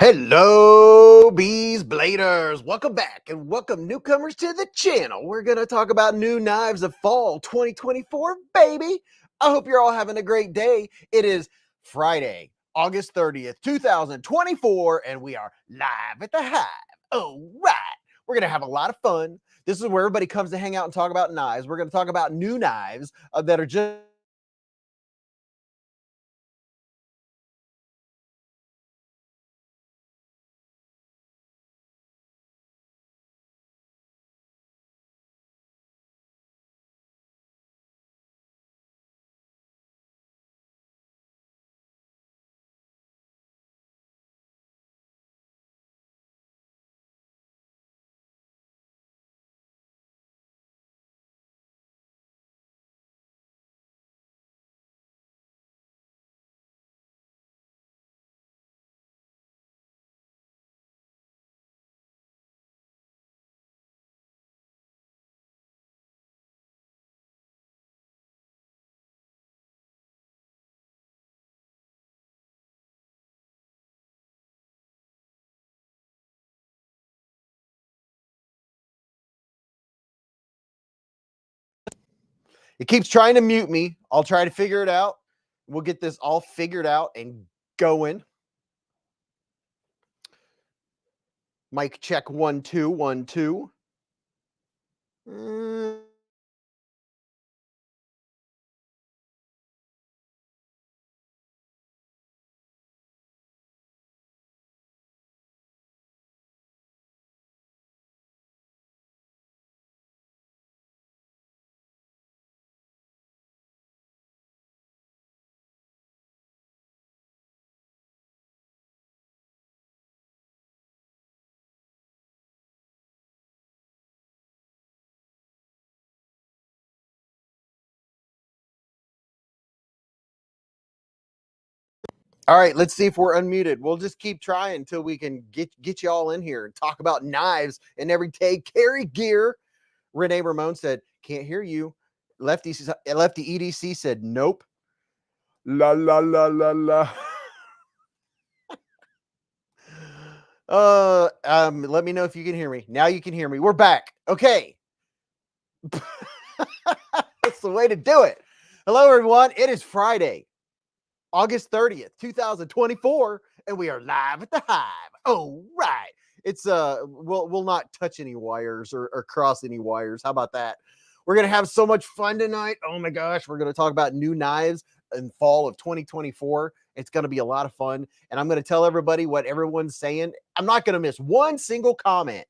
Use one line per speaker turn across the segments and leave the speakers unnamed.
Hello, beezbladers. Welcome back and welcome newcomers to the channel. We're going to talk about new knives of fall 2024, baby. I hope you're all having a great day. It is Friday, August 30th, 2024, and we are live at the Hive. All right. We're going to have a lot of fun. This is where everybody comes to hang out and talk about knives. We're going to talk about new knives that are just It keeps trying to mute me. I'll try to figure it out. We'll get this all figured out and going. Mic check 1 2 1 2. All right, let's see if we're unmuted. We'll just keep trying until we can get you all in here and talk about knives and everyday carry gear. Renee Ramon said, "Can't hear you." Lefty EDC said, "Nope." La la la la la. Let me know if you can hear me. Now you can hear me. We're back. Okay. That's the way to do it. Hello, everyone. It is Friday, August 30th, 2024, and we are live at the Hive. Oh, right. It's we'll not touch any wires or cross any wires. How about that? We're gonna have so much fun tonight. Oh my gosh, we're gonna talk about new knives in fall of 2024. It's gonna be a lot of fun, and I'm gonna tell everybody what everyone's saying. I'm not gonna miss one single comment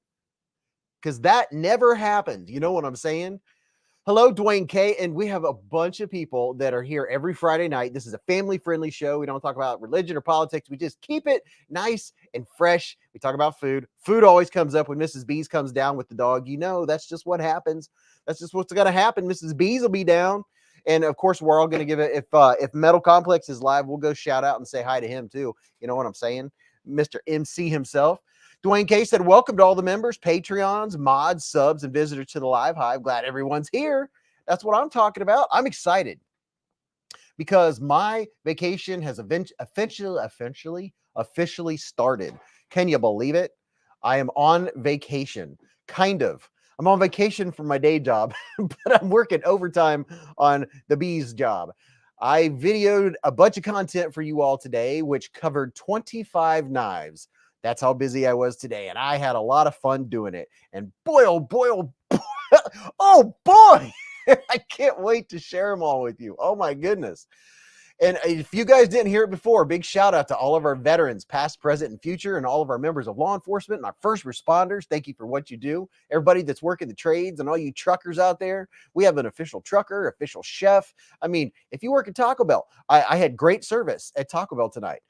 because that never happens. You know what I'm saying? Hello, Dwayne K. And we have a bunch of people that are here every Friday night. This is a family-friendly show. We don't talk about religion or politics. We just keep it nice and fresh. We talk about food. Food always comes up when Mrs. Beez comes down with the dog. You know, that's just what happens. That's just what's going to happen. Mrs. Beez will be down. And, of course, we're all going to give it. If Metal Complex is live, we'll go shout out and say hi to him, too. You know what I'm saying? Mr. MC himself. Dwayne K said, "Welcome to all the members, Patreons, mods, subs, and visitors to the Live Hive. Glad everyone's here." That's what I'm talking about. I'm excited because my vacation has officially started. Can you believe it? I am on vacation, kind of. I'm on vacation from my day job, but I'm working overtime on the Beez job. I videoed a bunch of content for you all today, which covered 25 knives. That's how busy I was today, and I had a lot of fun doing it. And boy, oh boy, oh boy, oh boy, I can't wait to share them all with you. Oh my goodness. And if you guys didn't hear it before, big shout out to all of our veterans, past, present, and future, and all of our members of law enforcement and our first responders. Thank you for what you do. Everybody that's working the trades and all you truckers out there. We have an official trucker, official chef. I mean, if you work at Taco Bell, I had great service at Taco Bell tonight.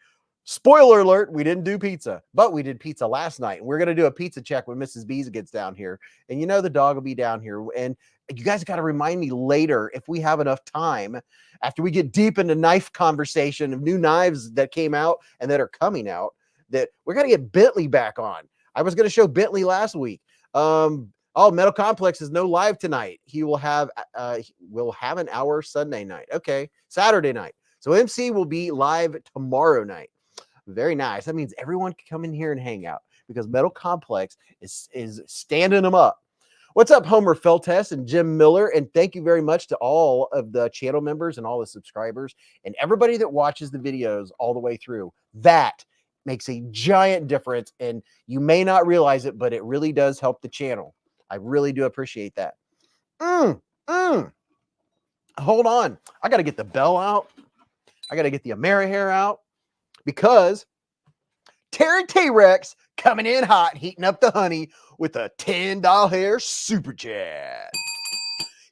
Spoiler alert, we didn't do pizza, but we did pizza last night. And we're going to do a pizza check when Mrs. Beez gets down here. And you know the dog will be down here. And you guys got to remind me later if we have enough time after we get deep into knife conversation of new knives that came out and that are coming out that we're going to get Bentley back on. I was going to show Bentley last week. Metal Complex is no live tonight. He will have an hour Sunday night. Okay, Saturday night. So MC will be live tomorrow night. Very nice. That means everyone can come in here and hang out because Metal Complex is standing them up. What's up, Homer Feltes and Jim Miller? And thank you very much to all of the channel members and all the subscribers and everybody that watches the videos all the way through. That makes a giant difference, and you may not realize it, but it really does help the channel. I really do appreciate that. Hold on. I got to get the bell out. I got to get the Amerihair out because Terry T-Rex coming in hot, heating up the honey with a $10 super chat.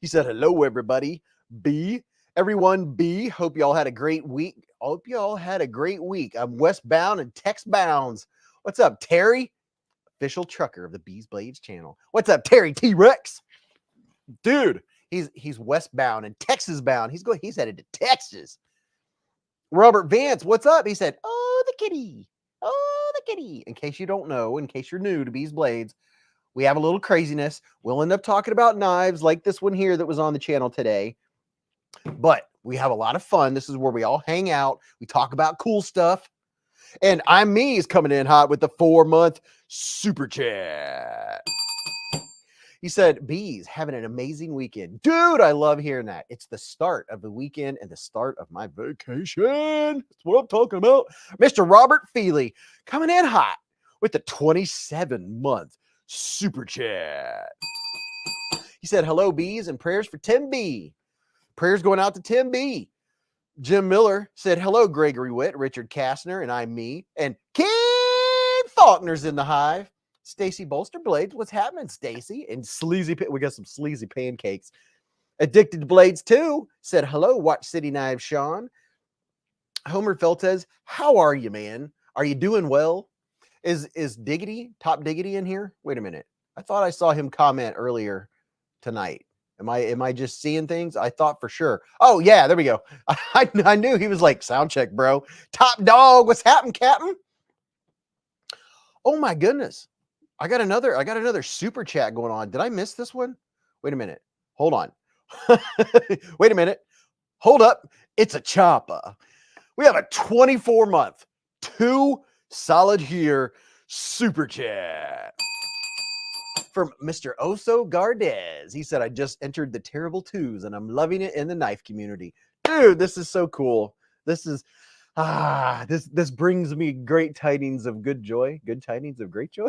He said, hello, everybody. B. Everyone, B. Hope y'all had a great week. Hope y'all had a great week. I'm westbound and text bounds. What's up, Terry? Official trucker of the beezblades channel. What's up, Terry T-Rex? Dude, he's westbound and Texas bound. He's headed to Texas. Robert Vance, what's up? He said, oh, the kitty. Oh, the kitty. In case you don't know, in case you're new to beezblades, we have a little craziness. We'll end up talking about knives like this one here that was on the channel today. But we have a lot of fun. This is where we all hang out. We talk about cool stuff. And I'm me is coming in hot with the 4-month super chat. He said, Beez, having an amazing weekend. Dude, I love hearing that. It's the start of the weekend and the start of my vacation. That's what I'm talking about. Mr. Robert Feely coming in hot with the 27-month super chat. He said, hello, Beez, and prayers for Tim B. Prayers going out to Tim B. Jim Miller said, hello, Gregory Witt, Richard Kastner, and I'm me. And King Faulkner's in the hive. Stacy Bolster Blades, what's happening, Stacy? And Sleazy, we got some sleazy pancakes. Addicted to Blades too said, hello, Watch City Knives, Sean. Homer Feltes, how are you, man? Are you doing well? Is Diggity, Top Diggity in here? Wait a minute. I thought I saw him comment earlier tonight. Am I just seeing things? I thought for sure. Oh yeah, there we go. I knew he was like, sound check, bro. Top dog, what's happening, Captain? Oh my goodness. I got another super chat going on. Did I miss this one? Wait a minute. Hold on. Wait a minute. Hold up. It's a chopper. We have a 24-month, 2 solid here super chat from Mr. Oso Gardez. He said, I just entered the terrible 2s and I'm loving it in the knife community. Dude, this is so cool. This is this brings me great tidings of good joy. Good tidings of great joy.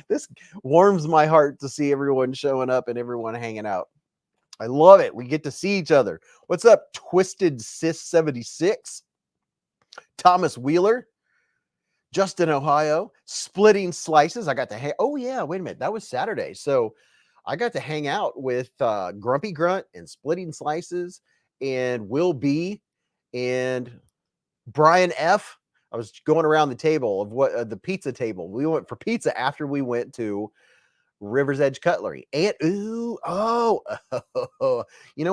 This warms my heart to see everyone showing up and everyone hanging out. I love it. We get to see each other. What's up, Twisted Sis 76? Thomas Wheeler, Justin, Ohio, Splitting Slices. I got to oh yeah, wait a minute. That was Saturday. So I got to hang out with Grumpy Grunt and Splitting Slices and Will B and Brian F. I was going around the table of the pizza table. We went for pizza after we went to River's Edge Cutlery. And you know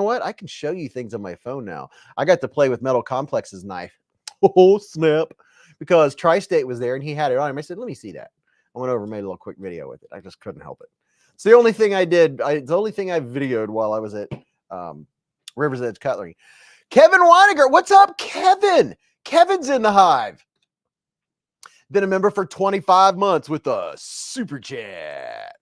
what? I can show you things on my phone now. I got to play with Metal Complex's knife. Oh, snap. Because Tri-State was there and he had it on him. I said, let me see that. I went over and made a little quick video with it. I just couldn't help it. It's the only thing I did. It's the only thing I videoed while I was at River's Edge Cutlery. Kevin Weiniger. What's up, Kevin? Kevin's in the hive. Been a member for 25 months with a super chat.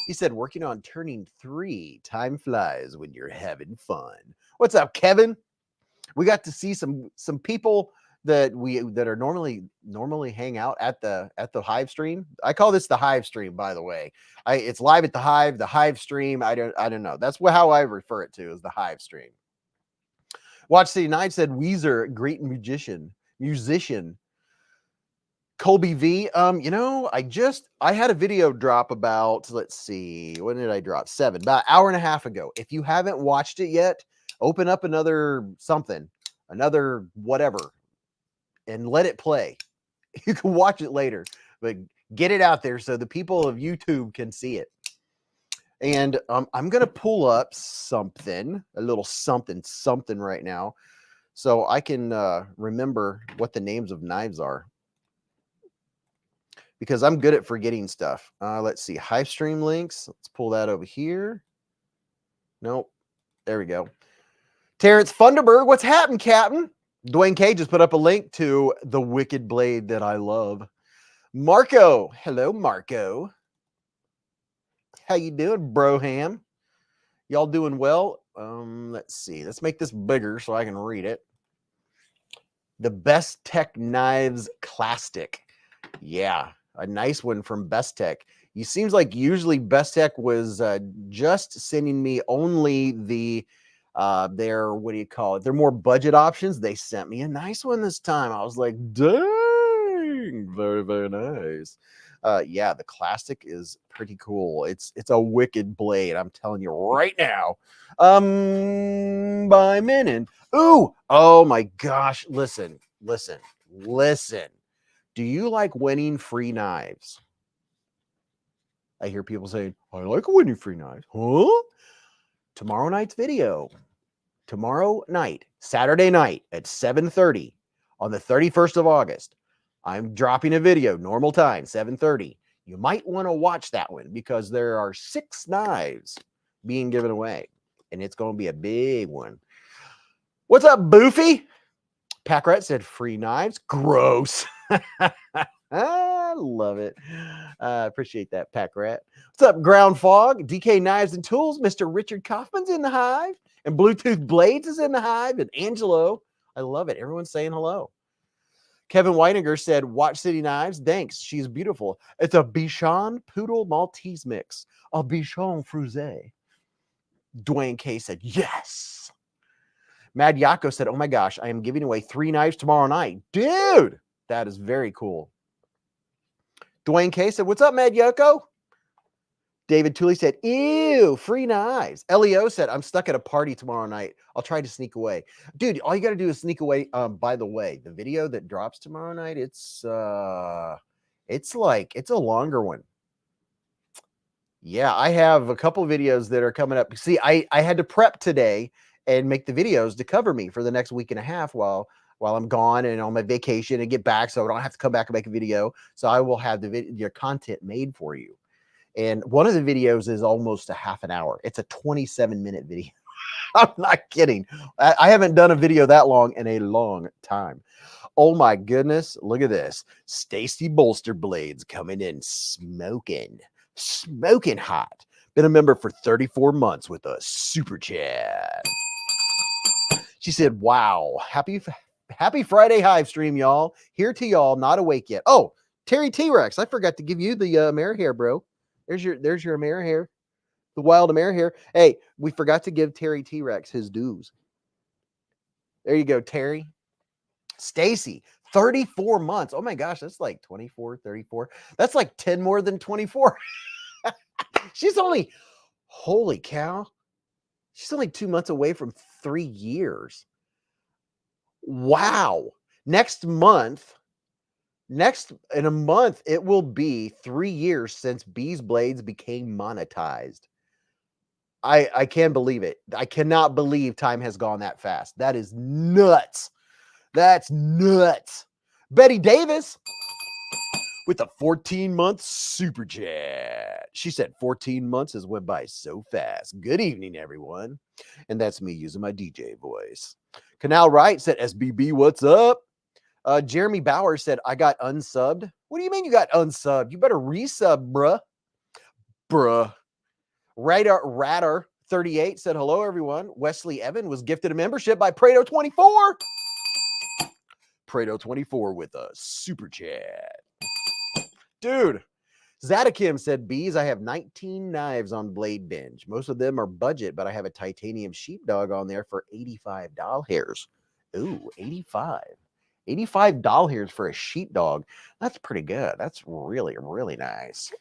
He said, working on turning 3. Time flies when you're having fun. What's up, Kevin? We got to see some people that are normally hang out at the Hive stream. I call this the Hive stream, by the way. It's live at the Hive stream. I don't know. That's how I refer it to, as the Hive stream. Watch City 9 said, Weezer, great musician. Colby V, you know, I had a video drop about, let's see, when did I drop? About an hour and a half ago. If you haven't watched it yet, open up another whatever, and let it play. You can watch it later, but get it out there so the people of YouTube can see it. And I'm going to pull up a little something right now so I can remember what the names of knives are, because I'm good at forgetting stuff. Let's see. Hive stream links. Let's pull that over here. Nope. There we go. Terrence Funderburg. What's happening, Captain? Dwayne K just put up a link to the wicked blade that I love. Marco, hello, Marco. How you doing, Broham? Y'all doing well? Let's see. Let's make this bigger so I can read it. The BestTech Knives Classic. Yeah, a nice one from BestTech. It seems like usually BestTech was just sending me only the their, what do you call it? Their more budget options. They sent me a nice one this time. I was like, dang, very, very nice. Yeah, the classic is pretty cool. It's a wicked blade. I'm telling you right now. By Minin. Ooh, oh my gosh. Listen. Do you like winning free knives? I hear people saying, I like winning free knives. Huh? Tomorrow night's video. Tomorrow night, Saturday night at 7:30 on the 31st of August. I'm dropping a video, normal time, 7:30. You might want to watch that one because there are 6 knives being given away, and it's going to be a big one. What's up, Boofy? Packrat said free knives. Gross. I love it. Appreciate that, Packrat. What's up, Ground Fog? DK Knives and Tools. Mr. Richard Kaufman's in the Hive. And Bluetooth Blades is in the Hive. And Angelo. I love it. Everyone's saying hello. Kevin Weininger said, Watch City Knives. Thanks. She's beautiful. It's a Bichon Poodle Maltese mix. A Bichon Frouzé. Dwayne K said, yes. Mad Yako said, oh my gosh, I am giving away 3 knives tomorrow night. Dude, that is very cool. Dwayne K said, what's up, Mad Yoko? David Tooley said, ew, free knives. Leo said, I'm stuck at a party tomorrow night. I'll try to sneak away. Dude, all you got to do is sneak away. By the way, the video that drops tomorrow night, it's a longer one. Yeah, I have a couple of videos that are coming up. See, I had to prep today and make the videos to cover me for the next week and a half while I'm gone and on my vacation and get back, so I don't have to come back and make a video. So I will have your content made for you. And one of the videos is almost a half an hour. It's a 27-minute video. I'm not kidding. I haven't done a video that long in a long time. Oh my goodness. Look at this. Stacy Bolster Blades coming in smoking hot. Been a member for 34 months with a super chat. She said, wow, happy Friday Hive stream, y'all. Here to y'all, not awake yet. Oh, Terry T-Rex, I forgot to give you the mare hair, bro. There's your mare hair, the wild mare hair. Hey, we forgot to give Terry T-Rex his dues. There you go, Terry. Stacy, 34 months. Oh my gosh, that's like 24, 34. That's like 10 more than 24. She's only, holy cow. She's only 2 months away from 3 years. Wow. In a month, it will be 3 years since BeezBlades became monetized. I can't believe it. I cannot believe time has gone that fast. That is nuts. That's nuts. Betty Davis with a 14-month super chat. She said 14 months has went by so fast. Good evening, everyone. And that's me using my DJ voice. Canal Wright said, SBB, what's up? Jeremy Bauer said, I got unsubbed. What do you mean you got unsubbed? You better resub, bruh. Radar 38 said, hello, everyone. Wesley Evan was gifted a membership by Prado24. Prado24 with a super chat. Dude, Zatakim said, Beez, I have 19 knives on Blade Binge. Most of them are budget, but I have a titanium sheepdog on there for $85. Ooh, 85. $85 for a sheepdog. That's pretty good. That's really, really nice.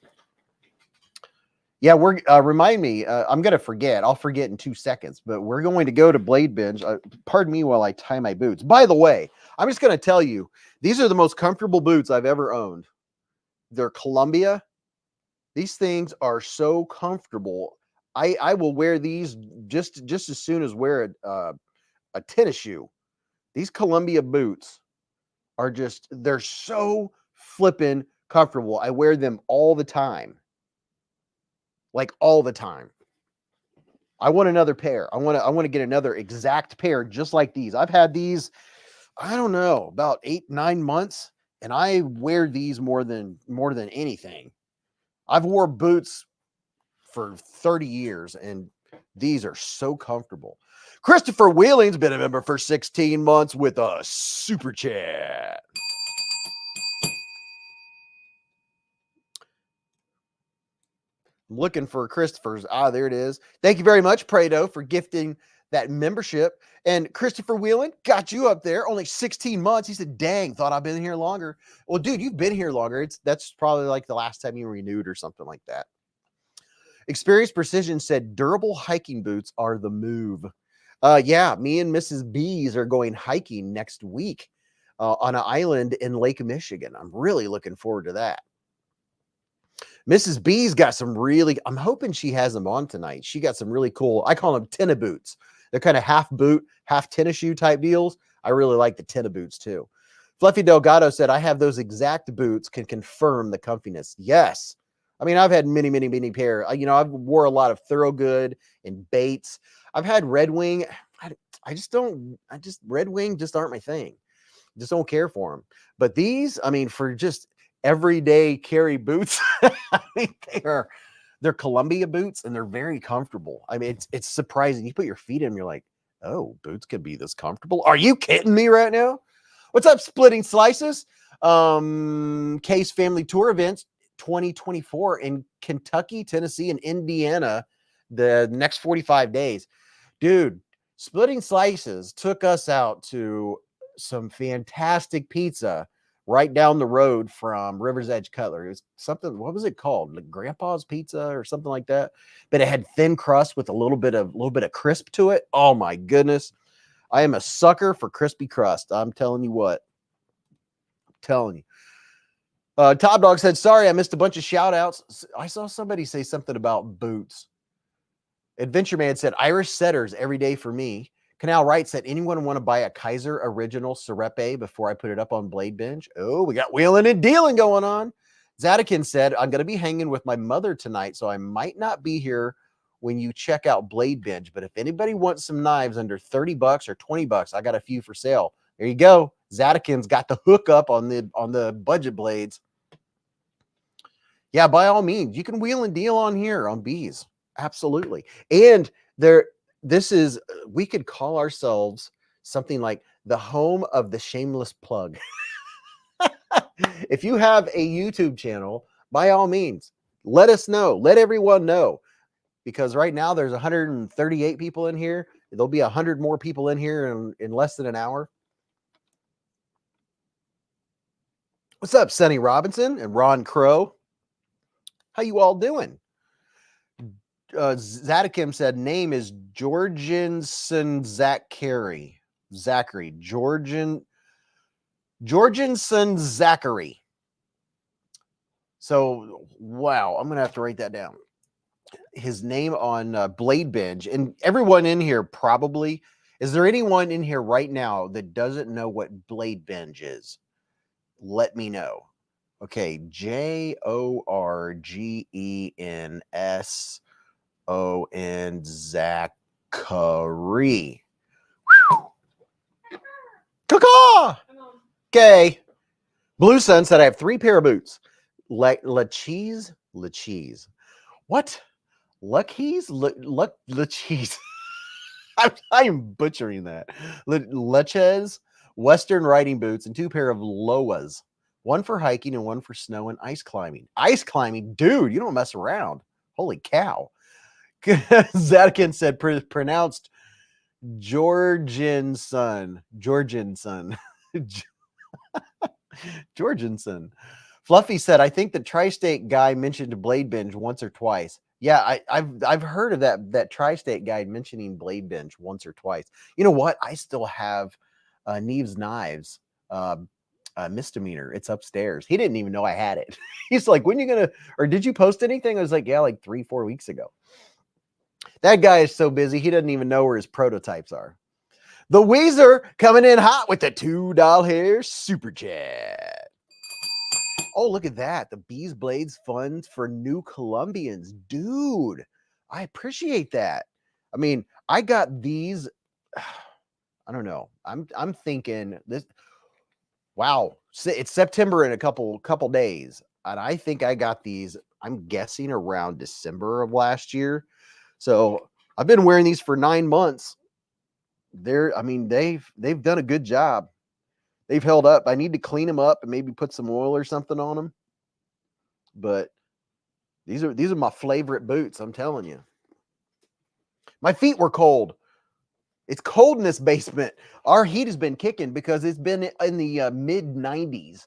Yeah, we're remind me. I'm gonna forget. I'll forget in 2 seconds. But we're going to go to Blade Binge. Pardon me while I tie my boots. By the way, I'm just gonna tell you, these are the most comfortable boots I've ever owned. They're Columbia. These things are so comfortable. I will wear these just as soon as wear a tennis shoe. These Columbia boots are they're so flippin' comfortable. I wear them all the time. Like all the time. I want another pair. I want to get another exact pair just like these. I've had these I don't know, about 8, 9 months. And I wear these more than anything. I've wore boots for 30 years, and these are so comfortable. Christopher Wheeling's been a member for 16 months with a super chat. I'm looking for Christopher's. Ah, there it is. Thank you very much, Prado, for gifting that membership. And Christopher Wheeling got you up there. Only 16 months. He said, dang, thought I've been here longer. Well, dude, you've been here longer. That's probably like the last time you renewed or something like that. Experience Precision said durable hiking boots are the move. Yeah, me and Mrs. Beez are going hiking next week on an island in Lake Michigan. I'm really looking forward to that. Mrs. B's got some really, I'm hoping she has them on tonight. She got some really cool, I call them tennis boots. They're kind of half boot, half tennis shoe type deals. I really like the tennis boots too. Fluffy Delgado said, I have those exact boots, can confirm the comfiness. Yes. I mean, I've had many pair. You know, I've wore a lot of Thorogood and Bates. I've had Red Wing. Red Wing just aren't my thing. Just don't care for them. But these, I mean, for just everyday carry boots, I mean, they're Columbia boots and they're very comfortable. I mean, it's surprising. You put your feet in them, you're like, oh, boots can be this comfortable. Are you kidding me right now? What's up, Splitting Slices? Case Family Tour events 2024 in Kentucky, Tennessee, and Indiana the next 45 days. Dude, Splitting Slices took us out to some fantastic pizza right down the road from River's Edge Cutlery. It was something, what was it called? Like Grandpa's Pizza or something like that. But it had thin crust with a little bit of crisp to it. Oh my goodness. I am a sucker for crispy crust. I'm telling you what. I'm telling you. Top Dog said, sorry, I missed a bunch of shout outs. I saw somebody say something about boots. Adventure Man said, Irish setters every day for me. Canal Wright said, anyone want to buy a Kaiser original Serepe before I put it up on Blade Binge? Oh, we got wheeling and dealing going on. Zadikin said, I'm going to be hanging with my mother tonight, so I might not be here when you check out Blade Binge. But if anybody wants some knives under 30 bucks or 20 bucks, I got a few for sale. There you go. Zadikin's got the hookup on the budget blades. Yeah, by all means, you can wheel and deal on here on Beez. Absolutely. And we could call ourselves something like the home of the shameless plug. If you have a YouTube channel, by all means, let us know. Let everyone know. Because right now there's 138 people in here. There'll be 100 more people in here in less than an hour. What's up, Sonny Robinson and Ron Crow? How you all doing? Zadikim said, name is Jorgensen Zachary. Jorgensen Zachary. So, wow, I'm going to have to write that down. His name on Blade Binge. And everyone in here probably, is there anyone in here right now that doesn't know what Blade Binge is? Let me know. Okay, Jorgensen Zachary. Caw. Okay. Blue Sun said, I have 3 pair of boots. La cheese. What? Lucky's? La cheese. I am butchering that. Leches, Western riding boots, and 2 pair of Loas. 1 for hiking and 1 for snow and ice climbing. Ice climbing? Dude, you don't mess around. Holy cow. Zadikin said, pronounced Jorgensen. Fluffy said, I think the Tri-State guy mentioned Blade Binge once or twice. Yeah, I've heard of that Tri-State guy mentioning Blade Binge once or twice. You know what? I still have Neve's Knives misdemeanor. It's upstairs. He didn't even know I had it. He's like, when you gonna, or did you post anything? I was like, yeah, like 3-4 weeks ago. That guy is so busy, he doesn't even know where his prototypes are. The Weezer coming in hot with the $2 super chat. Oh, look at that. The beezblades funds for new Colombians. Dude, I appreciate that. I mean, I got these. I don't know. I'm thinking this. Wow, it's September in a couple days, and I think I got these. I'm guessing around December of last year. So I've been wearing these for 9 months. I mean, they've done a good job. They've held up. I need to clean them up and maybe put some oil or something on them. But these are my favorite boots. I'm telling you. My feet were cold. It's cold in this basement. Our heat has been kicking because it's been in the mid 90s.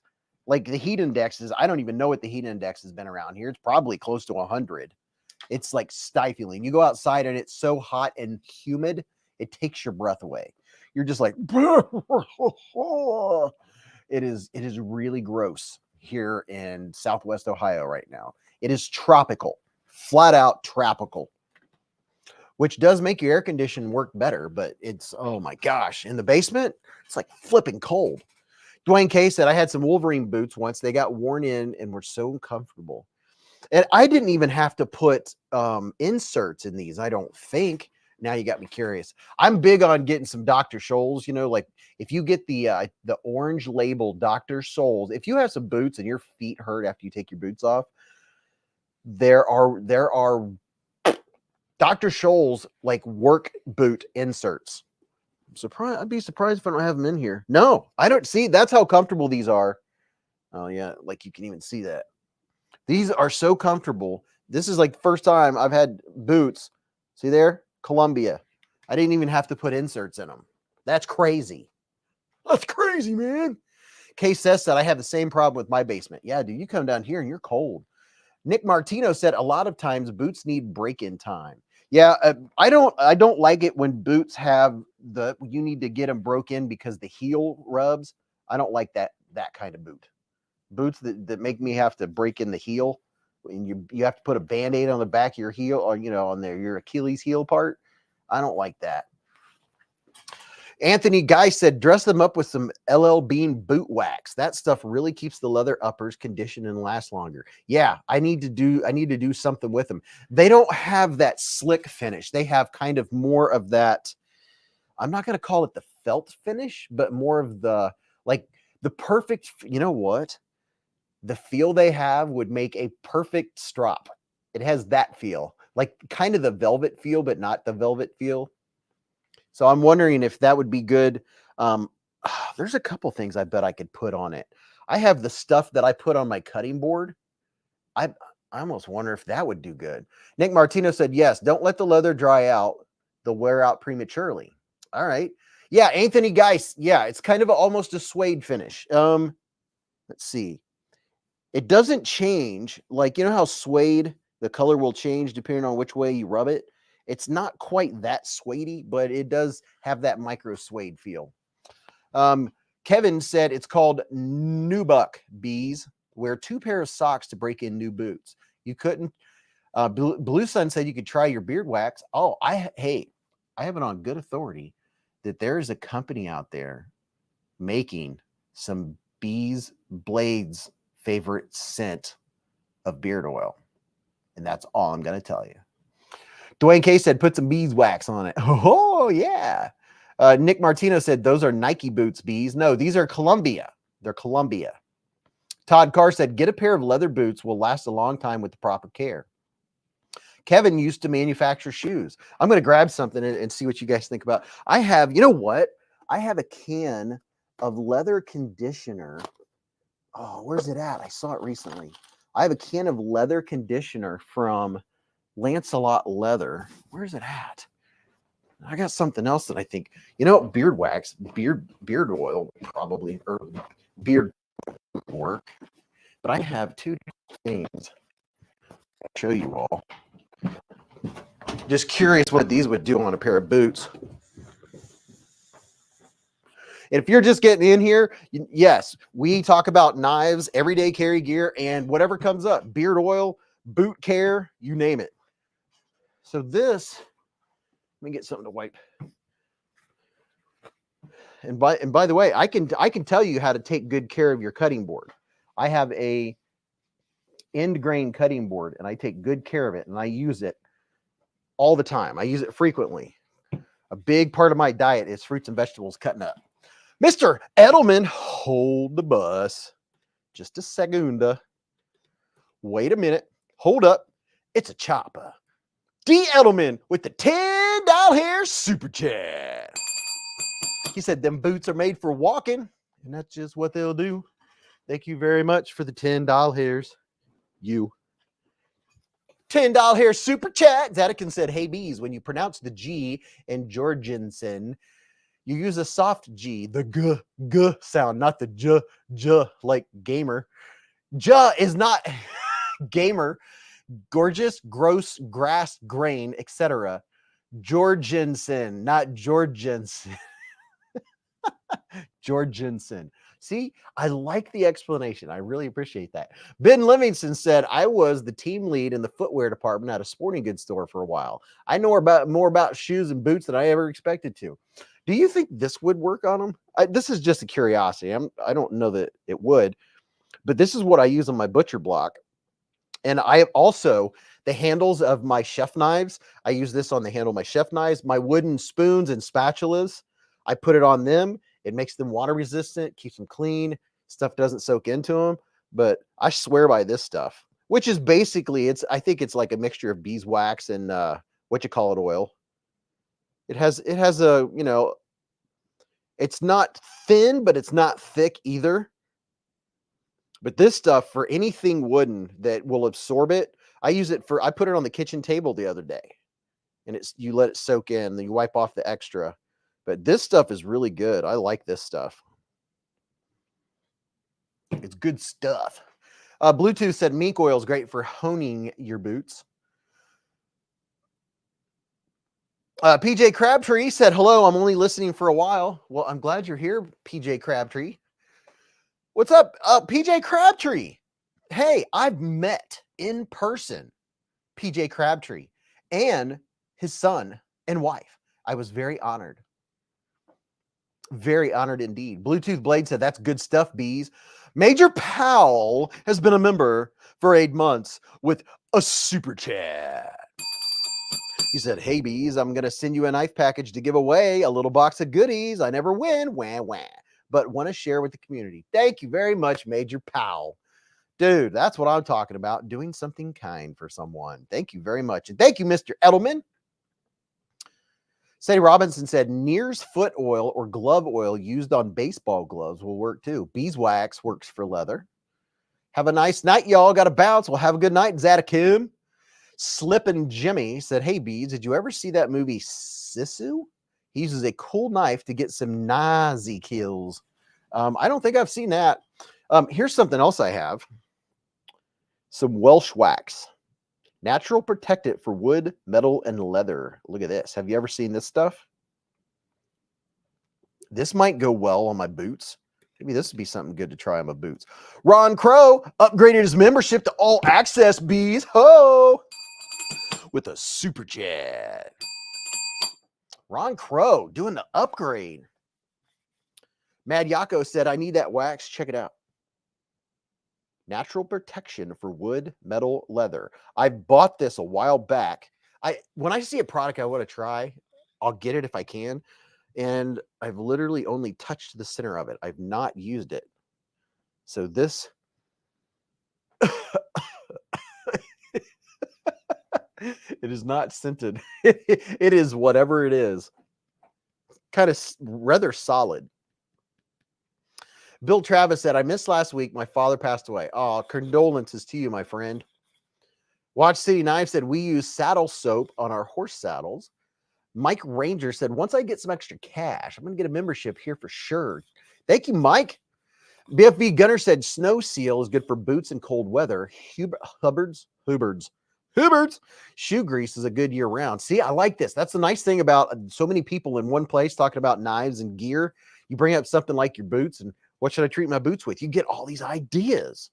Like the heat indexes, I don't even know what the heat index has been around here. It's probably close to 100. It's like stifling. You go outside and it's so hot and humid, it takes your breath away. You're just like, it is really gross here in Southwest Ohio right now. It is tropical, flat out tropical, which does make your air conditioning work better, but it's, oh my gosh, in the basement, it's like flipping cold. Dwayne K said, I had some Wolverine boots once. They got worn in and were so uncomfortable. And I didn't even have to put inserts in these, I don't think. Now you got me curious. I'm big on getting some Dr. Scholl's, you know, like if you get the orange label Dr. Scholl's, if you have some boots and your feet hurt after you take your boots off, there are Dr. Scholl's like work boot inserts. I'd be surprised if I don't have them in here. No, I don't see. That's how comfortable these are. Oh yeah, like you can even see that. These are so comfortable. This is like the first time I've had boots. See there? Columbia. I didn't even have to put inserts in them. That's crazy. That's crazy, man. Case says that I have the same problem with my basement. Yeah, dude, you come down here and you're cold. Nick Martino said a lot of times boots need break-in time. Yeah, I don't like it when boots have you need to get them broke in because the heel rubs. I don't like that kind of boot. Boots that make me have to break in the heel, and you have to put a Band-Aid on the back of your heel, or on your Achilles heel part. I don't like that. Anthony Guy said, dress them up with some LL Bean boot wax. That stuff really keeps the leather uppers conditioned and last longer. Yeah, I need to do something with them. They don't have that slick finish. They have kind of more of that. I'm not going to call it the felt finish, but more of the perfect, you know what? The feel they have would make a perfect strop. It has that feel, like kind of the velvet feel, but not the velvet feel. So I'm wondering if that would be good. There's a couple things I bet I could put on it. I have the stuff that I put on my cutting board. I almost wonder if that would do good. Nick Martino said, yes, don't let the leather dry out. They'll wear out prematurely. All right. Yeah, Anthony Geis. Yeah, it's kind of almost a suede finish. Let's see. It doesn't change. Like, you know how suede, the color will change depending on which way you rub it? It's not quite that suedey, but it does have that micro suede feel. Kevin said it's called Nubuck Beez. Wear 2 pairs of socks to break in new boots. You couldn't. Blue Sun said you could try your beard wax. Oh, I have it on good authority that there is a company out there making some BeezBlades favorite scent of beard oil. And that's all I'm going to tell you. Dwayne K said, put some beeswax on it. Oh, yeah. Nick Martino said, those are Nike boots, Beez. No, these are Columbia. They're Columbia. Todd Carr said, get a pair of leather boots, will last a long time with the proper care. Kevin used to manufacture shoes. I'm going to grab something and see what you guys think about. I have, you know what? I have a can of leather conditioner. Oh, where's it at? I saw it recently. I have a can of leather conditioner from Lancelot Leather. Where's it at? I got something else that I think, beard wax, beard oil, probably, or beard work. But I have 2 things. I'll show you all. Just curious what these would do on a pair of boots. And if you're just getting in here, yes, we talk about knives, everyday carry gear, and whatever comes up, beard oil, boot care, you name it. So this, let me get something to wipe. And by the way, I can tell you how to take good care of your cutting board. I have a end grain cutting board, and I take good care of it, and I use it all the time. I use it frequently. A big part of my diet is fruits and vegetables cutting up. Mr. Edelman, hold the bus. Just a segunda. Wait a minute. Hold up. It's a chopper. D. Edelman with the $10 hair super chat. He said, them boots are made for walking, and that's just what they'll do. Thank you very much for the $10 hairs. You. $10 hair super chat. Zatikin said, hey, Beez, when you pronounce the G in Jorgensen, you use a soft G, the g sound, not the j, like gamer. J is not gamer. Gorgeous, gross, grass, grain, etc. Jorgensen, not Jorgensen. Jorgensen. See, I like the explanation. I really appreciate that. Ben Livingston said, I was the team lead in the footwear department at a sporting goods store for a while. I know more about shoes and boots than I ever expected to. Do you think this would work on them? This is just a curiosity. I don't know that it would, but this is what I use on my butcher block. And I have also the handles of my chef knives. I use this on the handle of my chef knives, my wooden spoons and spatulas. I put it on them. It makes them water resistant, keeps them clean. Stuff doesn't soak into them. But I swear by this stuff, which is basically, I think it's like a mixture of beeswax and oil. It has a, it's not thin, but it's not thick either. But this stuff, for anything wooden that will absorb it, I put it on the kitchen table the other day, and you let it soak in, then you wipe off the extra. But this stuff is really good. I like this stuff. It's good stuff. Bluetooth said mink oil is great for honing your boots. PJ Crabtree said, hello, I'm only listening for a while. Well, I'm glad you're here, PJ Crabtree. What's up, PJ Crabtree? Hey, I've met in person PJ Crabtree and his son and wife. I was very honored. Very honored indeed. Bluetooth Blade said, that's good stuff, Beez. Major Powell has been a member for 8 months with a super chat. He said, hey, Beez, I'm going to send you a knife package to give away, a little box of goodies. I never win, wah, wah, but want to share with the community. Thank you very much, Major Powell. Dude, that's what I'm talking about, doing something kind for someone. Thank you very much. And thank you, Mr. Edelman. Sadie Robinson said, Near's foot oil or glove oil used on baseball gloves will work too. Beeswax works for leather. Have a nice night, y'all. Got to bounce. Well, have a good night, Zatakim. Slippin' Jimmy said, hey, Beez, did you ever see that movie Sisu? He uses a cool knife to get some Nazi kills. I don't think I've seen that. Here's something else I have. Some Welsh wax. Natural protectant for wood, metal, and leather. Look at this. Have you ever seen this stuff? This might go well on my boots. Maybe this would be something good to try on my boots. Ron Crow upgraded his membership to all access, Beez. Ho! With a super chat. Ron Crow doing the upgrade. Mad Yako said, I need that wax. Check it out. Natural protection for wood, metal, leather. I bought this a while back. When I see a product I want to try, I'll get it if I can. And I've literally only touched the center of it. I've not used it. So this it is not scented. It is whatever it is. Kind of rather solid. Bill Travis said, I missed last week. My father passed away. Oh, condolences to you, my friend. Watch City Knife said, we use saddle soap on our horse saddles. Mike Ranger said, once I get some extra cash, I'm going to get a membership here for sure. Thank you, Mike. BFB Gunner said, snow seal is good for boots in cold weather. Hubbard's shoe grease is a good year round. See, I like this. That's the nice thing about so many people in one place talking about knives and gear. You bring up something like your boots and what should I treat my boots with? You get all these ideas.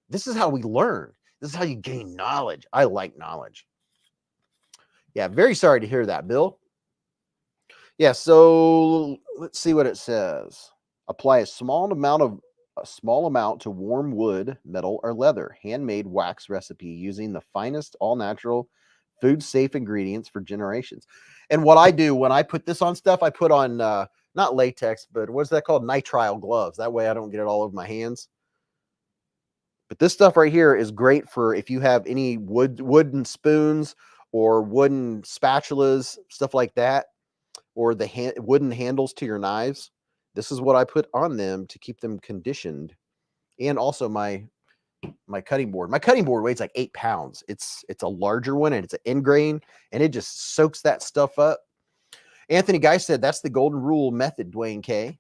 This is how we learn. This is how you gain knowledge. I like knowledge. Yeah, very sorry to hear that, Bill. Yeah, so let's see what it says. Apply a small amount to warm wood, metal, or leather. Handmade wax recipe using the finest all-natural Food safe ingredients for generations. And what I do when I put this on stuff, I put on not latex, but what's that called? Nitrile gloves. That way I don't get it all over my hands. But this stuff right here is great for if you have any wooden spoons or wooden spatulas, stuff like that, or the wooden handles to your knives. This is what I put on them to keep them conditioned. And also my cutting board. My cutting board weighs like 8 pounds. It's a larger one, and it's an end grain, and it just soaks that stuff up. Anthony Guy said that's the golden rule method, Dwayne K.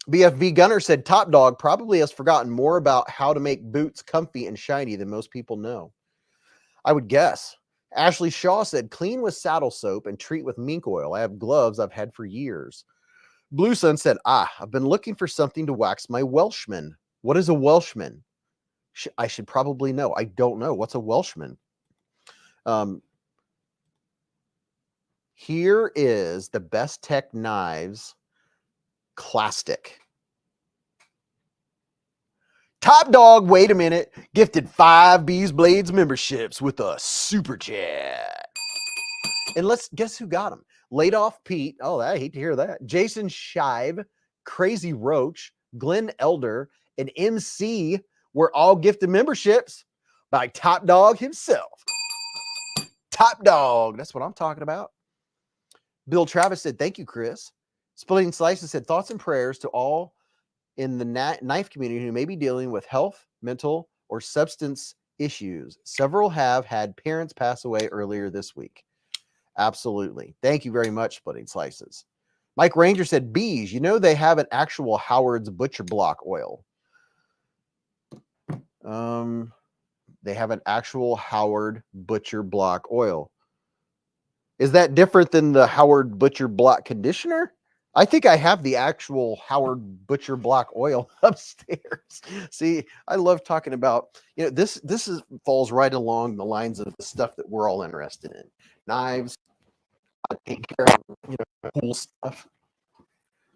BFV Gunner said Top Dog probably has forgotten more about how to make boots comfy and shiny than most people know. I would guess. Ashley Shaw said clean with saddle soap and treat with mink oil. I have gloves I've had for years. Blue Sun said, I've been looking for something to wax my Welshman. What is a Welshman? I should probably know. I don't know. What's a Welshman? Here is the BestTech Knives Classic. Top Dog, wait a minute, gifted 5 beezblades memberships with a super chat. And let's guess who got them. Laid Off Pete. Oh, I hate to hear that. Jason Shive, Crazy Roach, Glenn Elder, and MC were all gifted memberships by Top Dog himself. Top Dog. That's what I'm talking about. Bill Travis said, thank you, Chris. Splitting Slices said, thoughts and prayers to all in the knife community who may be dealing with health, mental, or substance issues. Several have had parents pass away earlier this week. Absolutely. Thank you very much, Splitting Slices. Mike Ranger said, Beez, you know they have an actual Howard's Butcher Block oil. They have an actual Howard Butcher Block oil. Is that different than the Howard Butcher Block conditioner? I think I have the actual Howard Butcher Block oil upstairs. See, I love talking about, this falls right along the lines of the stuff that we're all interested in. Knives, I take care of, cool stuff.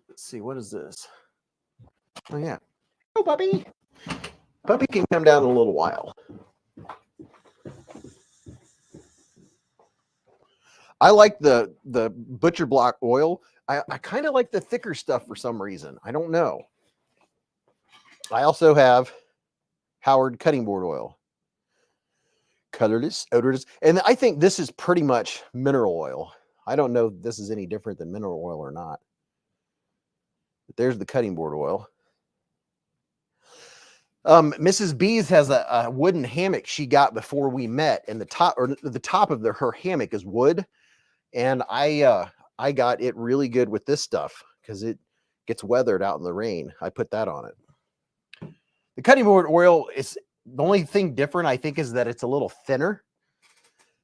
Let's see, what is this? Oh, yeah. Oh, puppy. Puppy can come down in a little while. I like the Butcher Block oil. I kind of like the thicker stuff for some reason. I don't know. I also have Howard cutting board oil. Colorless, odorless. And I think this is pretty much mineral oil. I don't know if this is any different than mineral oil or not. But there's the cutting board oil. Mrs. Beez has a wooden hammock she got before we met, and the top of her hammock is wood. And I got it really good with this stuff because it gets weathered out in the rain. I put that on it. The cutting board oil is the only thing different, I think, is that it's a little thinner.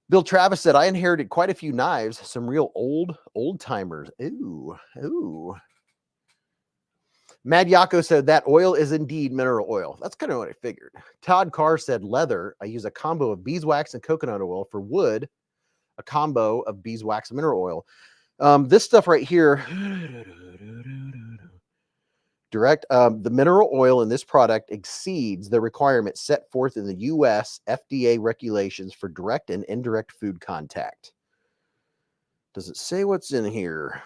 Bill Travis said, I inherited quite a few knives, some real old timers. Ooh. Mad Yako said that oil is indeed mineral oil. That's kind of what I figured. Todd Carr said leather. I use a combo of beeswax and coconut oil. For wood, a combo of beeswax and mineral oil. This stuff right here, the mineral oil in this product exceeds the requirements set forth in the U.S. FDA regulations for direct and indirect food contact. Does it say what's in here?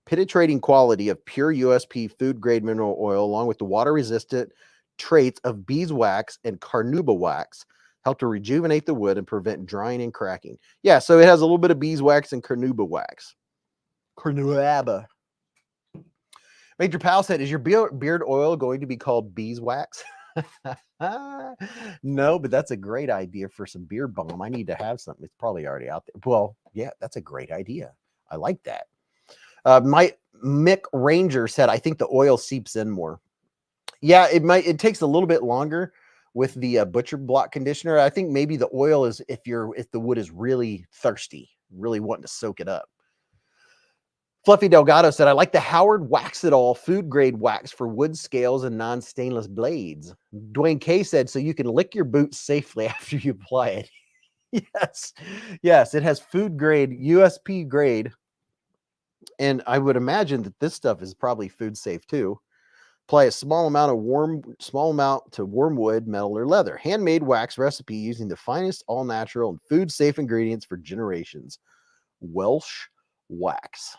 Penetrating quality of pure USP food grade mineral oil, along with the water resistant traits of beeswax and carnauba wax, help to rejuvenate the wood and prevent drying and cracking. Yeah, so it has a little bit of beeswax and carnauba wax. Carnauba. Major Pal said, is your beard oil going to be called beeswax? No, but that's a great idea for some beard balm. I need to have something. It's probably already out there. Well, yeah, that's a great idea. I like that. Mick Ranger said, I think the oil seeps in more. Yeah, it takes a little bit longer with the Butcher Block conditioner. I think maybe the oil is if the wood is really thirsty, really wanting to soak it up. Fluffy Delgado said, I like the Howard Wax It All food grade wax for wood scales and non-stainless blades. Dwayne K said, so you can lick your boots safely after you apply it. Yes, it has food grade, USP grade. And I would imagine that this stuff is probably food safe too. Apply a small amount to wormwood, metal, or leather. Handmade wax recipe using the finest all natural and food safe ingredients for generations. Welsh wax.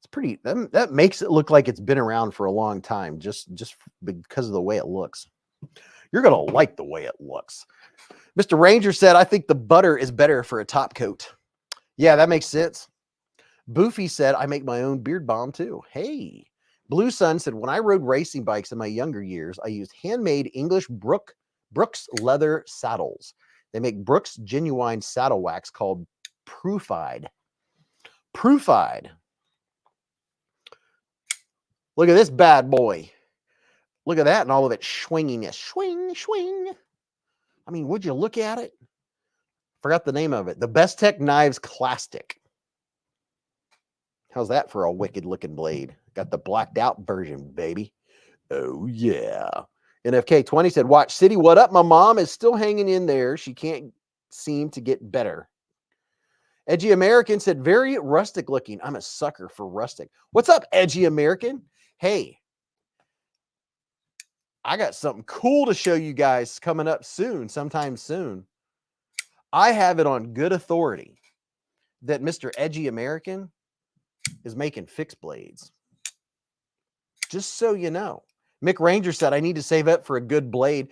It's pretty, that makes it look like it's been around for a long time, just because of the way it looks. You're gonna like the way it looks. Mr. Ranger said, I think the butter is better for a top coat. Yeah, that makes sense. Boofy said, I make my own beard balm too. Hey. Blue Sun said, when I rode racing bikes in my younger years, I used handmade English Brooks leather saddles. They make Brooks genuine saddle wax called Proofied. Proofied. Look at this bad boy. Look at that and all of its swinginess. Swing, swing. I mean, would you look at it? Forgot the name of it. The BestTech Knives Classic. How's that for a wicked looking blade? Got the blacked out version, baby. Oh, yeah. NFK20 said, watch City, what up? My mom is still hanging in there. She can't seem to get better. Edgy American said, very rustic looking. I'm a sucker for rustic. What's up, Edgy American? Hey, I got something cool to show you guys coming up soon, sometime soon. I have it on good authority that Mr. Edgy American is making fixed blades. Just so you know. Mick Ranger said, I need to save up for a good blade.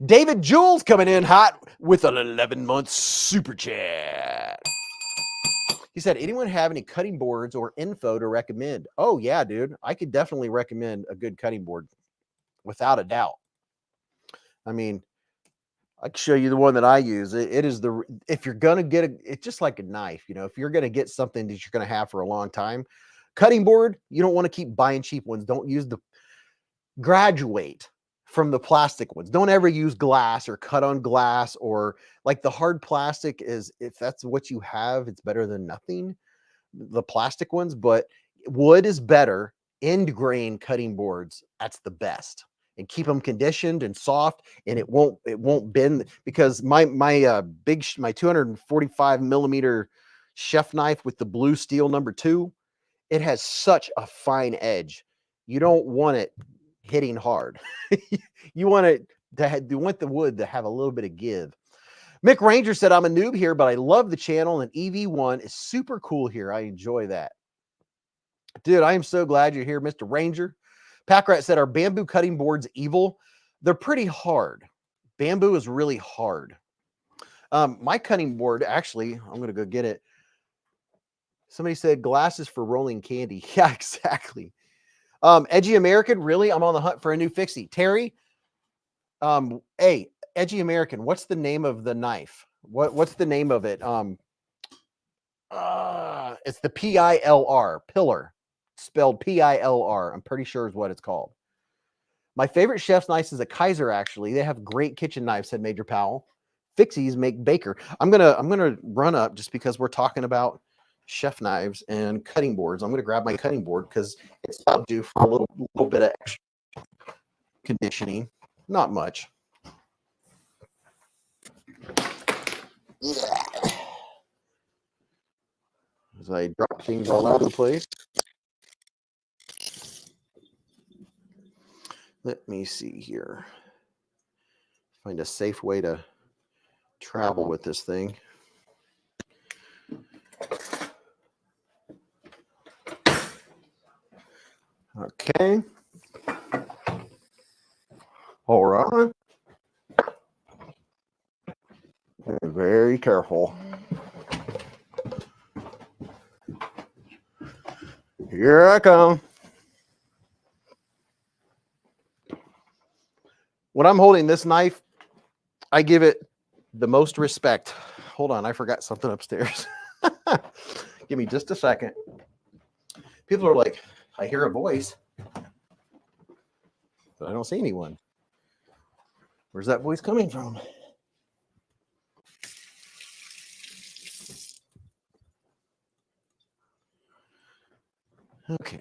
David Jules coming in hot with an 11-month super chat. He said, anyone have any cutting boards or info to recommend? Oh, yeah, dude. I could definitely recommend a good cutting board without a doubt. I mean, I can show you the one that I use. It is the, if you're going to get it's just like a knife, you know, if you're going to get something that you're going to have for a long time, cutting board, you don't want to keep buying cheap ones. Don't use graduate from the plastic ones. Don't ever use glass or cut on glass, or like the hard plastic is, if that's what you have, it's better than nothing, the plastic ones, but wood is better. End grain cutting boards, that's the best. And keep them conditioned and soft, and it won't bend, because my 245 millimeter chef knife with the blue steel #2, it has such a fine edge. You don't want it hitting hard. You want it you want the wood to have a little bit of give. Mick Ranger said, I'm a noob here, but I love the channel, and EV1 is super cool here. I enjoy that. Dude, I am so glad you're here, Mr. Ranger. Packrat said, are bamboo cutting boards evil? They're pretty hard. Bamboo is really hard. My cutting board, actually, I'm going to go get it. Somebody said glasses for rolling candy. Yeah, exactly. Edgy American, really? I'm on the hunt for a new fixie. Terry, hey, Edgy American, what's the name of the knife? What's the name of it? It's the PILR, pillar. Spelled PILR. I'm pretty sure is what it's called. My favorite chef's knife is a Kaiser, actually. They have great kitchen knives, said Major Powell. Fixies make baker. I'm gonna run up, just because we're talking about chef knives and cutting boards. I'm gonna grab my cutting board because it's due for a little bit of extra conditioning. Not much. Yeah. As I drop things all over the place. Let me see here. Find a safe way to travel with this thing. Okay. All right. Very careful. Here I come. When I'm holding this knife, I give it the most respect. Hold on, I forgot something upstairs. Give me just a second. People are like, I hear a voice, but I don't see anyone. Where's that voice coming from? Okay.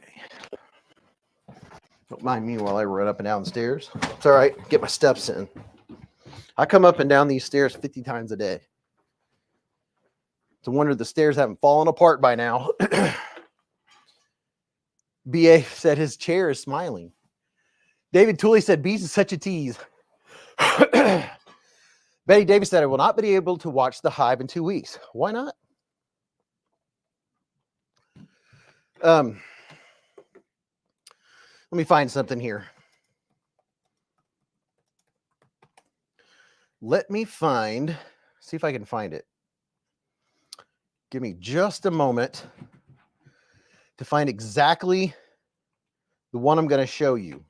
Don't mind me while I run up and down the stairs. It's all right. Get my steps in. I come up and down these stairs 50 times a day. It's a wonder the stairs haven't fallen apart by now. BA said his chair is smiling. David Tooley said, Beez is such a tease. Betty Davis said, I will not be able to watch the Hive in 2 weeks. Why not? Let me find something here. Let me find, see if I can find it. Give me just a moment to find exactly the one I'm going to show you.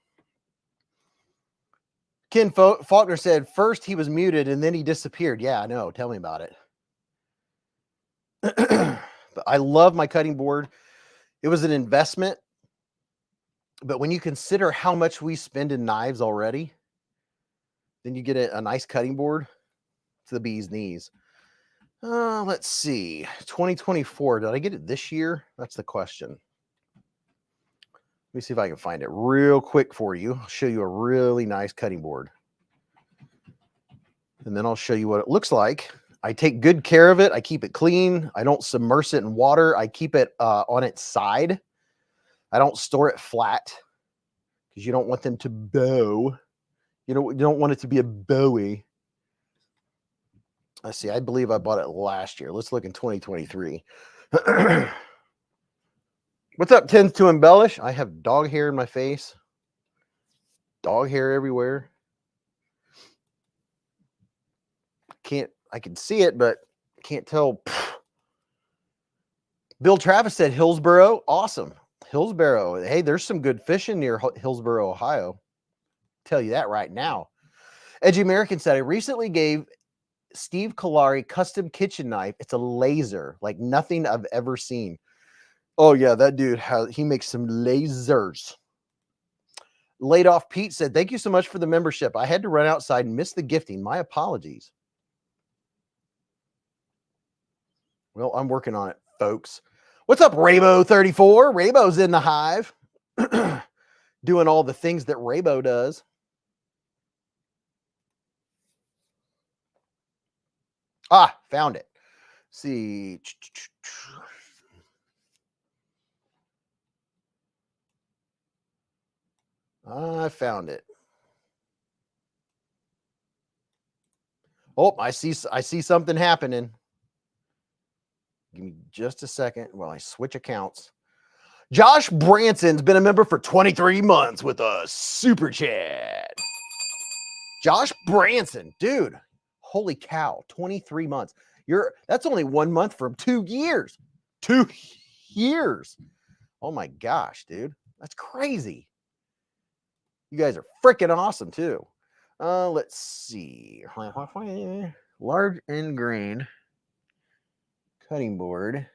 Ken Faulkner said, first he was muted and then he disappeared. Yeah, I know. Tell me about it. But I love my cutting board. It was an investment. But when you consider how much we spend in knives already, then you get a nice cutting board to the bee's knees. Let's see. 2024. Did I get it this year? That's the question. Let me see if I can find it real quick for you. I'll show you a really nice cutting board. And then I'll show you what it looks like. I take good care of it. I keep it clean. I don't submerge it in water. I keep it on its side. I don't store it flat because you don't want them to bow. You don't want it to be a Bowie. Let's see. I believe I bought it last year. Let's look in 2023. What's up, Tends to Embellish? I have dog hair in my face. Dog hair everywhere. I can see it, but can't tell. Bill Travis said Hillsboro. Awesome. Hillsboro. Hey, there's some good fishing near Hillsboro, Ohio. Tell you that right now. Edgy American said, I recently gave Steve Kalari custom kitchen knife. It's a laser, like nothing I've ever seen. Oh yeah, that dude he makes some lasers. Laid Off Pete said, thank you so much for the membership. I had to run outside and miss the gifting. My apologies. Well, I'm working on it, folks. What's up, Raybo34? Raybo's in the Hive. Doing all the things that Raybo does. Ah, found it. Let's see. I found it. Oh, I see something happening. Give me just a second while I switch accounts. Josh Branson's been a member for 23 months with a super chat. Josh Branson, dude, holy cow, 23 months. That's only 1 month from 2 years. 2 years. Oh my gosh, dude. That's crazy. You guys are freaking awesome too. Let's see. Large end grain cutting board.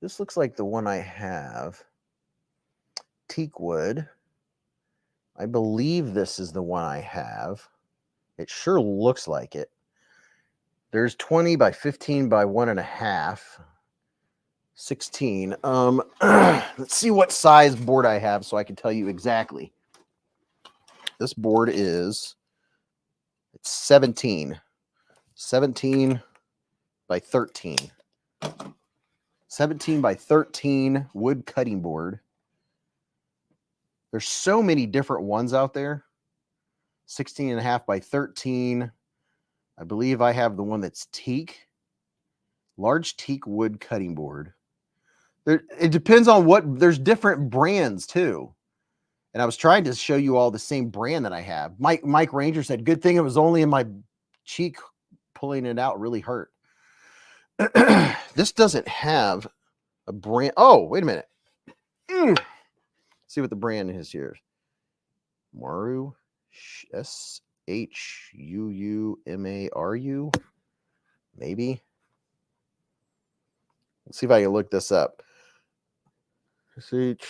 This looks like the one I have. Teak wood. I believe this is the one I have. It sure looks like it. There's 20 by 15 by 1.5. 16. Let's see what size board I have so I can tell you exactly. This board it's 17 by 13. 17 by 13 wood cutting board. There's so many different ones out there. 16.5 by 13. I believe I have the one that's teak. Large teak wood cutting board. It depends on there's different brands too. And I was trying to show you all the same brand that I have. Mike Ranger said, good thing it was only in my cheek. Pulling it out really hurt. This doesn't have a brand. Oh, wait a minute. See what the brand is here. Maru, SHUUMARU. Maybe. Let's see if I can look this up. SH.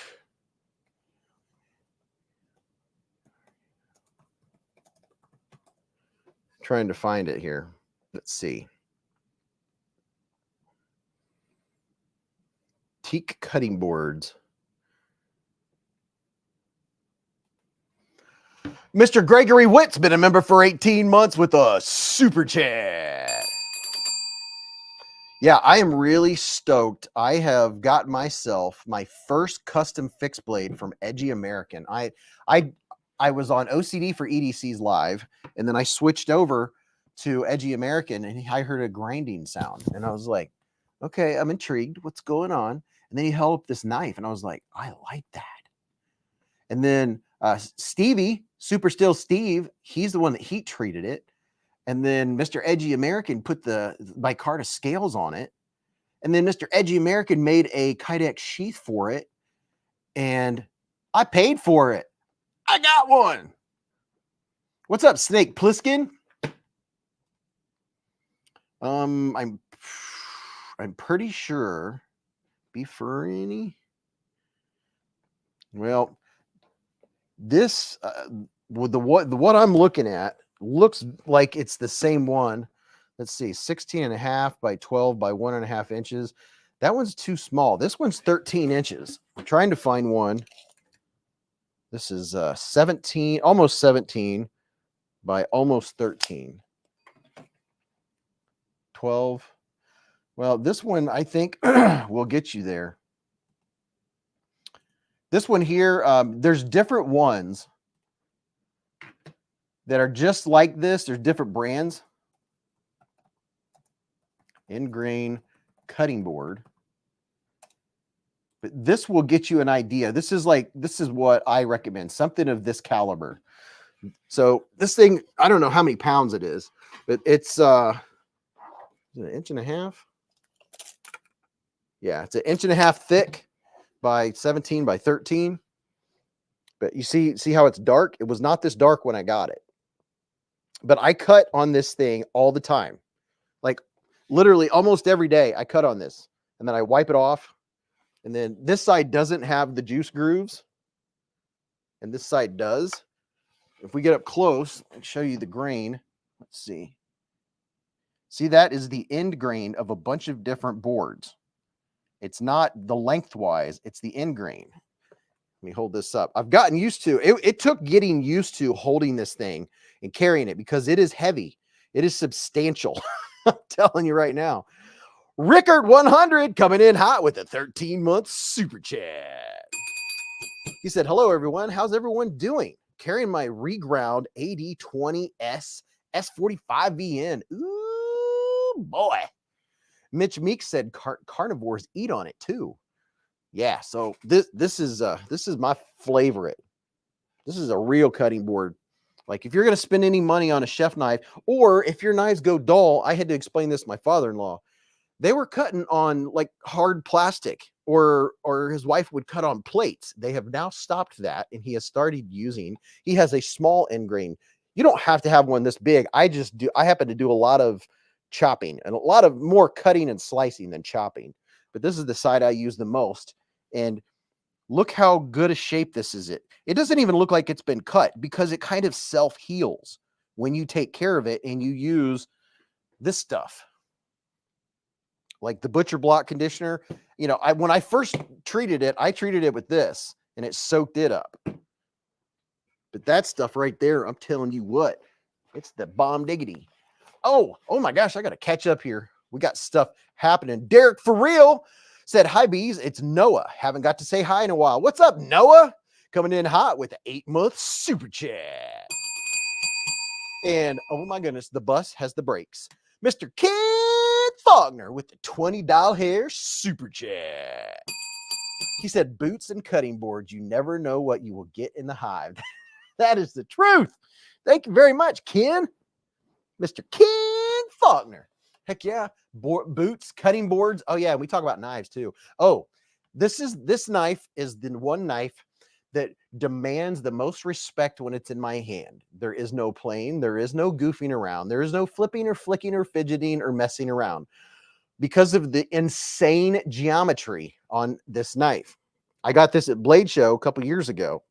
Trying to find it here. Let's see. Teak cutting boards. Mr. Gregory Witt's been a member for 18 months with a super chat. Yeah, I am really stoked. I have got myself my first custom fixed blade from Edgy American. I was on OCD for EDC's live, and then I switched over to Edgy American, and I heard a grinding sound, and I was like, okay, I'm intrigued. What's going on? And then he held up this knife, and I was like, I like that. And then Stevie, Super Still Steve, he's the one that heat treated it. And then Mr. Edgy American put the micarta scales on it. And then Mr. Edgy American made a Kydex sheath for it. And I paid for it. I got one. What's up, Snake Plissken? I'm pretty sure Beefurini. Well, this with the what I'm looking at looks like it's the same one. Let's see, 16.5 by 12 by 1.5 inches. That one's too small. This one's 13 inches. I'm trying to find one. This is 17, almost 17 by almost 13. 12. Well, this one I think will get you there. This one here, there's different ones that are just like this. There's different brands. End grain cutting board. But this will get you an idea. This is what I recommend, something of this caliber. So this thing, I don't know how many pounds it is, but it's an inch and a half. Yeah, it's an inch and a half thick by 17 by 13. But you see how it's dark? It was not this dark when I got it. But I cut on this thing all the time. Like literally almost every day I cut on this. And then I wipe it off. And then this side doesn't have the juice grooves. And this side does. If we get up close and show you the grain, let's see. See, that is the end grain of a bunch of different boards. It's not the lengthwise, it's the end grain. Let me hold this up. I've gotten used to it. It took getting used to holding this thing and carrying it because it is heavy. It is substantial. I'm telling you right now. Rickard 100 coming in hot with a 13-month super chat. He said, hello, everyone. How's everyone doing? Carrying my reground AD20S S45VN. Ooh, boy. Mitch Meek said carnivores eat on it too. Yeah, so this is my favorite. This is a real cutting board. Like if you're going to spend any money on a chef knife, or if your knives go dull, I had to explain this to my father-in-law. They were cutting on like hard plastic, or his wife would cut on plates. They have now stopped that, and he has started using. He has a small end grain. You don't have to have one this big. I happen to do a lot of chopping and a lot of more cutting and slicing than chopping. But this is the side I use the most. And look how good a shape this is. It doesn't even look like it's been cut because it kind of self-heals when you take care of it and you use this stuff. Like the Butcher Block conditioner, you know, when I first treated it, I treated it with this and it soaked it up. But that stuff right there, I'm telling you what, it's the bomb diggity. Oh my gosh, I got to catch up here. We got stuff happening. Derek for real said, hi, Beez. It's Noah. Haven't got to say hi in a while. What's up, Noah? Coming in hot with an 8-month super chat. And oh my goodness, the bus has the brakes. Mr. Ken Faulkner with the $20 hair super chat. He said, boots and cutting boards. You never know what you will get in the Hive. That is the truth. Thank you very much, Ken. Mr. Ken Faulkner. Heck yeah. Boots, cutting boards. Oh yeah, we talk about knives too. Oh, this knife is the one knife that demands the most respect when it's in my hand. There is no playing. There is no goofing around. There is no flipping or flicking or fidgeting or messing around because of the insane geometry on this knife. I got this at Blade Show a couple years ago.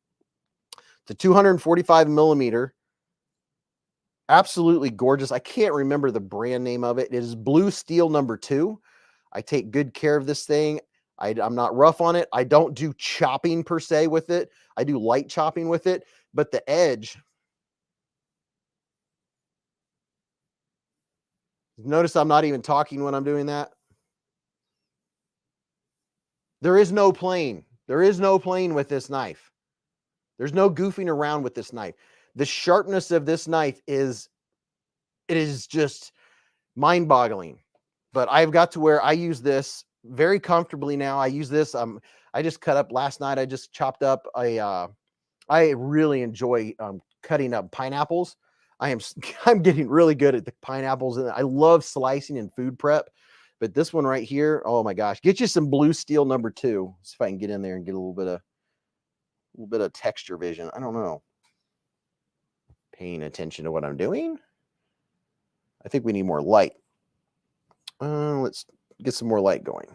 It's a 245 millimeter. Absolutely gorgeous. I can't remember the brand name of it. It is Blue Steel #2. I take good care of this thing. I'm not rough on it. I don't do chopping per se with it. I do light chopping with it, but the edge. Notice I'm not even talking when I'm doing that. There is no playing. There is no playing with this knife. There's no goofing around with this knife. The sharpness of this knife is just mind-boggling. But I've got to where I use this very comfortably now. I use this. I just cut up last night. I just chopped up I really enjoy cutting up pineapples. I'm getting really good at the pineapples, and I love slicing and food prep. But this one right here, oh my gosh, get you some blue steel number 2. See if I can get in there and get a little bit of texture vision. I don't know. Paying attention to what I'm doing. I think we need more light. Let's get some more light going.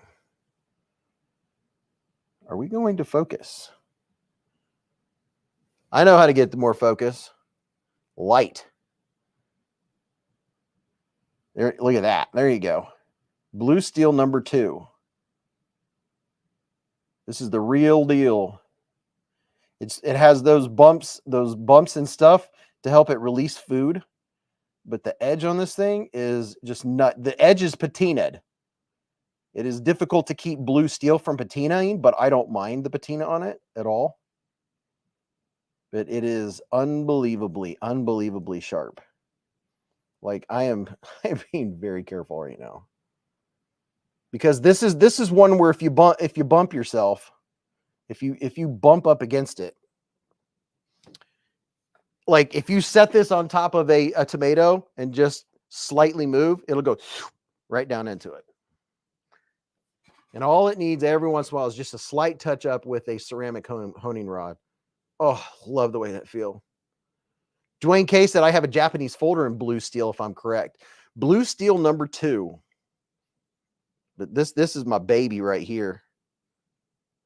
Are we going to focus? I know how to get more focus. Light. There, look at that. There you go. Blue steel number 2. This is the real deal. It has those bumps and stuff to help it release food. But the edge on this thing is just nut. The edge is patinaed. It is difficult to keep blue steel from patinaing, but I don't mind the patina on it at all. But it is unbelievably sharp. Like I'm being very careful right now. Because this is one where if you bump yourself, if you bump up against it, like if you set this on top of a tomato and just slightly move, it'll go right down into it. And all it needs every once in a while is just a slight touch up with a ceramic honing rod. Oh, love the way that feels. Dwayne K said I have a Japanese folder in blue steel, if I'm correct. Blue steel number 2. But this is my baby right here.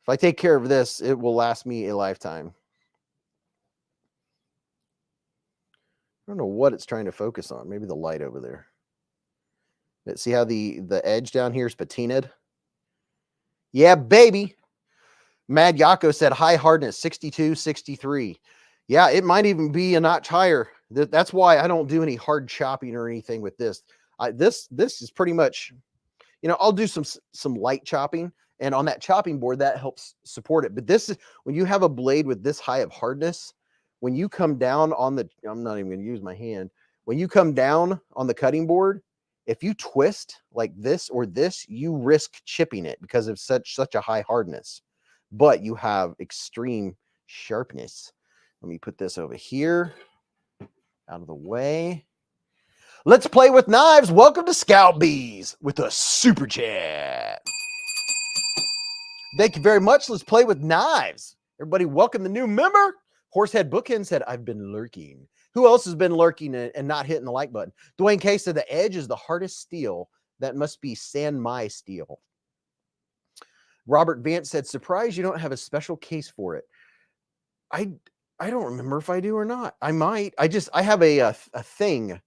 If I take care of this, it will last me a lifetime. I don't know what it's trying to focus on. Maybe the light over there. But see how the edge down here is patinaed? Yeah, baby. Mad Yako said high hardness, 62, 63. Yeah, it might even be a notch higher. That's why I don't do any hard chopping or anything with this. This is pretty much, I'll do some light chopping, and on that chopping board, that helps support it. But this is, when you have a blade with this high of hardness, when you come down on the, I'm not even going to use my hand. When you come down on the cutting board, if you twist like this or this, you risk chipping it because of such a high hardness. But you have extreme sharpness. Let me put this over here, out of the way. Let's play with knives. Welcome to Scout Beez with a super chat. Thank you very much. Let's play with knives. Everybody, welcome the new member. Horsehead Bookend said, I've been lurking. Who else has been lurking and not hitting the like button? Dwayne K said, the edge is the hardest steel. That must be Sanmai steel. Robert Vance said, surprised you don't have a special case for it. I don't remember if I do or not. I might. I have a thing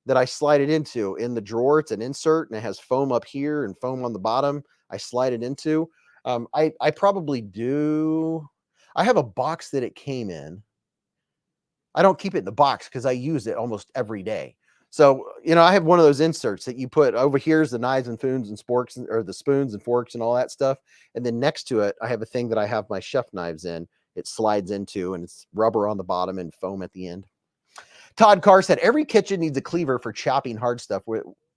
that I slide it into in the drawer. It's an insert, and it has foam up here and foam on the bottom. I slide it into. I probably do. I have a box that it came in. I don't keep it in the box because I use it almost every day. So, I have one of those inserts that you put over here's the knives and spoons and forks, or the spoons and forks and all that stuff. And then next to it, I have a thing that I have my chef knives in. It slides into, and it's rubber on the bottom and foam at the end. Todd Carr said, every kitchen needs a cleaver for chopping hard stuff,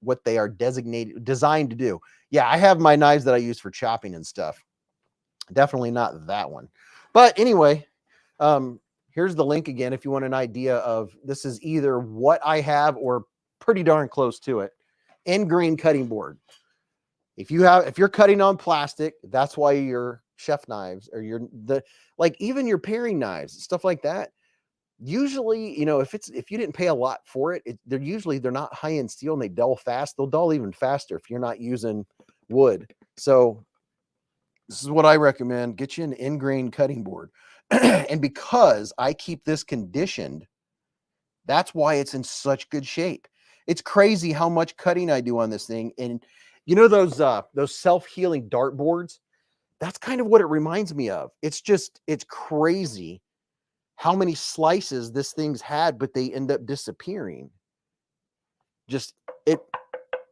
what they are designed to do. Yeah, I have my knives that I use for chopping and stuff. Definitely not that one. But anyway, here's the link again if you want an idea of, this is either what I have or pretty darn close to it. End grain cutting board. If you're cutting on plastic, that's why your chef knives or even your paring knives, stuff like that. Usually, if you didn't pay a lot for it, they're not high-end steel and they dull fast. They'll dull even faster if you're not using wood. So this is what I recommend. Get you an end grain cutting board. And because I keep this conditioned, that's why it's in such good shape. It's crazy how much cutting I do on this thing. And those self-healing dart boards, that's kind of what it reminds me of. It's crazy how many slices this thing's had, but they end up disappearing.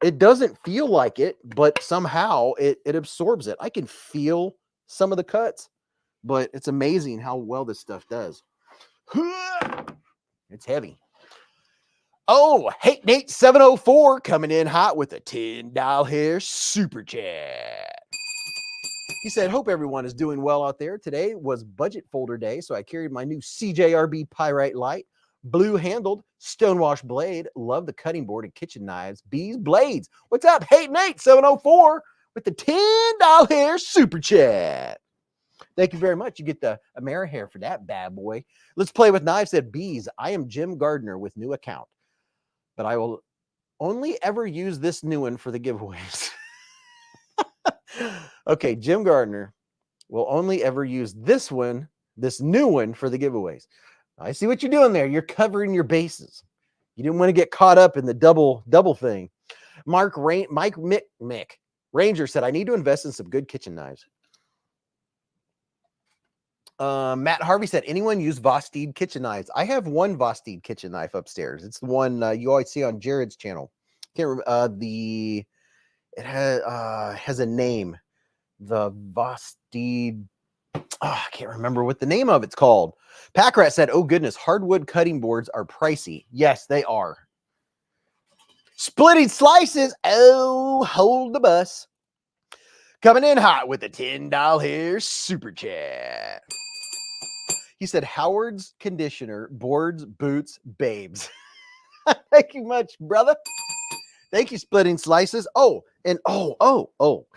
It doesn't feel like it, but somehow it absorbs it. I can feel some of the cuts, but it's amazing how well this stuff does. It's heavy. Oh, Hey Nate 704 coming in hot with a $10 hair super chat. He said, hope everyone is doing well out there. Today was budget folder day, so I carried my new CJRB Pyrite Light, blue-handled stonewash blade. Love the cutting board and kitchen knives. Beezblades. What's up, Hey Nate 704 with the $10 hair super chat. Thank you very much. You get the Amerihair for that bad boy. Let's play with knives. Said Beez. I am Jim Gardner with new account, but I will only ever use this new one for the giveaways. Okay, Jim Gardner will only ever use this new one for the giveaways. I see what you're doing there. You're covering your bases. You didn't want to get caught up in the double thing. Mike Mick Ranger said, I need to invest in some good kitchen knives. Matt Harvey said, anyone use Vosteed kitchen knives? I have one Vosteed kitchen knife upstairs. It's the one you always see on Jared's channel. Can't remember it has a name. The Vosteed. I can't remember what the name of it's called. Packrat said, oh goodness, hardwood cutting boards are pricey. Yes, they are. Splitting slices. Oh, hold the bus. Coming in hot with a $10 hair super chat. He said, Howard's conditioner, boards, boots, babes. Thank you much, brother. Thank you, Splitting Slices. Oh, and oh,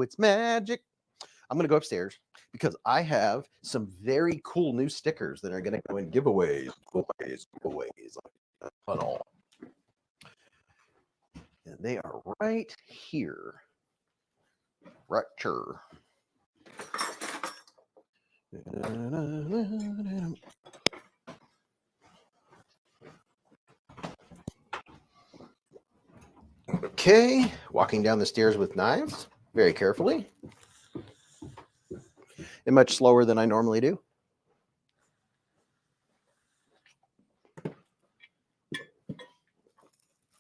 it's magic. I'm going to go upstairs because I have some very cool new stickers that are going to go in giveaways. And they are right here. Right here. Okay, walking down the stairs with knives very carefully and much slower than I normally do. Let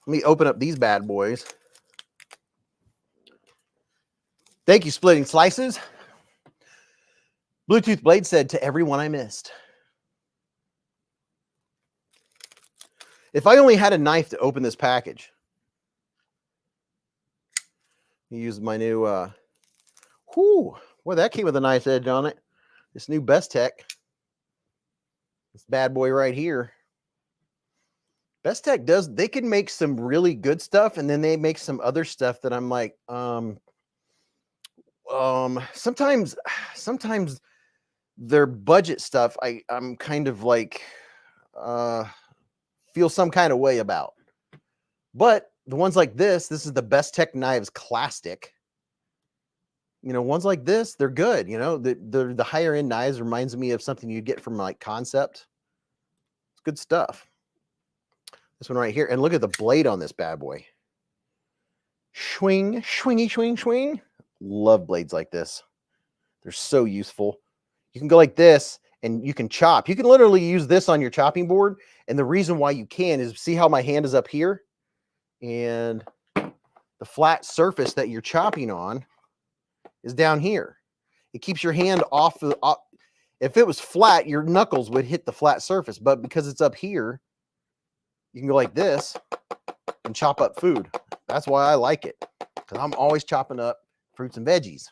me open up these bad boys. Thank you, Splitting Slices. Bluetooth Blade said, to everyone I missed. If I only had a knife to open this package, I use my new, boy, that came with a nice edge on it. This new besttech. This bad boy right here. besttech they can make some really good stuff, and then they make some other stuff that I'm like, sometimes their budget stuff, I'm kind of like, feel some kind of way about. But the ones like this is the besttech Knives Classic. You know, ones like this, they're good. You know, the higher end knives reminds me of something you get from like Concept. It's good stuff. This one right here. And look at the blade on this bad boy. Swing, swingy, swing, swing. Love blades like this. They're so useful. You can go like this and you can chop. You can literally use this on your chopping board. And the reason why you can is, see how my hand is up here? And the flat surface that you're chopping on is down here. It keeps your hand off. If it was flat, your knuckles would hit the flat surface. But because it's up here, you can go like this and chop up food. That's why I like it, because I'm always chopping up fruits and veggies.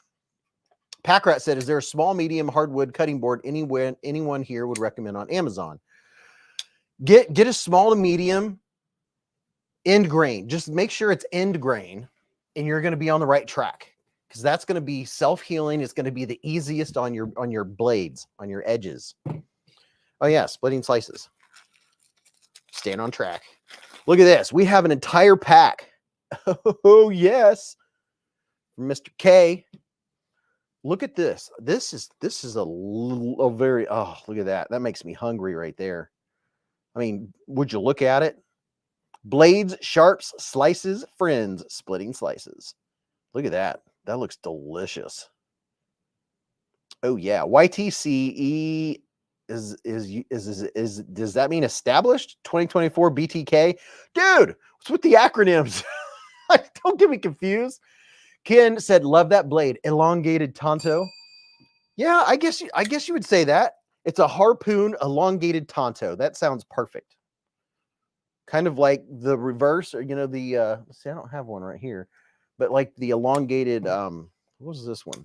Packrat said, is there a small, medium hardwood cutting board anyone here would recommend on Amazon? Get a small to medium end grain. Just make sure it's end grain and you're going to be on the right track, because that's going to be self-healing. It's going to be the easiest on your blades, on your edges. Oh yeah, Splitting Slices. Stand on track. Look at this. We have an entire pack. Oh yes. From Mr. K. Look at this. This is a very, oh, look at that. That makes me hungry right there. I mean, would you look at it? Blades, sharps, slices, friends, Splitting Slices. Look at that. That looks delicious. Oh yeah. YTCE is does that mean established? 2024 BTK? Dude, what's with the acronyms? Don't get me confused. Ken said, love that blade. Elongated Tonto. Yeah, I guess you would say that. It's a harpoon elongated tonto. That sounds perfect. Kind of like the reverse, or the see, I don't have one right here, but like the elongated what was this one?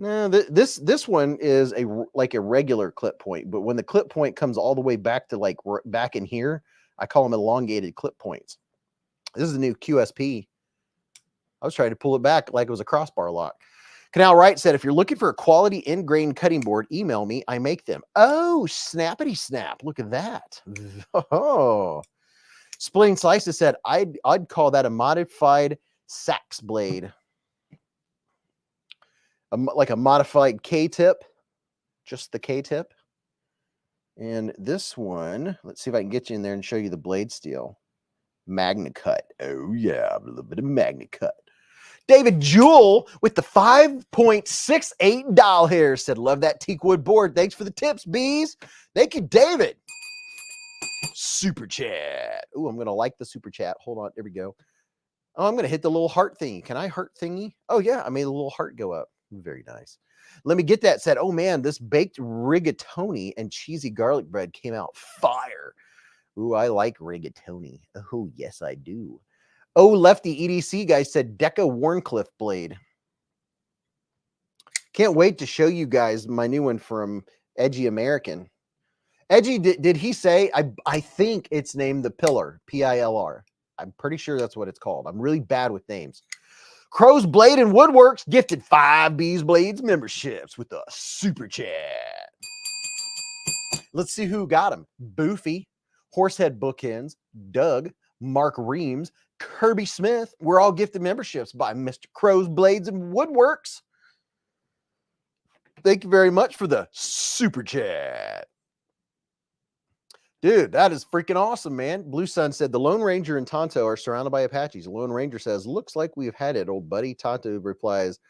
No, this one is like a regular clip point, but when the clip point comes all the way back to like back in here, I call them elongated clip points. This is a new QSP. I was trying to pull it back like it was a crossbar lock. Canal Wright said, if you're looking for a quality end-grain cutting board, email me. I make them. Oh, snappity snap. Look at that. Oh. Splitting Slices said, I'd call that a modified sax blade. Like a modified K-tip. Just the K-tip. And this one, let's see if I can get you in there and show you the blade steel. Magna Cut. Oh, yeah. A little bit of Magna Cut. David Jewell with the 5.68 doll hair said, love that teak wood board. Thanks for the tips, Beez. Thank you, David. Super chat. Oh, I'm going to like the super chat. Hold on. There we go. Oh, I'm going to hit the little heart thingy. Can I heart thingy? Oh, yeah. I made a little heart go up. Very nice. Let me get that said. Oh, man, this baked rigatoni and cheesy garlic bread came out fire. Ooh, I like rigatoni. Oh, yes, I do. Oh, Lefty EDC guy said Deca Warncliffe blade. Can't wait to show you guys my new one from Edgy American. Edgy, did he say? I think it's named the Pillar, Pilr. I'm pretty sure that's what it's called. I'm really bad with names. Crow's Blade and Woodworks gifted 5 beezblades memberships with a super chat. Let's see who got them. Boofy, Horsehead Bookends, Doug, Mark Reams, Kirby Smith. We're all gifted memberships by Mr. Crow's Blades and Woodworks. Thank you very much for the super chat. Dude, that is freaking awesome, man. Blue Sun said the Lone Ranger and Tonto are surrounded by Apaches. The Lone Ranger says, looks like we've had it, old buddy. Tonto replies,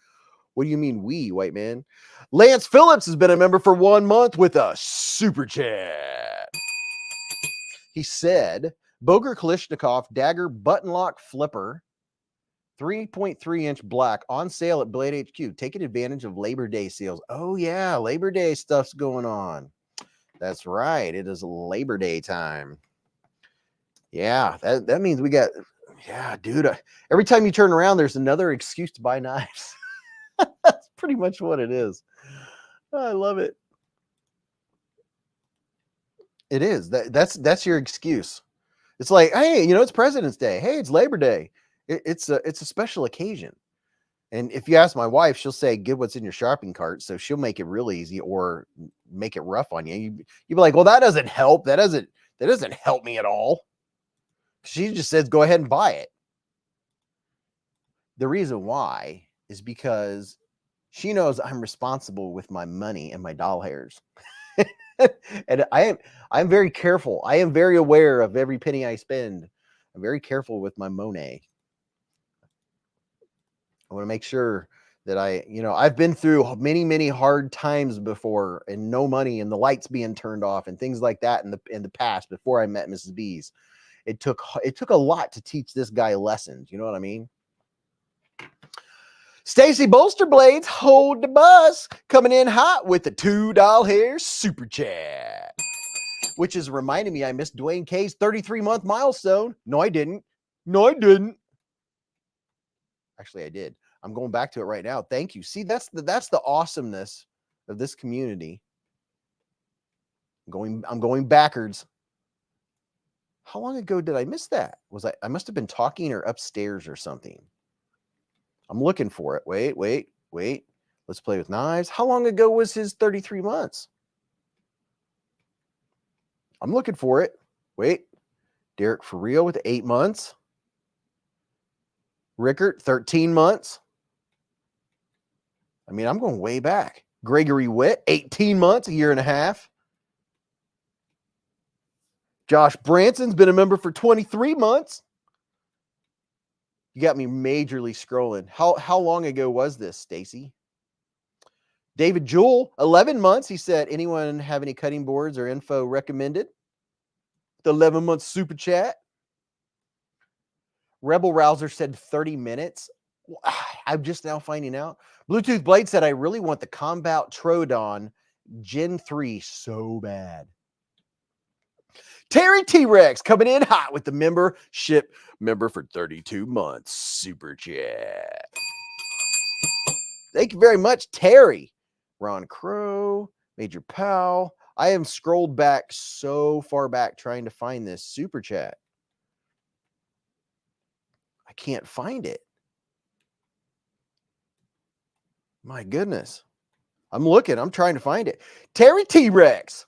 what do you mean we, white man? Lance Phillips has been a member for 1 month with a super chat. He said, Boger Kalishnikov dagger button lock flipper, 3.3-inch black, on sale at Blade HQ. Taking advantage of Labor Day sales. Oh, yeah, Labor Day stuff's going on. That's right. It is Labor Day time. Yeah, that means we got, yeah, dude. Every time you turn around, there's another excuse to buy knives. That's pretty much what it is. I love it. It is. That's your excuse. It's like, hey, it's President's Day. Hey, it's Labor Day. It's a special occasion. And if you ask my wife, she'll say, get what's in your shopping cart. So she'll make it real easy or make it rough on you. You'd be like, well, that doesn't help. That doesn't help me at all. She just says, go ahead and buy it. The reason why is because she knows I'm responsible with my money and my doll hairs. And I'm very careful. I am very aware of every penny I spend. I'm very careful with my money. I want to make sure that I've been through many, many hard times before, and no money and the lights being turned off and things like that in the past before I met Mrs. Beez. It took a lot to teach this guy lessons. You know what I mean? Stacy Bolster Blades, hold the bus, coming in hot with the $2 hair super chat, which is reminding me I missed Dwayne K's 33-month milestone. No, I didn't. Actually, I did. I'm going back to it right now. Thank you. See, that's the awesomeness of this community. I'm going backwards. How long ago did I miss that? I must have been talking or upstairs or something. I'm looking for it. Wait. Let's play with knives. How long ago was his 33 months? I'm looking for it. Wait. Derek for real with 8 months. Rickert, 13 months. I mean, I'm going way back. Gregory Witt, 18 months, a year and a half. Josh Branson's been a member for 23 months. You got me majorly scrolling. How long ago was this, Stacy? David Jewell, 11 months. He said, anyone have any cutting boards or info recommended? The 11-month super chat. Rebel Rouser said 30 minutes. I'm just now finding out. Bluetooth Blade said, I really want the Combat Troodon Gen 3 so bad. Terry T-Rex coming in hot with the membership member for 32 months. Super chat. Thank you very much, Terry. Ron Crow, Major Powell. I have scrolled back so far back trying to find this super chat. I can't find it. My goodness. I'm looking. I'm trying to find it. Terry T-Rex.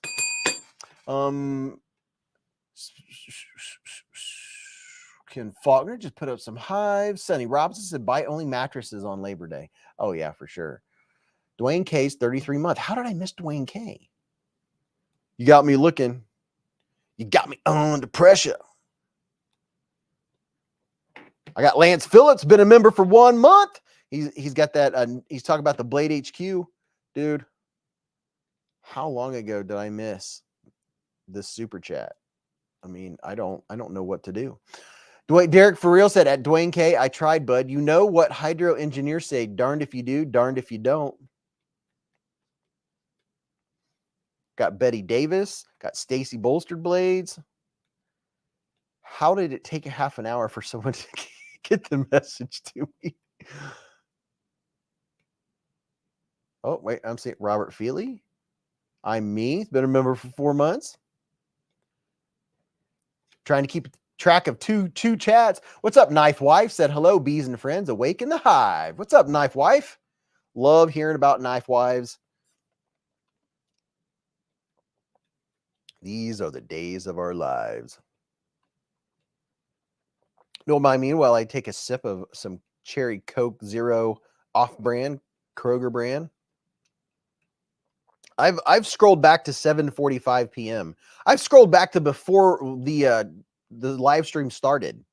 Ken Faulkner just put up some hives. Sonny Robinson said buy only mattresses on Labor Day. Oh, yeah, for sure. Dwayne K's 33 month. How did I miss Dwayne K? You got me looking. You got me under pressure. I got Lance Phillips, been a member for 1 month. He's got that. He's talking about the Blade HQ, dude. How long ago did I miss this super chat? I mean, I don't know what to do. Derek for real said at Dwayne K, I tried, bud. You know what hydro engineers say? Darned if you do, darned if you don't. Got Betty Davis, got Stacy Bolstered Blades. How did it take a half an hour for someone to get the message to me? Oh, wait, I'm seeing Robert Feely. I'm me. He's been a member for 4 months. Trying to keep track of two chats. What's up, Knife Wife? Said hello, bees and friends. Awake in the hive. What's up, Knife Wife? Love hearing about Knife Wives. These are the days of our lives. Don't mind me while I take a sip of some Cherry Coke Zero off-brand, Kroger brand. I've scrolled back to 7:45 p.m. I've scrolled back to before the live stream started.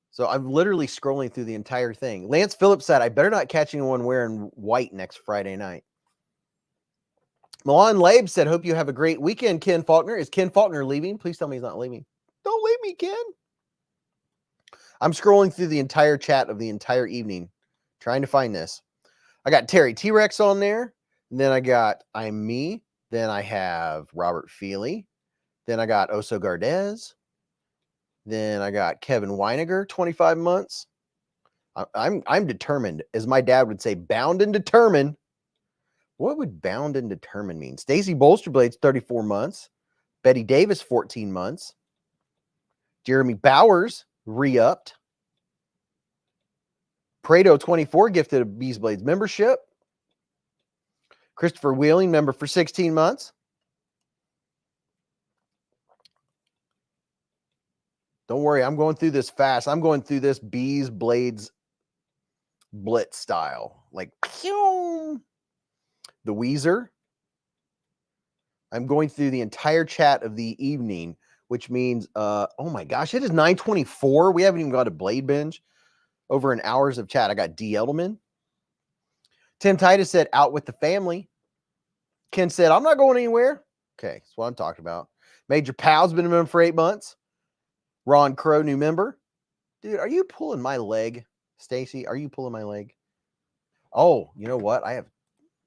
So I'm literally scrolling through the entire thing. Lance Phillips said, I better not catch anyone wearing white next Friday night. Milan Labe said, hope you have a great weekend, Ken Faulkner. Is Ken Faulkner leaving? Please tell me he's not leaving. Don't leave me, Ken. I'm scrolling through the entire chat of the entire evening, trying to find this. I got Terry T-Rex on there. And then I got I'm Me. Then I have Robert Feely. Then I got Oso Gardez. Then I got Kevin Weiniger, 25 months. I'm determined, as my dad would say, bound and determined. What would bound and determined mean? Stacy Bolsterblades, 34 months. Betty Davis, 14 months. Jeremy Bowers, re-upped. Prado, 24, gifted a beezblades membership. Christopher Wheeling, member for 16 months. Don't worry, I'm going through this fast. I'm going through this beezblades blitz style. Like, pew! The Weezer. I'm going through the entire chat of the evening, which means, oh my gosh, it is 9:24. We haven't even got a Blade Binge. Over an hours of chat. I got D. Edelman. Tim Titus said, out with the family. Ken said, I'm not going anywhere. Okay, that's what I'm talking about. Major Powell's been a member for 8 months. Ron Crow, new member. Dude, are you pulling my leg, Stacy? Are you pulling my leg? Oh, you know what? I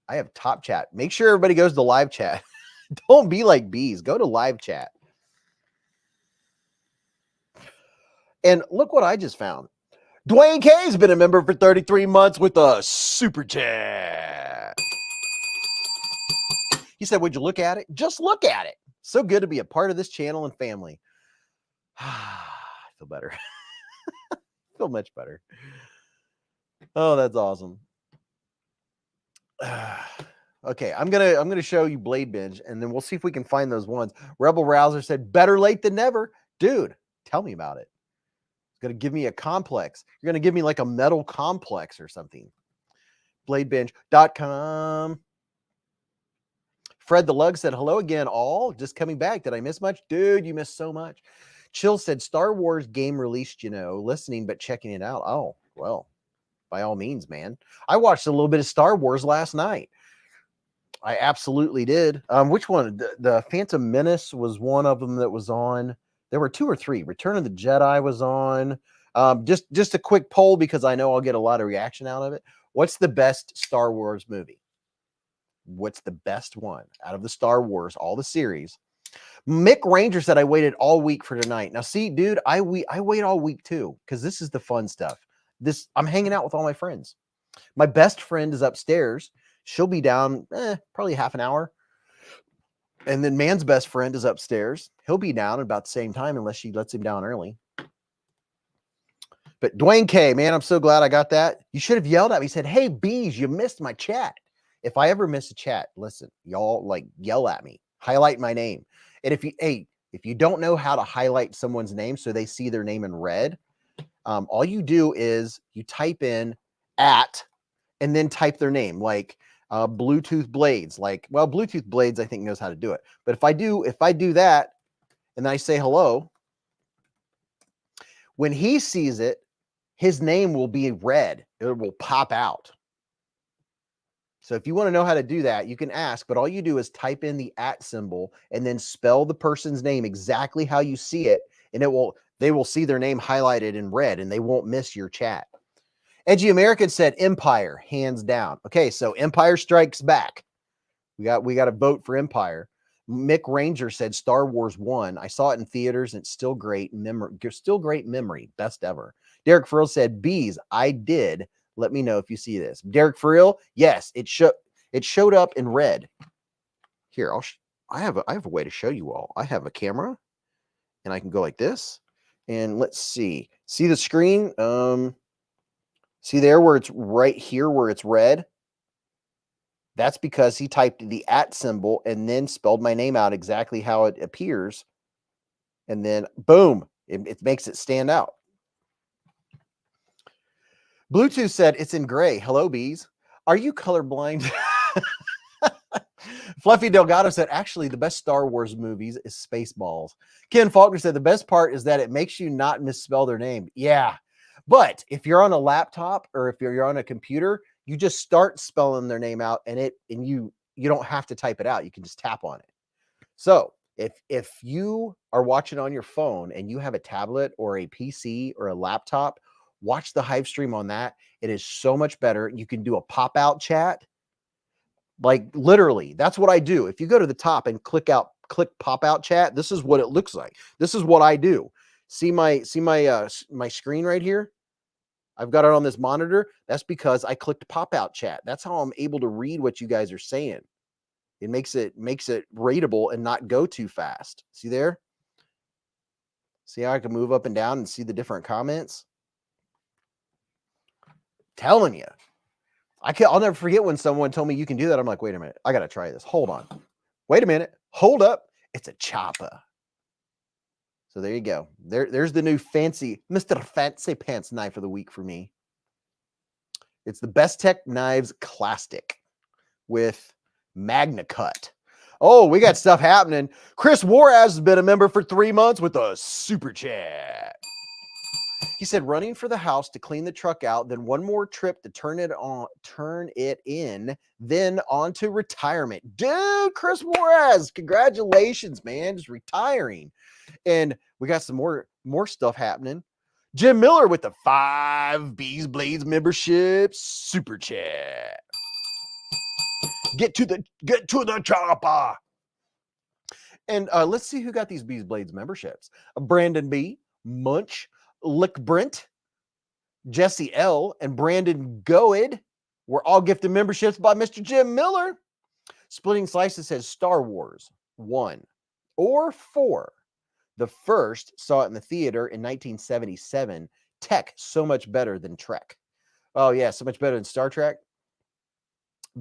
have top chat. Make sure everybody goes to live chat. Don't be like Beez. Go to live chat. And look what I just found. Dwayne K's been a member for 33 months with a super chat. He said, would you look at it? Just look at it. So good to be a part of this channel and family. I feel better. I feel much better. Oh, that's awesome. Okay, I'm gonna show you Blade Binge, and then we'll see if we can find those ones. Rebel Rouser said, better late than never. Dude, tell me about it. It's gonna give me a complex. You're gonna give me like a metal complex or something. Bladebinge.com. Fred the Lug said, hello again, all. Just coming back. Did I miss much? Dude, you missed so much. Chill said, Star Wars game released, listening but checking it out. Oh, well, by all means, man. I watched a little bit of Star Wars last night. I absolutely did. Which one? The Phantom Menace was one of them that was on. There were 2 or 3. Return of the Jedi was on. Just a quick poll because I know I'll get a lot of reaction out of it. What's the best Star Wars movie? what's the best one out of the Star Wars, all the series. Mick Ranger said, I waited all week for tonight. Now, see, dude, I wait all week too, because this is the fun stuff. I'm hanging out with all my friends. My best friend is upstairs. She'll be down probably half an hour. And then Man's best friend is upstairs. He'll be down about the same time unless she lets him down early. But Dwayne K, man, I'm so glad I got that. You should have yelled at me. He said, hey, Beez, you missed my chat. If I ever miss a chat, listen, y'all like yell at me, highlight my name. And if you don't know how to highlight someone's name so they see their name in red, all you do is you type in @ and then type their name, like Bluetooth Blades. Like, well, Bluetooth Blades, I think, knows how to do it. But if I do that and then I say hello, when he sees it, his name will be red. It will pop out. So if you want to know how to do that, you can ask, but all you do is type in the @ symbol and then spell the person's name exactly how you see it, and they will see their name highlighted in red, and they won't miss your chat. Edgy American said Empire, hands down. Okay, so Empire Strikes Back. We got a vote for Empire. Mick Ranger said Star Wars 1. I saw it in theaters and it's still great memory. Best ever. Derek Frill said Beez. I did. Let me know if you see this. Derek Frill, yes, it showed up in red. Here, I have a way to show you all. I have a camera and I can go like this. And let's see. See the screen? See there where it's right here where it's red? That's because he typed the @ symbol and then spelled my name out exactly how it appears. And then, boom, it makes it stand out. Bluetooth said, it's in gray. Hello, Beez. Are you colorblind? Fluffy Delgado said, actually, the best Star Wars movies is Spaceballs. Ken Faulkner said, the best part is that it makes you not misspell their name. Yeah. But if you're on a laptop or if you're on a computer, you just start spelling their name out and you don't have to type it out. You can just tap on it. So if you are watching on your phone and you have a tablet or a PC or a laptop, watch the Hive stream on that. It is so much better. You can do a pop-out chat. Like literally, that's what I do. If you go to the top and click pop-out chat, this is what it looks like. This is what I do. See my screen right here? I've got it on this monitor. That's because I clicked pop-out chat. That's how I'm able to read what you guys are saying. It makes it readable and not go too fast. See there? See how I can move up and down and see the different comments? Telling you. I'll never forget when someone told me you can do that. I'm like, wait a minute. I got to try this. Hold on. Wait a minute. Hold up. It's a chopper. So there you go. There's the new Mr. Fancy Pants knife of the week for me. It's the BestTech Knives Classic with Magna Cut. Oh, we got stuff happening. Chris Warraz has been a member for 3 months with a super chat. He said, running for the house to clean the truck out, then one more trip to turn it in, then on to retirement. Dude, Chris Warraz, congratulations, man. Just retiring. And we got some more stuff happening. Jim Miller with the 5 beezblades memberships super chat. Get to the chopper. And let's see who got these beezblades memberships. Brandon B, Munch, Lick Brent, Jesse L, and Brandon Goed were all gifted memberships by Mr. Jim Miller. Splitting Slices says Star Wars 1 or 4. The first saw it in the theater in 1977. Tech, so much better than Trek. Oh, yeah, so much better than Star Trek.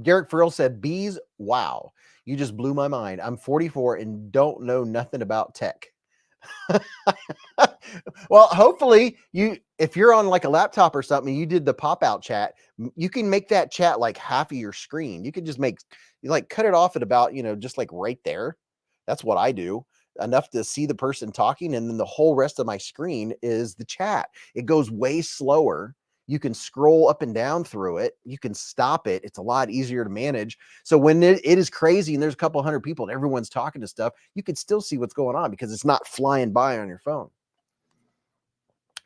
Derek Frill said, Beez, wow, you just blew my mind. I'm 44 and don't know nothing about tech. Well, hopefully if you're on like a laptop or something, you did the pop-out chat, you can make that chat like half of your screen. You can just cut it off at about, just like right there. That's what I do. Enough to see the person talking, and then the whole rest of my screen is the chat. It goes way slower. You can scroll up and down through it. You can stop it. It's a lot easier to manage. So when it is crazy and there's a couple hundred people and everyone's talking to stuff, you can still see what's going on because it's not flying by on your phone.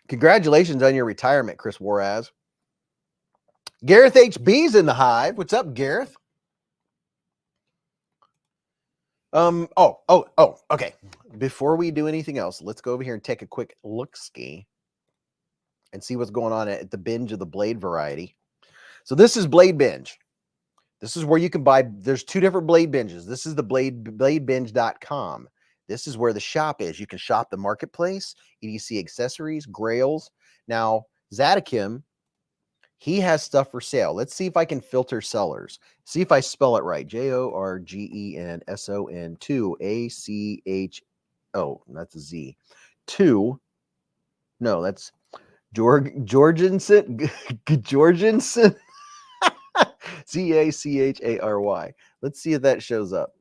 Congratulations on your retirement, Chris Warraz. Gareth HB's in the Hive. What's up, Gareth? Okay. Before we do anything else, let's go over here and take a quick look-ski and see what's going on at the Binge of the blade variety. So this is Blade Binge. This is where you can buy, there's two different blade binges. This is the bladebinge.com. This is where the shop is. You can shop the marketplace, EDC accessories, grails. Now, Zatakim, he has stuff for sale. Let's see if I can filter sellers. See if I spell it right. JORGENSON 2 ACH. Oh, that's a Z. 2. No, that's Jorgensen. Jorgensen. ZACHARY. Let's see if that shows up.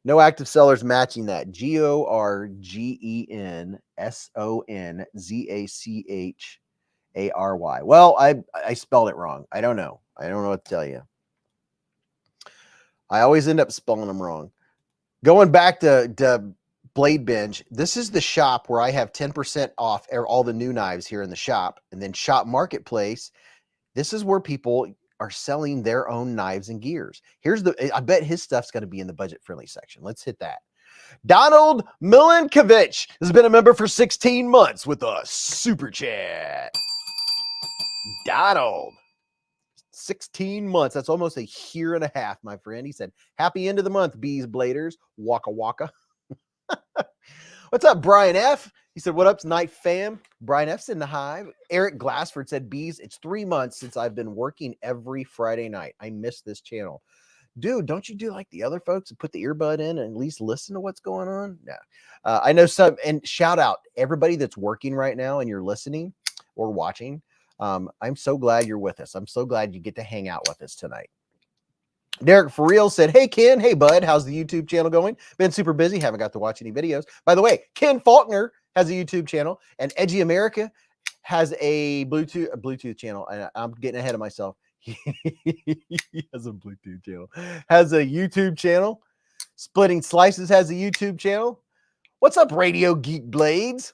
No active sellers matching that. GORGENSONZACHARY. Well, I spelled it wrong. I don't know. I don't know what to tell you. I always end up spelling them wrong. Going back to Blade Binge, this is the shop where I have 10% off all the new knives here in the shop. And then Shop Marketplace, this is where people are selling their own knives and gears. I bet his stuff's going to be in the budget-friendly section. Let's hit that. Donald Milinkovich has been a member for 16 months with a super chat. Donald, 16 months. That's almost a year and a half, my friend. He said, happy end of the month, beezbladers. Waka waka. What's up, Brian F? He said, what up, Night Fam? Brian F's in the Hive. Eric Glassford said, Beez, it's 3 months since I've been working every Friday night. I miss this channel. Dude, don't you do like the other folks and put the earbud in and at least listen to what's going on? No. I know some, and shout out everybody that's working right now and you're listening or watching. I'm so glad you're with us. I'm so glad you get to hang out with us tonight. Derek for real said, hey, Ken. Hey, bud. How's the YouTube channel going? Been super busy. Haven't got to watch any videos. By the way, Ken Faulkner has a YouTube channel, and Edgy America has a Bluetooth channel. And I'm getting ahead of myself. He has a Bluetooth channel. Has a YouTube channel. Splitting Slices has a YouTube channel. What's up, Radio Geek Blades?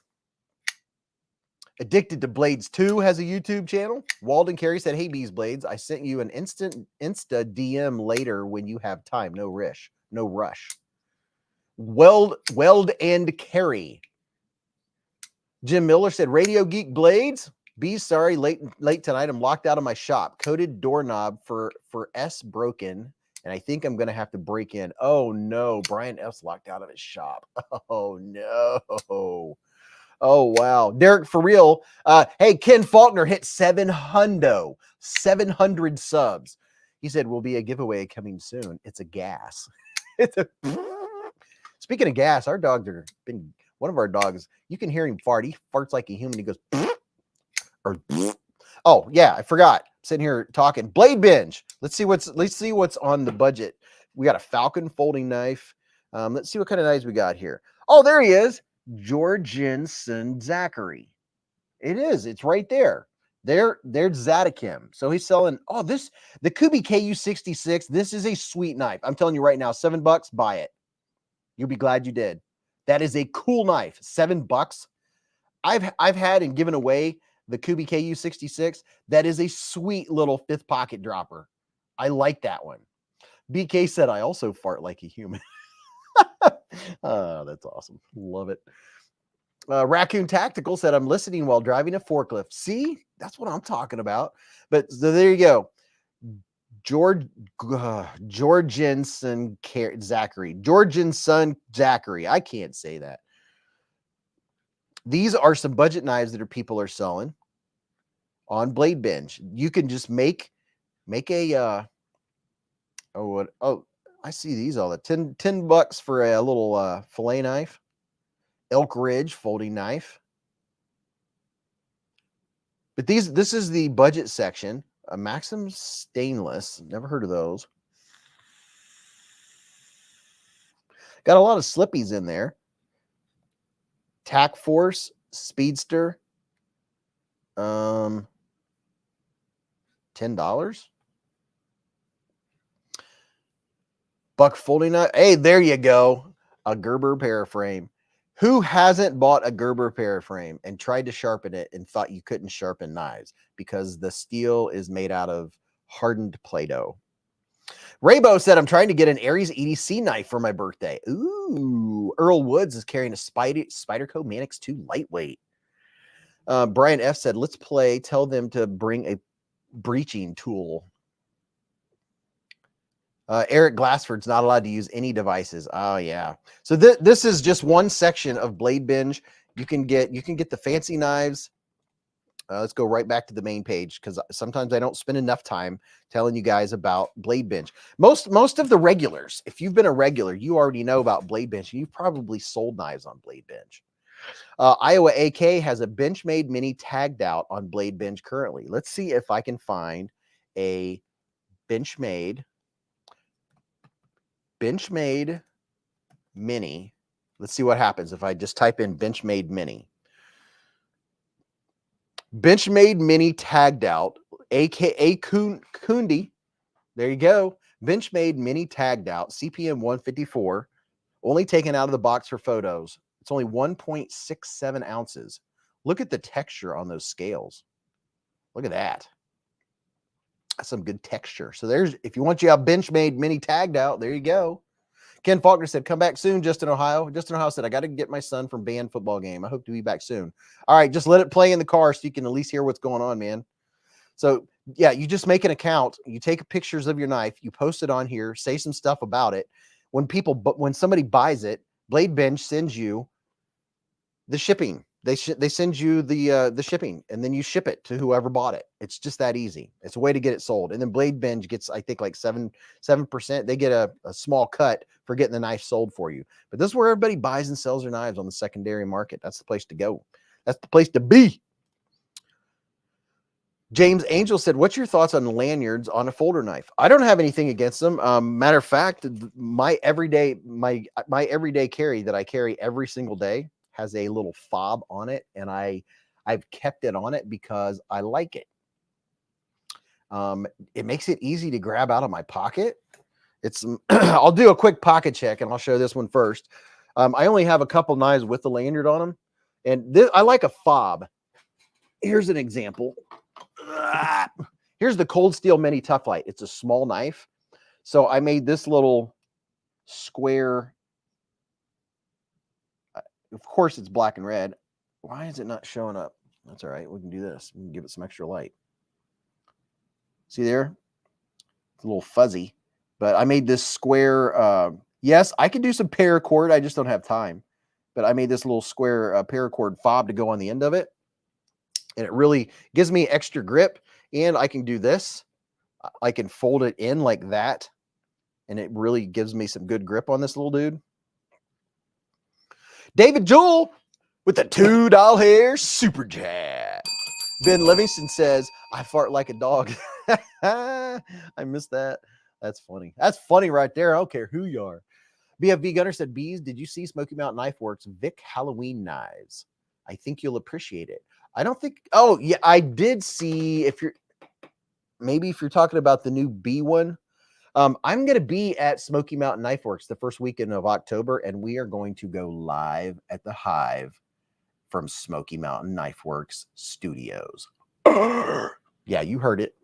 Addicted to Blades 2 has a YouTube channel. Walden Carey said, hey, beezblades, I sent you an Insta DM later when you have time. No rush. No rush. Weld and Carry. Jim Miller said, Radio Geek Blades. Beez, sorry, late tonight. I'm locked out of my shop. Coded doorknob for S broken, and I think I'm going to have to break in. Oh, no. Brian F's locked out of his shop. Oh, no. Oh, wow. Derek, for real. Hey, Ken Faulkner hit 700 subs. He said, will be a giveaway coming soon. It's a gas. Speaking of gas, our dogs are been, one of our dogs, you can hear him fart. He farts like a human. He goes, or, oh, yeah, I forgot. I'm sitting here talking. Blade Binge. Let's see what's on the budget. We got a Falcon folding knife. Let's see what kind of knives we got here. Oh, there he is. Jorgensen Zachary. It is. It's right there. There's Zatakim. So he's selling. Oh, the Kubi KU66. This is a sweet knife. I'm telling you right now, $7. Buy it. You'll be glad you did. That is a cool knife. $7. I've had and given away the Kubi KU66. That is a sweet little fifth pocket dropper. I like that one. BK said, I also fart like a human. Oh, that's awesome. Love it. Raccoon Tactical said, I'm listening while driving a forklift. See, that's what I'm talking about. But so there you go. Jorgensen Zachary. Jorgensen Zachary. I can't say that. These are some budget knives that people are selling on Blade Binge. You can just make a I see these all the $10 for a little fillet knife. Elk Ridge folding knife. But this is the budget section. A Maxim stainless. Never heard of those. Got a lot of slippies in there. Tac Force Speedster. $10. Buck folding knife. Hey, there you go. A Gerber paraframe. Who hasn't bought a Gerber paraframe and tried to sharpen it and thought you couldn't sharpen knives because the steel is made out of hardened Play-Doh? Raybo said, I'm trying to get an Aries EDC knife for my birthday. Ooh. Earl Woods is carrying a Spyderco Manix 2 lightweight. Brian F said, let's play. Tell them to bring a breaching tool. Eric Glassford's not allowed to use any devices. Oh yeah. So this is just one section of Blade Binge. You can get the fancy knives. Let's go right back to the main page because sometimes I don't spend enough time telling you guys about Blade Binge. Most of the regulars, if you've been a regular, you already know about Blade Binge. You've probably sold knives on Blade Binge. Iowa AK has a Benchmade Mini tagged out on Blade Binge currently. Let's see if I can find a Benchmade Mini. Let's see what happens if I just type in Benchmade Mini. Benchmade Mini tagged out, aka Kundi. There you go. Benchmade Mini tagged out, CPM 154, only taken out of the box for photos. It's only 1.67 ounces. Look at the texture on those scales. Look at that. That's some good texture. So there's, if you want you a Benchmade Mini tagged out, there you go. Ken Faulkner said, come back soon, Justin Ohio. Justin Ohio said, I got to get my son from band football game. I hope to be back soon. All right, just let it play in the car so you can at least hear what's going on, man. So, yeah, you just make an account. You take pictures of your knife. You post it on here. Say some stuff about it. When somebody buys it, Blade Binge sends you the shipping. They send you the shipping, and then you ship it to whoever bought it. It's just that easy. It's a way to get it sold. And then Blade Binge gets, I think, like 7%. They get a small cut for getting the knife sold for you. But this is where everybody buys and sells their knives on the secondary market. That's the place to go. That's the place to be. James Angel said, what's your thoughts on lanyards on a folder knife? I don't have anything against them. Matter of fact, my everyday carry that I carry every single day has a little fob on it, and I've kept it on it because I like it. It makes it easy to grab out of my pocket. It's I'll do a quick pocket check, and I'll show this one first. I only have a couple knives with the lanyard on them, and I like a fob. Here's an example. Here's the Cold Steel Mini Tough Light. It's a small knife, so I made this little square. Of course, it's black and red. Why is it not showing up? That's all right. We can do this. We can give it some extra light. See there? It's a little fuzzy, but I made this square. Yes, I can do some paracord. I just don't have time. But I made this little square paracord fob to go on the end of it. And it really gives me extra grip. And I can do this. I can fold it in like that. And it really gives me some good grip on this little dude. David Jewell with the $2 hair super chat. Ben Livingston says, I fart like a dog. I missed that. That's funny. That's funny right there. I don't care who you are. BFV Gunner said, Beez, did you see Smoky Mountain Knife Works Vic Halloween knives? I think you'll appreciate it. I don't think, oh yeah, I did see, if you're talking about the new B one, I'm going to be at Smoky Mountain Knife Works the first weekend of October, and we are going to go live at the Hive from Smoky Mountain Knife Works Studios. Yeah, you heard it.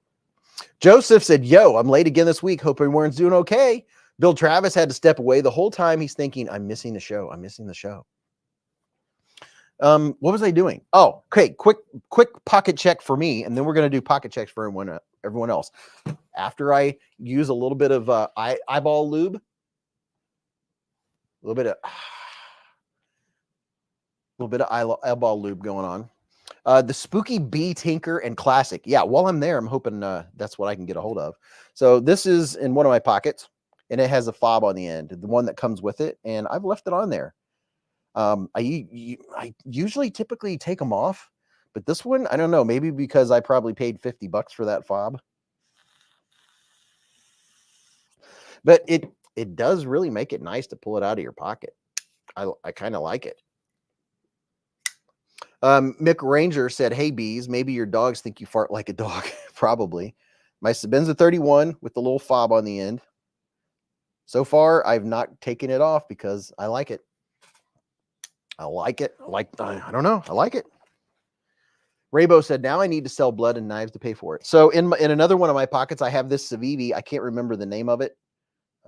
Joseph said, yo, I'm late again this week. Hope everyone's doing okay. Bill Travis had to step away the whole time. He's thinking, I'm missing the show. I'm missing the show. What was I doing? Oh, okay. Quick pocket check for me, and then we're going to do pocket checks for everyone else. After I use a little bit of eyeball lube, a little bit of eyeball lube going on. The Spooky Bee Tinker and Classic. Yeah, while I'm there, I'm hoping that's what I can get a hold of. So this is in one of my pockets, and it has a fob on the end, the one that comes with it, and I've left it on there. I usually typically take them off, but this one, I don't know, maybe because I probably paid $50 for that fob. But it does really make it nice to pull it out of your pocket. I kind of like it. Mick Ranger said, hey, Beez, maybe your dogs think you fart like a dog. Probably. My Sabenza 31 with the little fob on the end. So far, I've not taken it off because I like it. I like it. I don't know. I like it. Raybo said, now I need to sell blood and knives to pay for it. So in another one of my pockets, I have this Civivi. I can't remember the name of it.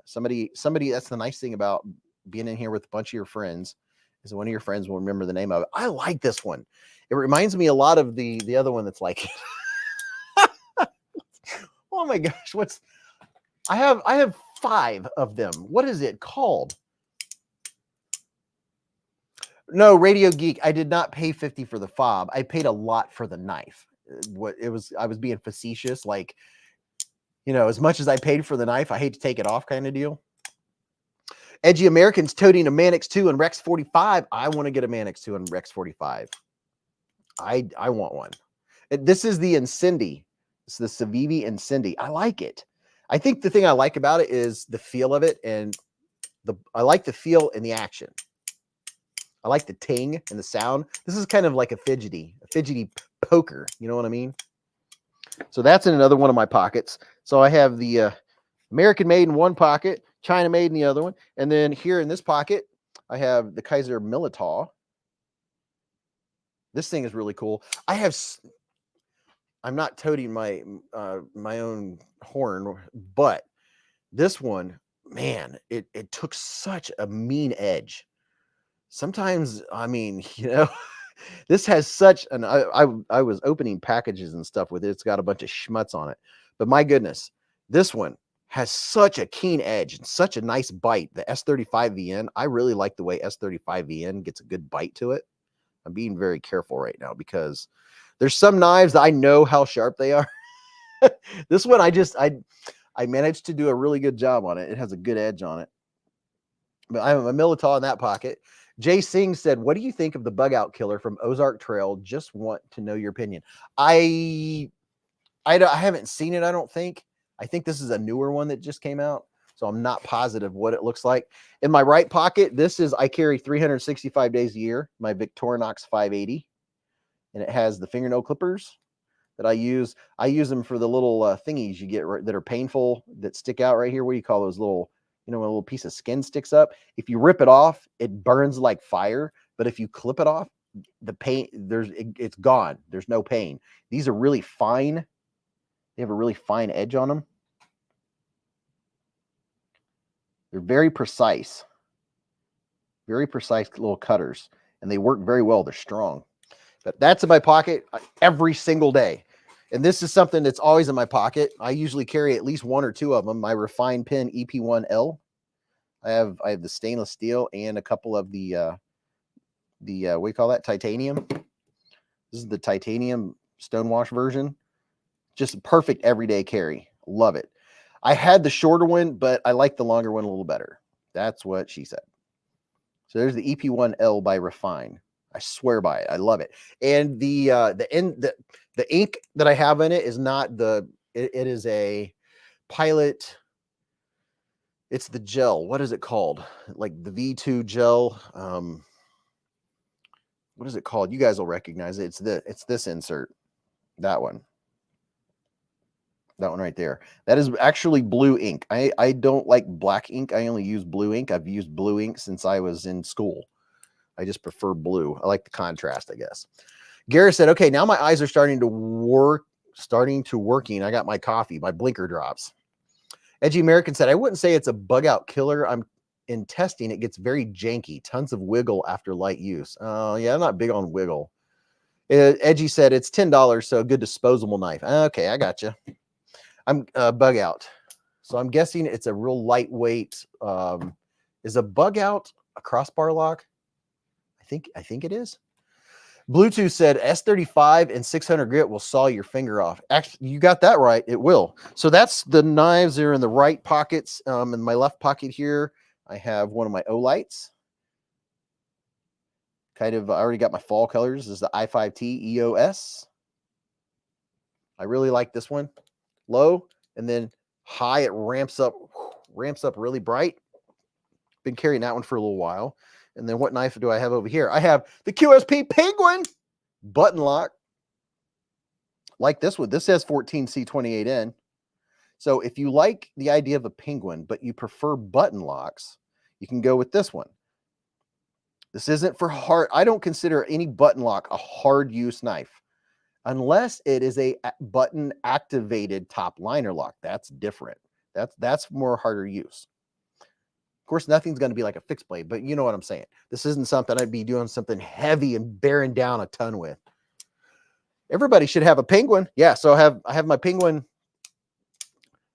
Somebody, that's the nice thing about being in here with a bunch of your friends, is one of your friends will remember the name of it. I like this one. It reminds me a lot of the other one that's like oh my gosh, I have 5 of them. What is it called? No, Radio Geek, I did not pay 50 for the fob. I paid a lot for the knife. I was being facetious, like, you know, as much as I paid for the knife, I hate to take it off kind of deal. Edgy Americans toting a Manix 2 and Rex 45. I want to get a Manix 2 and Rex 45. I want one. This is the Incendi. It's the Civivi Incendi. I like it. I think the thing I like about it is the feel of it, and I like the feel and the action. I like the ting and the sound. This is kind of like a fidgety poker. You know what I mean? So that's in another one of my pockets. So I have the American made in one pocket, China made in the other one. And then here in this pocket, I have the Kaiser Militaw. This thing is really cool. I'm not toting my my own horn, but this one, man, it took such a mean edge. Sometimes, I mean, you know, this has such an, I was opening packages and stuff with it. It's got a bunch of schmutz on it, but my goodness, this one has such a keen edge and such a nice bite. The S35VN, I really like the way S35VN gets a good bite to it. I'm being very careful right now because there's some knives that I know how sharp they are. This one, I managed to do a really good job on it. It has a good edge on it. But I have a Militaw in that pocket. Jay Singh said, what do you think of the bug out killer from Ozark Trail? Just want to know your opinion. I haven't seen it, I don't think. I think this is a newer one that just came out, so I'm not positive what it looks like. In my right pocket, I carry 365 days a year, my Victorinox 580, and it has the fingernail clippers that I use. I use them for the little thingies you get that are painful, that stick out right here. What do you call those little, you know, when a little piece of skin sticks up? If you rip it off, it burns like fire. But if you clip it off, the pain, it's gone. There's no pain. These are really fine. They have a really fine edge on them. They're very precise little cutters, and they work very well. They're strong. But that's in my pocket every single day. And this is something that's always in my pocket. I usually carry at least 1 or 2 of them. My refined pin EP1L. I have the stainless steel and a couple of the what do you call that? Titanium. This is the titanium stonewash version. Just a perfect everyday carry. Love it. I had the shorter one, but I like the longer one a little better. That's what she said. So there's the EP1L by Refine. I swear by it. I love it. And the ink that I have in it is not it is a Pilot. It's the gel. What is it called? Like the V2 gel. What is it called? You guys will recognize it. It's this insert. That one. That one right there. That is actually blue ink. I don't like black ink. I only use blue ink. I've used blue ink since I was in school. I just prefer blue. I like the contrast, I guess. Garrett said, okay, now my eyes are starting to working. I got my coffee, my blinker drops. Edgy American said, I wouldn't say it's a bug out killer. In testing, it gets very janky. Tons of wiggle after light use. Oh, yeah, I'm not big on wiggle. Edgy said, it's $10, so a good disposable knife. Okay, I got you. I'm bug out. So I'm guessing it's a real lightweight. Is a bug out a crossbar lock? I think it is. Bluetooth said S35 and 600 grit will saw your finger off. Actually, you got that right. It will. So that's the knives. They're in the right pockets. In my left pocket here, I have one of my Olights. Kind of, I already got my fall colors. This is the I5T EOS. I really like this one. Low and then high, it ramps up really bright. Been carrying that one for a little while. And then what knife do I have over here? I have the QSP Penguin button lock. Like this one. This says 14C28N. So if you like the idea of a penguin, but you prefer button locks, you can go with this one. This isn't for hard. I don't consider any button lock a hard use knife. unless it is a button activated top liner lock. That's different. That's more harder use. Of course, nothing's going to be like a fixed blade, but you know what I'm saying. This isn't something I'd be doing something heavy and bearing down a ton with. Everybody should have a penguin. Yeah, so I have my penguin.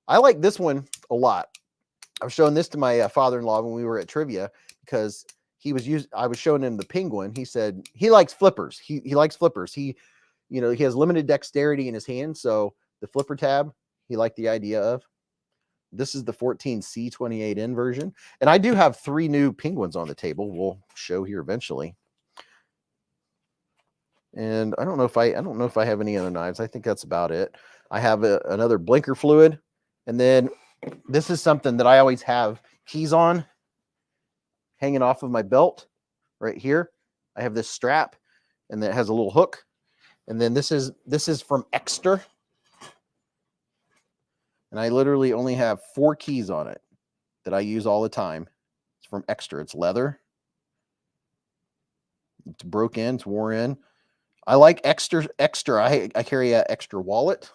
I like this one a lot. I was showing this to my father-in-law when we were at trivia because I was showing him the penguin. He said he likes flippers. He likes flippers. He has limited dexterity in his hand, so the flipper tab he liked the idea of. This is the 14C28N version, and I do have 3 new penguins on the table. We'll show here eventually. And I don't know if I have any other knives. I think that's about it. I have another blinker fluid, and then this is something that I always have keys on, hanging off of my belt right here. I have this strap, and that has a little hook. And then this is from Extra. And I literally only have 4 keys on it that I use all the time. It's from Extra. It's leather. It's broke in. It's wore in. I like Extra. I carry an Extra wallet.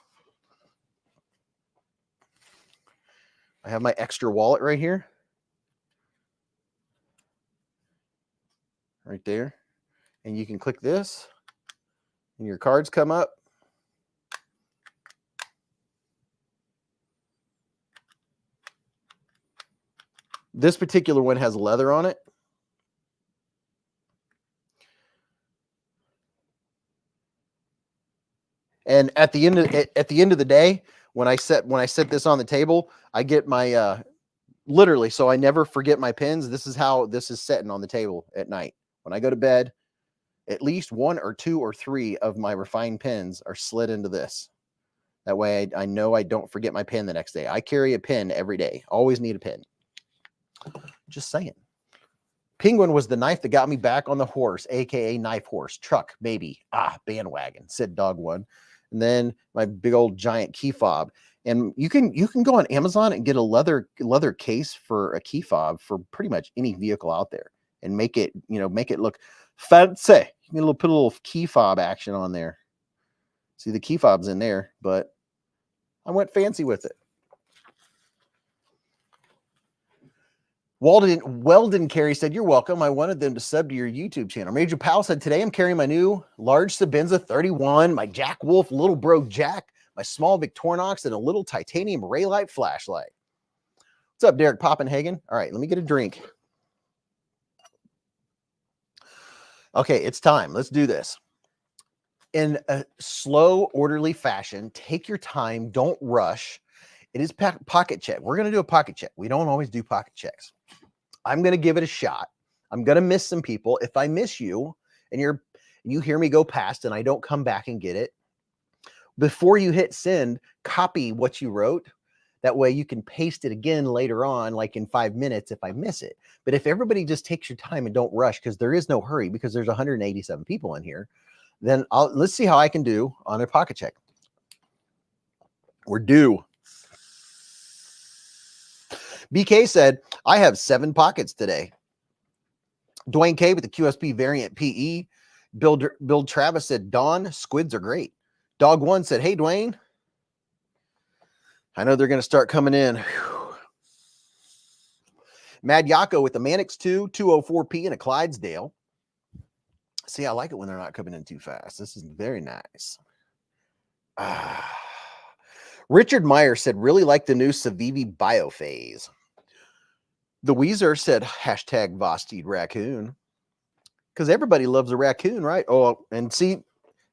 I have my Extra wallet right here. Right there. And you can click this, and your cards come up. This particular one has leather on it. And at the end of the day, when I set this on the table, I get my literally, so I never forget my pins. This is how this is sitting on the table at night. When I go to bed, at least 1 or 2 or 3 of my refined pins are slid into this. That way I know I don't forget my pin the next day. I carry a pin every day. Always need a pin. Just saying. Penguin was the knife that got me back on the horse, aka knife horse, truck, maybe. Bandwagon, said Dog One. And then my big old giant key fob. And you can go on Amazon and get a leather case for a key fob for pretty much any vehicle out there and make it look fancy. You can put a little key fob action on there. See, the key fob's in there, but I went fancy with it. Weldon Carey said, "You're welcome. I wanted them to sub to your YouTube channel." Major Powell said, "Today I'm carrying my new large Sabenza 31, my Jack Wolf Little Bro Jack, my small Victorinox, and a little titanium Raylight flashlight." What's up, Derek Poppenhagen? All right, let me get a drink. Okay, it's time. Let's do this. In a slow, orderly fashion, take your time. Don't rush. It is pocket check. We're going to do a pocket check. We don't always do pocket checks. I'm going to give it a shot. I'm going to miss some people. If I miss you and you hear me go past and I don't come back and get it, before you hit send, copy what you wrote. That way you can paste it again later on, like in 5 minutes if I miss it. But if everybody just takes your time and don't rush, because there is no hurry, because there's 187 people in here, then let's see how I can do on a pocket check. We're due. BK said, "I have 7 pockets today." Dwayne K with the QSP variant PE. Bill Travis said, "Dawn, squids are great." Dog One said, "Hey, Dwayne. I know they're going to start coming in." Whew. Mad Yako with the Mannix 2, 204p, and a Clydesdale. See, I like it when they're not coming in too fast. This is very nice. Richard Meyer said, "Really like the new Civivi Biophase." The Weezer said, hashtag Vosteed Raccoon. Because everybody loves a raccoon, right? Oh, and see,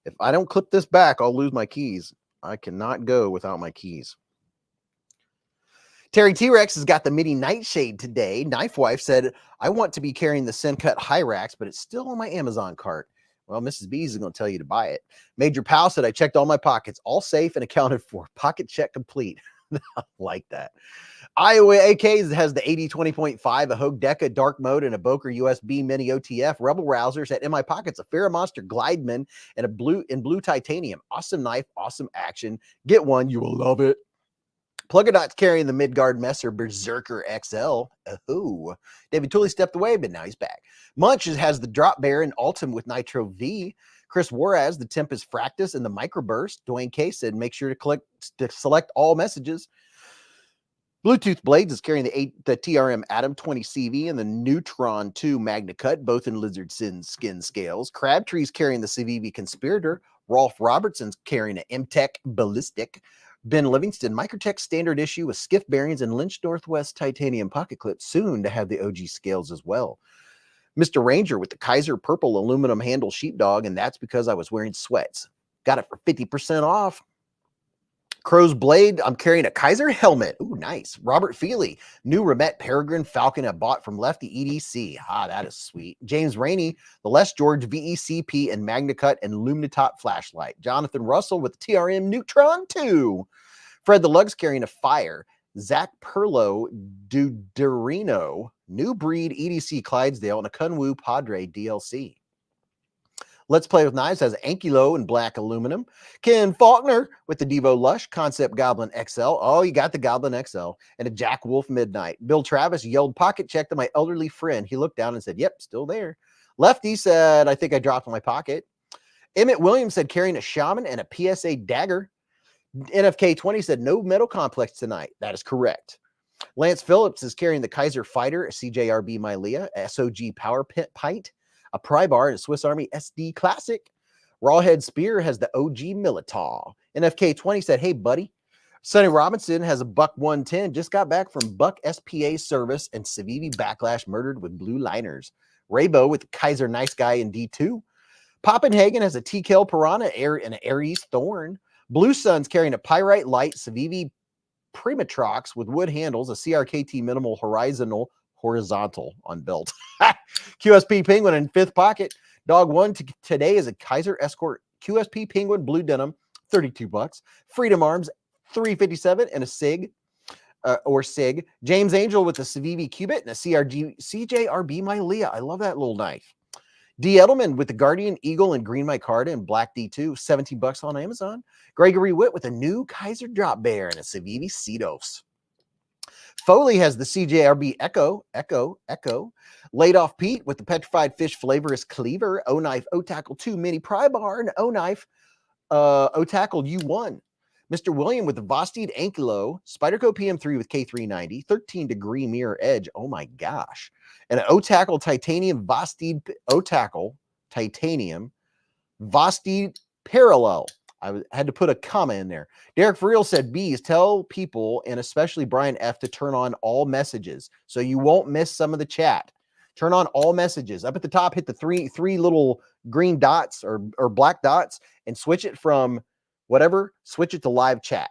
if I don't clip this back, I'll lose my keys. I cannot go without my keys. Terry T-Rex has got the mini nightshade today. Knife Wife said, "I want to be carrying the Sencut Hyrax, but it's still on my Amazon cart." Well, Mrs. Beez is going to tell you to buy it. Major Powell said, "I checked all my pockets, all safe and accounted for. Pocket check complete." I like that. Iowa AKs has the 80-20.5, a Hogue Deca dark mode, and a Boker USB mini OTF. Rebel Rousers had in my pockets a Monster Glideman and a blue titanium. Awesome knife, awesome action. Get one, you will love it. Pluggadot's carrying the Midgard Messer Berserker XL. Oh, David Tooley stepped away, but now he's back. Munch has the Drop Bear and Ultim with Nitro V. Chris Juarez, the Tempest Fractus and the Microburst. Dwayne K said, make sure to select all messages. Bluetooth Blades is carrying the TRM Atom 20 CV and the Neutron 2 Magna Cut, both in lizard skin scales. Crabtree's carrying the Civivi Conspirator. Rolf Robertson's carrying an MTech Ballistic. Ben Livingston, Microtech standard issue with skiff bearings and Lynch Northwest titanium pocket clips, soon to have the OG scales as well. Mr. Ranger with the Kaiser purple aluminum handle sheepdog, and that's because I was wearing sweats. Got it for 50% off. Crow's Blade, I'm carrying a Kaiser helmet. Ooh, nice. Robert Feely, new Remet Peregrine Falcon I bought from Lefty EDC. Ah, that is sweet. James Rainey, the Les George VECP and Magna Cut and Luminatop flashlight. Jonathan Russell with the TRM Neutron 2. Fred the Lug's carrying a Fire. Zach Perlo Duderino, new breed EDC Clydesdale and a Kunwu Padre DLC. Let's Play with Knives has Ankylo in black aluminum. Ken Faulkner with the Devo Lush Concept Goblin XL. Oh, you got the Goblin XL. And a Jack Wolf Midnight. Bill Travis yelled pocket check to my elderly friend. He looked down and said, yep, still there. Lefty said, I think I dropped my pocket. Emmett Williams said carrying a Shaman and a PSA Dagger. NFK20 said no metal complex tonight. That is correct. Lance Phillips is carrying the Kaiser Fighter, a CJRB Milea, a SOG Power Pint, a Prybar, and a Swiss Army SD Classic. Rawhead Spear has the OG Militar. NFK20 said, hey, buddy. Sonny Robinson has a Buck 110, just got back from Buck SPA service, and Civivi Backlash murdered with blue liners. Raybo with the Kaiser Nice Guy in D2. Poppenhagen has a TKL Piranha and an Aries Thorn. Blue Sun's carrying a Pyrite Light Civivi Primatrox with wood handles, a CRKT Minimal Horizontal on belt. QSP Penguin in fifth pocket. Dog one today is a Kaiser Escort QSP Penguin Blue Denim, $32. Freedom Arms, $357, and a SIG or SIG. James Angel with a Civivi Cubit and a CJRB Milea. I love that little knife. D. Edelman with the Guardian Eagle and Green Micarta and Black D2, $17 on Amazon. Gregory Witt with a new Kaiser Drop Bear and a Civivi Cedos. Foley has the CJRB Echo. Laid Off Pete with the Petrified Fish Flavorous Cleaver, O-Knife, O-Tackle 2 Mini Pry Bar, and O-Knife, O-Tackle U1. Mr. William with the Vosteed Ankylo, Spyderco PM3 with K390, 13-degree mirror edge. Oh my gosh. And an O-Tackle Titanium Vosteed O-Tackle Titanium Vosteed Parallel. I had to put a comma in there. Derek For Real said, Beez, tell people, and especially Brian F., to turn on all messages so you won't miss some of the chat. Turn on all messages. Up at the top, hit the three little green dots or black dots and switch it from whatever, switch it to live chat.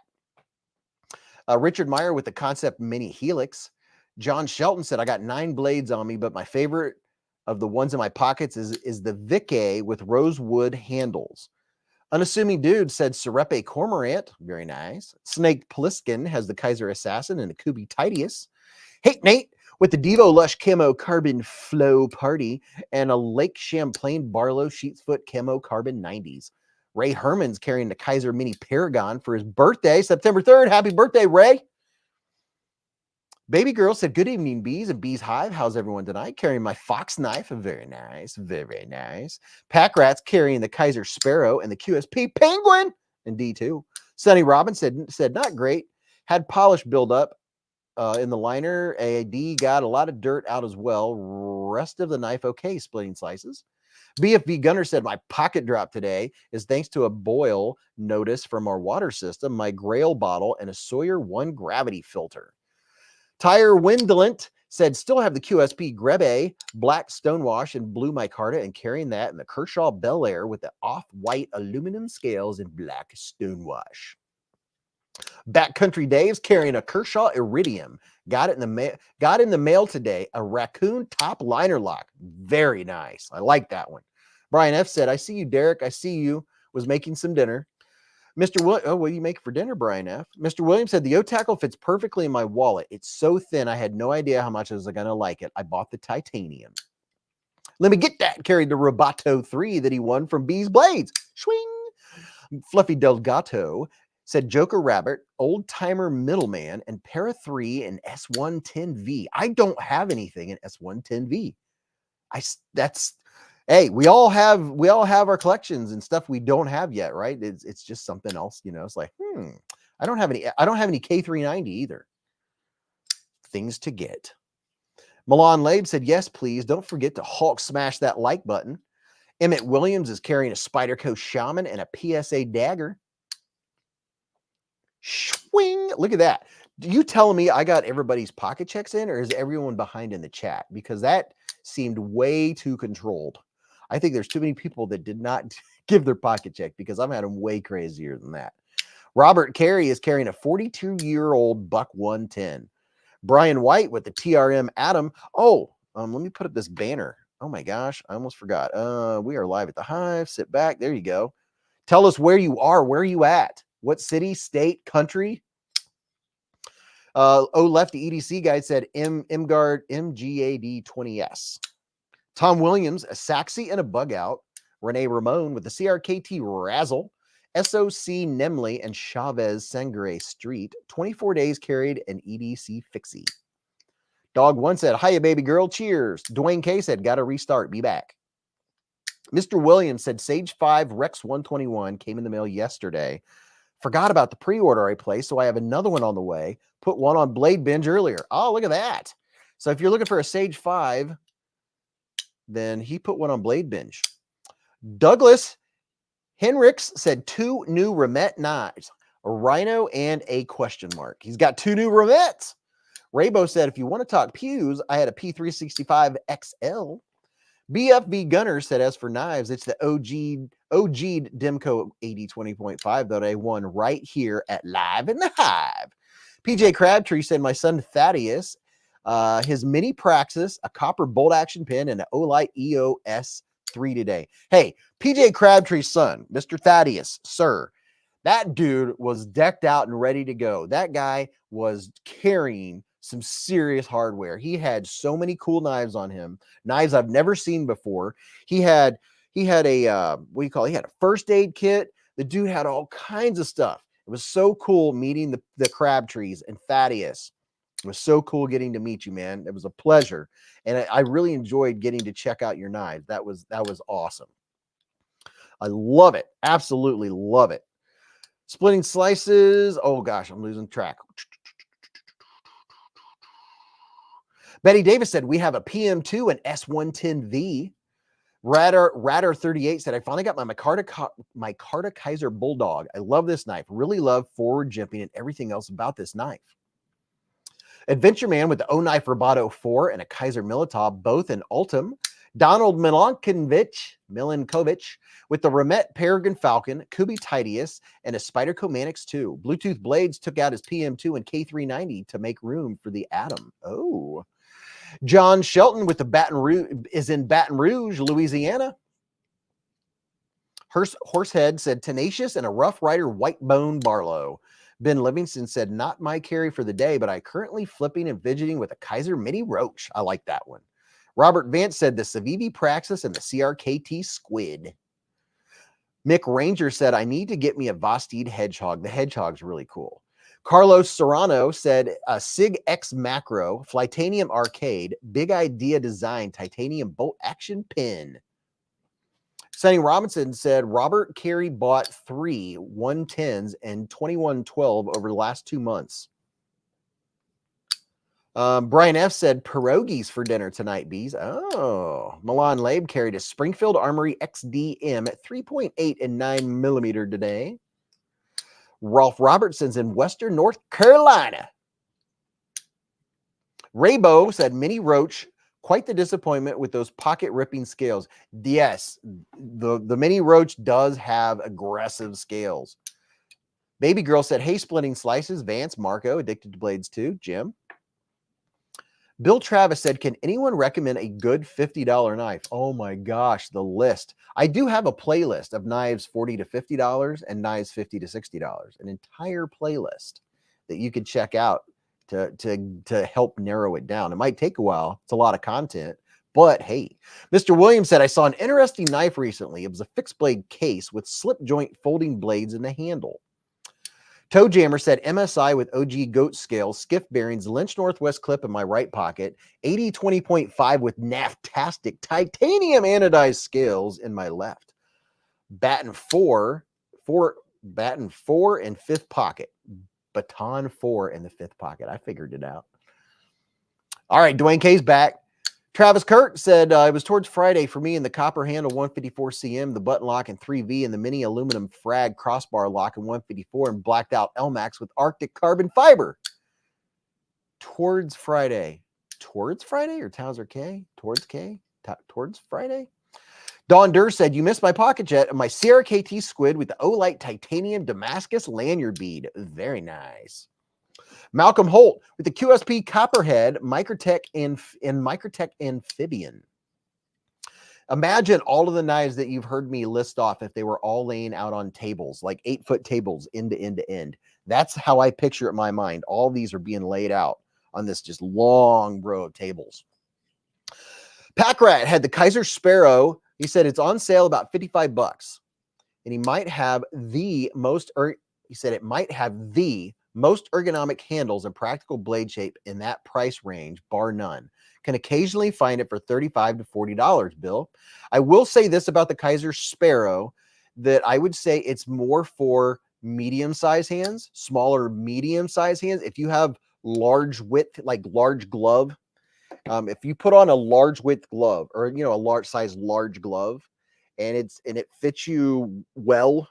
Richard Meyer with the Concept Mini Helix. John Shelton said, I got 9 blades on me, but my favorite of the ones in my pockets is the Vic with rosewood handles. Unassuming Dude said Serepe Cormorant. Very nice. Snake Pliskin has the Kaiser Assassin and the Kubi Titius. Hey, Nate with the Devo Lush Camo Carbon Flow Party and a Lake Champlain Barlow Sheetsfoot Camo Carbon 90s. Ray Herman's carrying the Kaiser Mini Paragon for his birthday, September 3rd. Happy birthday, Ray. Baby Girl said, good evening, Beez and Beez Hive. How's everyone tonight? Carrying my Fox knife. Very nice. Very nice. Pack Rats carrying the Kaiser Sparrow and the QSP Penguin in D2. Sonny Robbins said not great. Had polish buildup in the liner. AD got a lot of dirt out as well. Rest of the knife okay, splitting slices. BFB Gunner said, my pocket drop today is thanks to a boil notice from our water system, my Grail bottle, and a Sawyer 1 gravity filter. Tyre Windlant said, still have the QSP Grebe, black stonewash and blue micarta, and carrying that in the Kershaw Bel Air with the off-white aluminum scales and black stonewash. Backcountry Dave's carrying a Kershaw Iridium. Got in the mail today, a raccoon top liner lock. Very nice. I like that one. Brian F. said, I see you, Derek. I see you. Was making some dinner. Mr. Williams, oh, what do you make for dinner, Brian F? Mr. Williams said, the O-Tackle fits perfectly in my wallet. It's so thin, I had no idea how much I was going to like it. I bought the titanium. Let me get that. Carried the Roboto 3 that he won from Beezblades. Swing. Fluffy Delgato said, Joker Rabbit, Old Timer Middleman, and Para 3 and S110V. I don't have anything in S110V. Hey, we all have our collections and stuff we don't have yet, right? It's just something else, you know. It's like, I don't have any K390 either. Things to get. Milan Labe said, yes, please. Don't forget to Hulk smash that like button. Emmett Williams is carrying a Spyderco Shaman and a PSA dagger. Swing! Look at that. You telling me I got everybody's pocket checks in, or is everyone behind in the chat? Because that seemed way too controlled. I think there's too many people that did not give their pocket check, because I've had them way crazier than that. Robert Carey is carrying a 42-year-old Buck 110. Brian White with the TRM Atom. Oh, let me put up this banner. Oh my gosh, I almost forgot. We are live at the Hive. Sit back. There you go. Tell us where you are. Where are you at? What city, state, country? Lefty EDC guy said MGARD MGAD 20S. Tom Williams, a Saxy and a Bug Out. Renee Ramon with the CRKT Razzle. SOC Nemley and Chavez Sangre Street. 24 days carried an EDC Fixie. Dog One said, hiya, baby girl. Cheers. Dwayne K said, got to restart. Be back. Mr. Williams said, Sage 5 Rex 121 came in the mail yesterday. Forgot about the pre-order I placed, so I have another one on the way. Put one on Blade Binge earlier. Oh, look at that. So if you're looking for a Sage 5, then he put one on Blade Binge. Douglas Henricks said 2 new Remet knives, a Rhino and a question mark. He's got 2 new Remets. Raybo said, if you want to talk pews, I had a P365 XL. BFB Gunner said, as for knives, it's the OG'd Demco 8020.5 that I won right here at Live in the Hive. PJ Crabtree said, my son Thaddeus, his mini Praxis, a copper bolt action pin, and an Olight EOS 3 today. Hey, PJ Crabtree's son, Mr. Thaddeus, sir, that dude was decked out and ready to go. That guy was carrying some serious hardware. He had so many cool knives on him, knives I've never seen before. He had a what do you call it? He had a first aid kit. The dude had all kinds of stuff. It was so cool meeting the Crabtrees and Thaddeus. It was so cool getting to meet you, man. It was a pleasure, and I really enjoyed getting to check out your knives. That was awesome. I love it. Absolutely love it. Splitting Slices. Oh gosh, I'm losing track. Betty Davis said, we have a PM2 and S110V. Radar 38 said, I finally got my Micarta Kaiser Bulldog. I love this knife. Really love forward jimping and everything else about this knife. Adventure Man with the O-Knife Roboto 4 and a Kaiser Militov, both in Ultim. Donald Milankovich with the Remet Peregrine Falcon, Kubi Titius, and a Spyderco Manix 2. Bluetooth Blades took out his PM2 and K390 to make room for the Atom. Oh. John Shelton with the Baton Rouge is in Baton Rouge, Louisiana. Horsehead said Tenacious and a Rough Rider White Bone Barlow. Ben Livingston said, not my carry for the day, but I currently flipping and fidgeting with a Kaiser Mini Roach. I like that one. Robert Vance said the Civivi Praxis and the CRKT Squid. Mick Ranger said, I need to get me a Vosteed Hedgehog. The Hedgehog's really cool. Carlos Serrano said a SIG X Macro, Flytanium Arcade, Big Idea Design, Titanium Bolt Action Pin. Sonny Robinson said Robert Carey bought 3 110s and 2112 over the last 2 months. Brian F. said pierogies for dinner tonight, Beez. Oh, Milan Labe carried a Springfield Armory XDM at 3.8 and 9mm today. Rolf Robertson's in Western North Carolina. Raybo said Mini Roach, quite the disappointment with those pocket ripping scales. Yes, the Mini Roach does have aggressive scales. Baby Girl said, hey, Splitting Slices, Vance, Marco, Addicted to Blades 2, Jim. Bill Travis said, can anyone recommend a good $50 knife? Oh my gosh, the list. I do have a playlist of knives $40 to $50 and knives $50 to $60. An entire playlist that you could check out to help narrow it down. It might take a while. It's a lot of content, but hey. Mr. Williams said, I saw an interesting knife recently. It was a fixed blade case with slip joint folding blades in the handle. Toe Jammer said MSI with OG goat scale, skiff bearings, Lynch Northwest clip in my right pocket, 80-20.5 with Naftastic titanium anodized scales in my left. Baton four and fifth pocket. Baton 4 in the fifth pocket. I figured it out. All right, Dwayne K's back. Travis Kurt said, it was towards Friday for me in the copper handle 154 cm, the button lock in 3V, and the mini aluminum frag crossbar lock in 154, and blacked out LMAX with Arctic carbon fiber. Towards Friday. Towards Friday or Towser K? Towards K? Towards Friday? Don Durr said, you missed my pocket jet of my Sierra KT squid with the Olight titanium Damascus lanyard bead. Very nice. Malcolm Holt with the QSP Copperhead Microtech Microtech Amphibian. Imagine all of the knives that you've heard me list off if they were all laying out on tables, like 8-foot tables, end to end to end. That's how I picture it in my mind. All these are being laid out on this just long row of tables. Pack Rat had the Kaiser Sparrow. He said it's on sale about $55, and he might have the most. He said it might have the most ergonomic handles and practical blade shape in that price range, bar none. Can occasionally find it for $35 to $40, Bill. I will say this about the Kaiser Sparrow, that I would say it's more for medium-sized hands, smaller medium-sized hands. If you have large width, like large glove, if you put on a large width glove, or a large size large glove, and it fits you well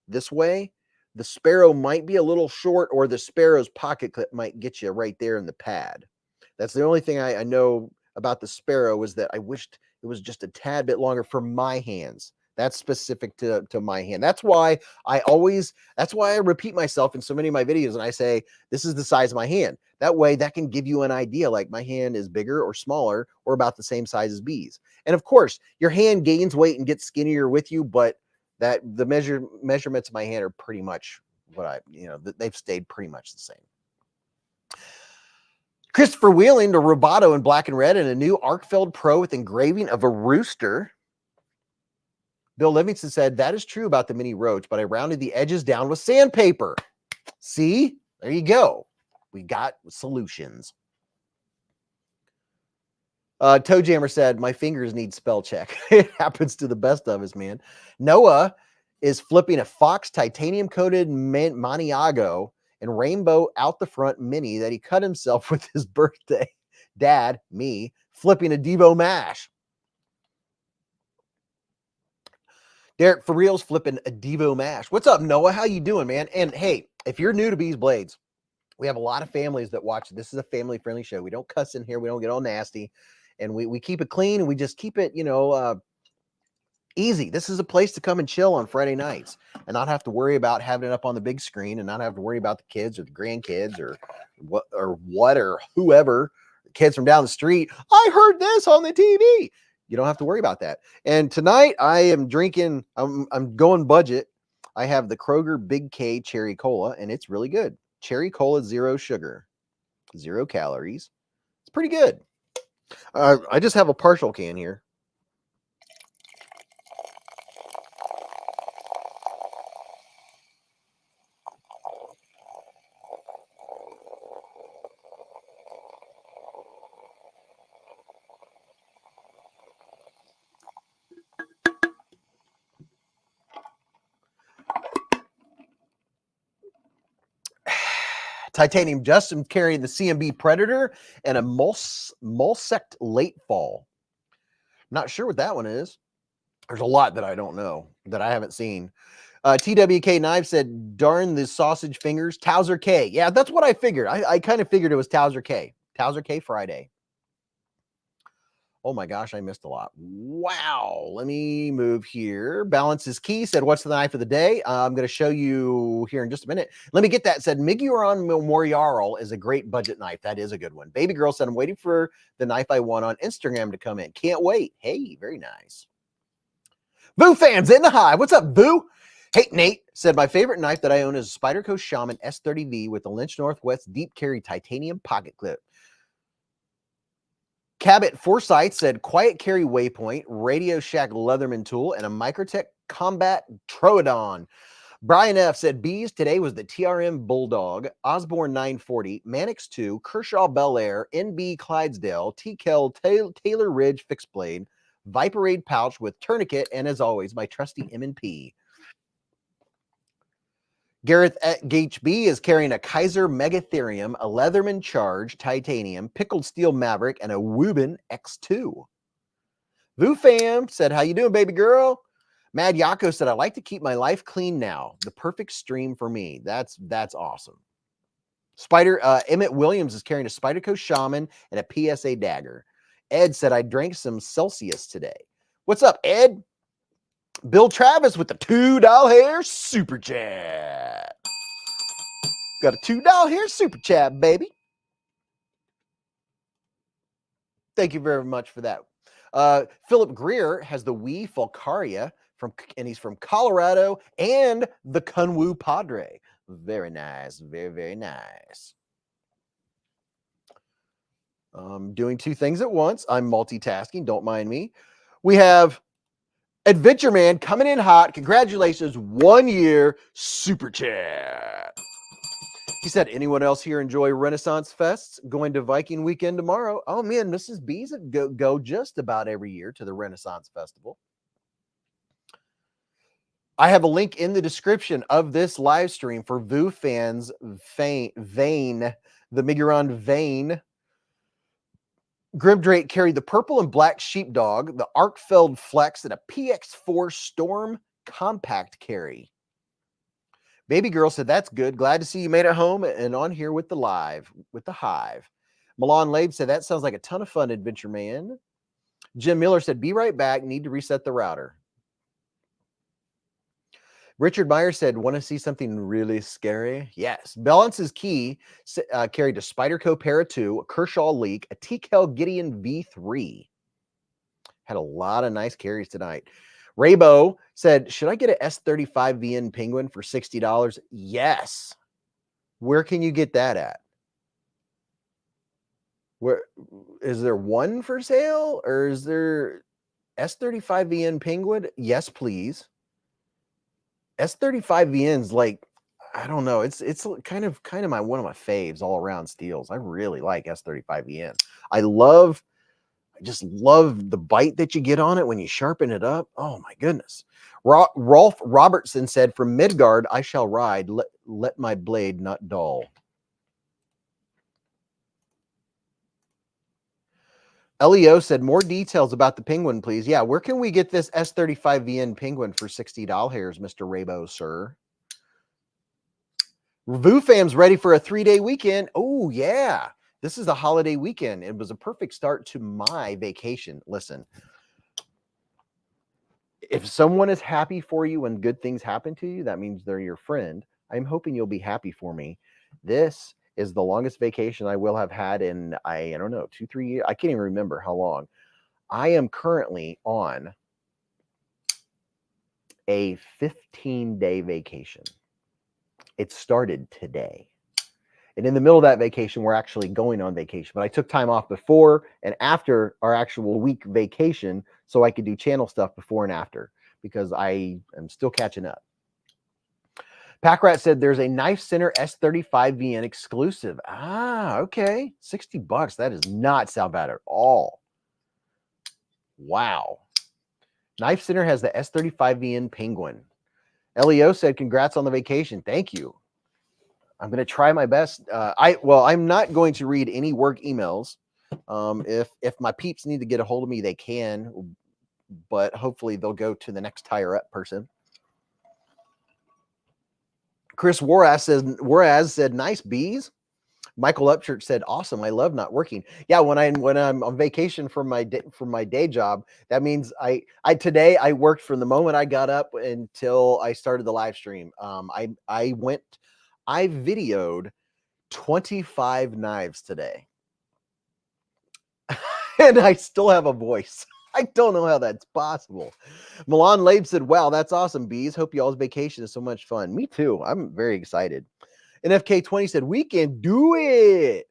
this way, the Sparrow might be a little short, or the Sparrow's pocket clip might get you right there in the pad. That's the only thing I know about the Sparrow, is that I wished it was just a tad bit longer for my hands. That's specific to my hand. That's why I repeat myself in so many of my videos, and I say, this is the size of my hand. That way, that can give you an idea, like my hand is bigger or smaller or about the same size as Beez. And of course, your hand gains weight and gets skinnier with you, but that the measurements of my hand are pretty much what they've stayed pretty much the same. Christopher Wheeling, the Roboto in black and red, and a new Arkfeld Pro with engraving of a rooster. Bill Livingston said, that is true about the mini roach, but I rounded the edges down with sandpaper. See, there you go. We got solutions. Toe Jammer said, my fingers need spell check. It happens to the best of us, man. Noah is flipping a Fox titanium coated Maniago and rainbow out the front mini that he cut himself with his birthday. Dad, me, flipping a Devo Mash. Derek for real's flipping a Devo Mash. What's up, Noah? How you doing, man? And hey, if you're new to BeezBlades, we have a lot of families that watch. This is a family-friendly show. We don't cuss in here. We don't get all nasty. And we keep it clean, and we just keep it, easy. This is a place to come and chill on Friday nights and not have to worry about having it up on the big screen, and not have to worry about the kids or the grandkids or whoever, kids from down the street. I heard this on the TV. You don't have to worry about that. And tonight I am drinking, I'm going budget. I have the Kroger Big K Cherry Cola, and it's really good. Cherry Cola, 0 sugar, 0 calories. It's pretty good. I just have a partial can here. Titanium Justin carrying the CMB Predator and a Mulsect Late Fall. Not sure what that one is. There's a lot that I don't know, that I haven't seen. TWK Knife said, darn the sausage fingers. Towser K. Yeah, that's what I figured. I kind of figured it was Towser K. Towser K Friday. Oh my gosh, I missed a lot. Wow. Let me move here. Balance is key. Said, what's the knife of the day? I'm going to show you here in just a minute. Let me get that. Said, Miguron Memorial is a great budget knife. That is a good one. Baby girl said, I'm waiting for the knife I won on Instagram to come in. Can't wait. Hey, very nice. Boo fans in the Hive. What's up, Boo? Hey, Nate said, my favorite knife that I own is a Spyderco Shaman S30V with a Lynch Northwest deep carry titanium pocket clip. Cabot Forsyth said, quiet carry waypoint, Radio Shack Leatherman tool, and a Microtech Combat Troodon. Brian F. said, Beez, today was the TRM Bulldog, Osborne 940, Mannix 2, Kershaw Bel Air, NB Clydesdale, TKL Taylor Ridge Fixed Blade, Viperade pouch with tourniquet, and as always, my trusty M&P. Gareth at HB is carrying a Kaiser Megatherium, a Leatherman Charge Titanium, Pickled Steel Maverick, and a Wubin X2. Vu Fam said, how you doing, baby girl? Mad Yako said, I like to keep my life clean now. The perfect stream for me. That's awesome. Emmett Williams is carrying a Spyderco Shaman and a PSA dagger. Ed said, I drank some Celsius today. What's up, Ed? Bill Travis with the $2 hair super chat. Got a $2 hair super chat, baby. Thank you very much for that. Philip Greer has the Wee Falcaria and he's from Colorado and the Kunwu Padre. Very nice. Very, very nice. Doing two things at once. I'm multitasking. Don't mind me. We have Adventure Man coming in hot. Congratulations. 1 year super chat. He said, anyone else here enjoy Renaissance Fests? Going to Viking weekend tomorrow. Oh, man, Mrs. Beez go just about every year to the Renaissance Festival. I have a link in the description of this live stream for Vu fans. Vein, the Miguron Vein. Grimdrake carried the purple and black sheepdog, the Arkfeld Flex, and a PX4 Storm compact carry. Baby girl said, that's good. Glad to see you made it home and on here with the Hive. Milan Labe said, that sounds like a ton of fun, Adventure Man. Jim Miller said, be right back. Need to reset the router. Richard Meyer said, want to see something really scary? Yes. Balance is Key carried a Spyderco Para 2, a Kershaw Leak, a TKL Gideon V3. Had a lot of nice carries tonight. Raybo said, should I get an S35VN Penguin for $60? Yes. Where can you get that at? Where is there one for sale, or is there S35VN Penguin? Yes, please. S35VN's like, I don't know. It's kind of one of my faves all around steels. I really like S35VN. I just love the bite that you get on it when you sharpen it up. Oh my goodness. Rolf Robertson said, from Midgard, I shall ride. Let my blade not dull. Leo said, more details about the Penguin, please. Yeah, where can we get this S35VN Penguin for $60, Mr. Raybo, sir? Vu fam's ready for a 3-day weekend. Oh, yeah. This is a holiday weekend. It was a perfect start to my vacation. Listen, if someone is happy for you when good things happen to you, that means they're your friend. I'm hoping you'll be happy for me. This is the longest vacation I will have had in, I don't know, 2-3 years. I can't even remember how long. I am currently on a 15-day vacation. It started today. And in the middle of that vacation, we're actually going on vacation. But I took time off before and after our actual week vacation so I could do channel stuff before and after, because I am still catching up. Packrat said there's a Knife Center S35VN exclusive. Ah, okay. $60. That does not sound bad at all. Wow. Knife Center has the S35VN Penguin. Leo said, congrats on the vacation. Thank you. I'm going to try my best. I'm not going to read any work emails. If my peeps need to get a hold of me, they can, but hopefully they'll go to the next higher up person. Chris Waraz said, nice Beez. Michael Upchurch said, awesome. I love not working. Yeah, when I'm on vacation from my day job, that means today I worked from the moment I got up until I started the live stream. I videoed 25 knives today. And I still have a voice. I don't know how that's possible. Milan Labe said, wow, that's awesome, Beez. Hope y'all's vacation is so much fun. Me too. I'm very excited. NFK20 said, we can do it.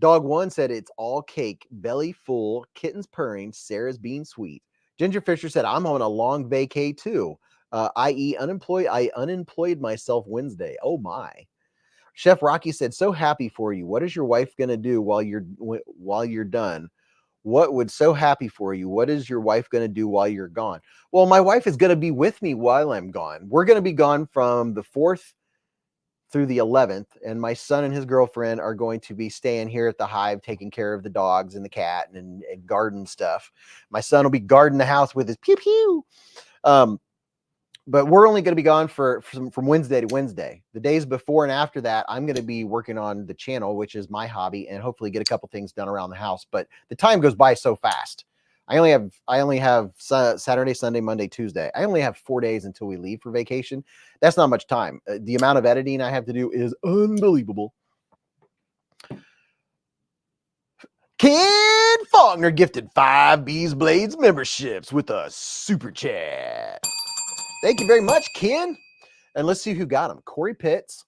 Dog One said, it's all cake, belly full, kittens purring, Sarah's being sweet. Ginger Fisher said, I'm on a long vacay too. i.e. unemployed. I unemployed myself Wednesday. Oh my. Chef Rocky said, so happy for you. What is your wife going to do while you're done? What would so happy for you? What is your wife going to do while you're gone? Well, my wife is going to be with me while I'm gone. We're going to be gone from the 4th through the 11th, and my son and his girlfriend are going to be staying here at the Hive, taking care of the dogs and the cat and garden stuff. My son will be guarding the house with his pew pew. But we're only going to be gone from Wednesday to Wednesday. The days before and after that, I'm going to be working on the channel, which is my hobby, and hopefully get a couple things done around the house. But the time goes by so fast. I only have Saturday, Sunday, Monday, Tuesday. I only have 4 days until we leave for vacation. That's not much time. The amount of editing I have to do is unbelievable. Ken Faulkner gifted 5 beezblades memberships with a super chat. Thank you very much, Ken. And let's see who got them. Corey Pitts,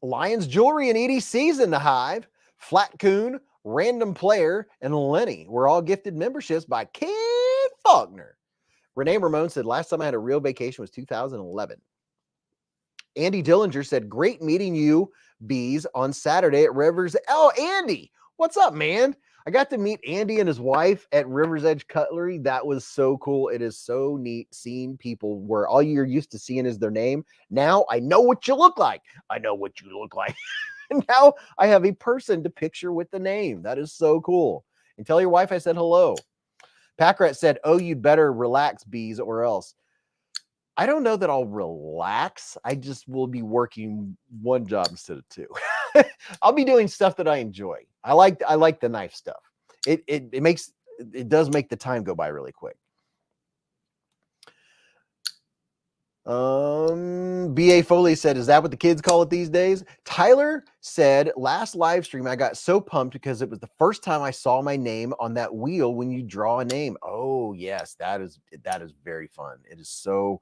Lions Jewelry and EDC's in the Hive, Flat Coon, Random Player, and Lenny were all gifted memberships by Ken Faulkner. Renee Ramon said, last time I had a real vacation was 2011. Andy Dillinger said, great meeting you, Beez, on Saturday at Rivers. Oh, Andy, what's up, man? I got to meet Andy and his wife at River's Edge Cutlery. That was so cool. It is so neat seeing people where all you're used to seeing is their name. Now I know what you look like. I know what you look like. And now I have a person to picture with the name. That is so cool. And tell your wife I said hello. Packrat said, oh, you'd better relax, Beez, or else. I don't know that I'll relax. I just will be working one job instead of 2. I'll be doing stuff that I enjoy. I like the knife stuff. It does make the time go by really quick. B.A. Foley said, is that what the kids call it these days? Tyler said, last live stream, I got so pumped because it was the first time I saw my name on that wheel when you draw a name. Oh, yes, that is very fun. It is so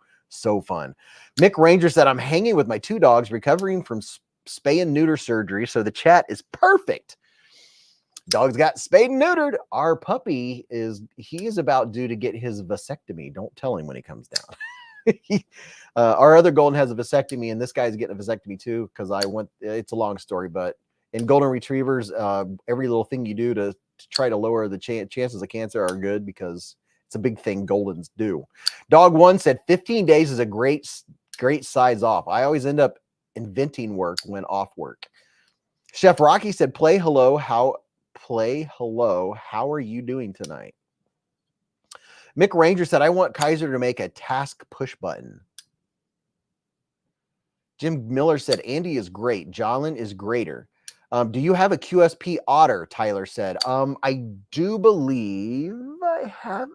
fun. Mick Ranger said, I'm hanging with my 2 dogs recovering from spay and neuter surgery, so the chat is perfect. Dog's got spayed and neutered. Our puppy is about due to get his vasectomy. Don't tell him when he comes down. Our other golden has a vasectomy, and this guy's getting a vasectomy too, because it's a long story, but in golden retrievers, every little thing you do to try to lower the chances of cancer are good, because it's a big thing goldens do. Dog One said 15 days is a great size off. I always end up inventing work when off work. Chef Rocky said, play hello, how are you doing tonight? Mick Ranger said, I want Kaiser to make a task push button. Jim Miller said, Andy is great. Jolin is greater. Do you have a QSP otter? Tyler said. I do believe I have.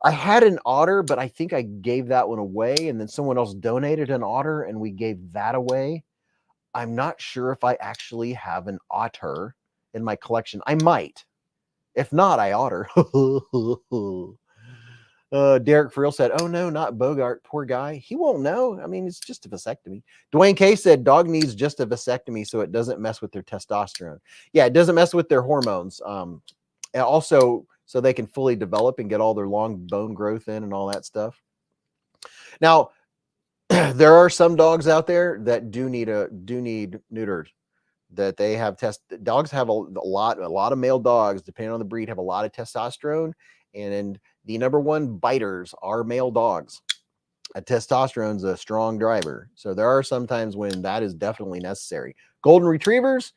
I had an otter, but I think I gave that one away, and then someone else donated an otter, and we gave that away. I'm not sure if I actually have an otter in my collection. I might. If not, I otter. Derek Frill said, oh no, not Bogart. Poor guy. He won't know. I mean, it's just a vasectomy. Dwayne K said, dog needs just a vasectomy so it doesn't mess with their testosterone. Yeah, it doesn't mess with their hormones. And also, so they can fully develop and get all their long bone growth in and all that stuff. Now, there are some dogs out there that do need neutered. That they have dogs have a lot of male dogs, depending on the breed, have a lot of testosterone, and the #1 biters are male dogs. Testosterone is a strong driver, so there are some times when that is definitely necessary. Golden retrievers,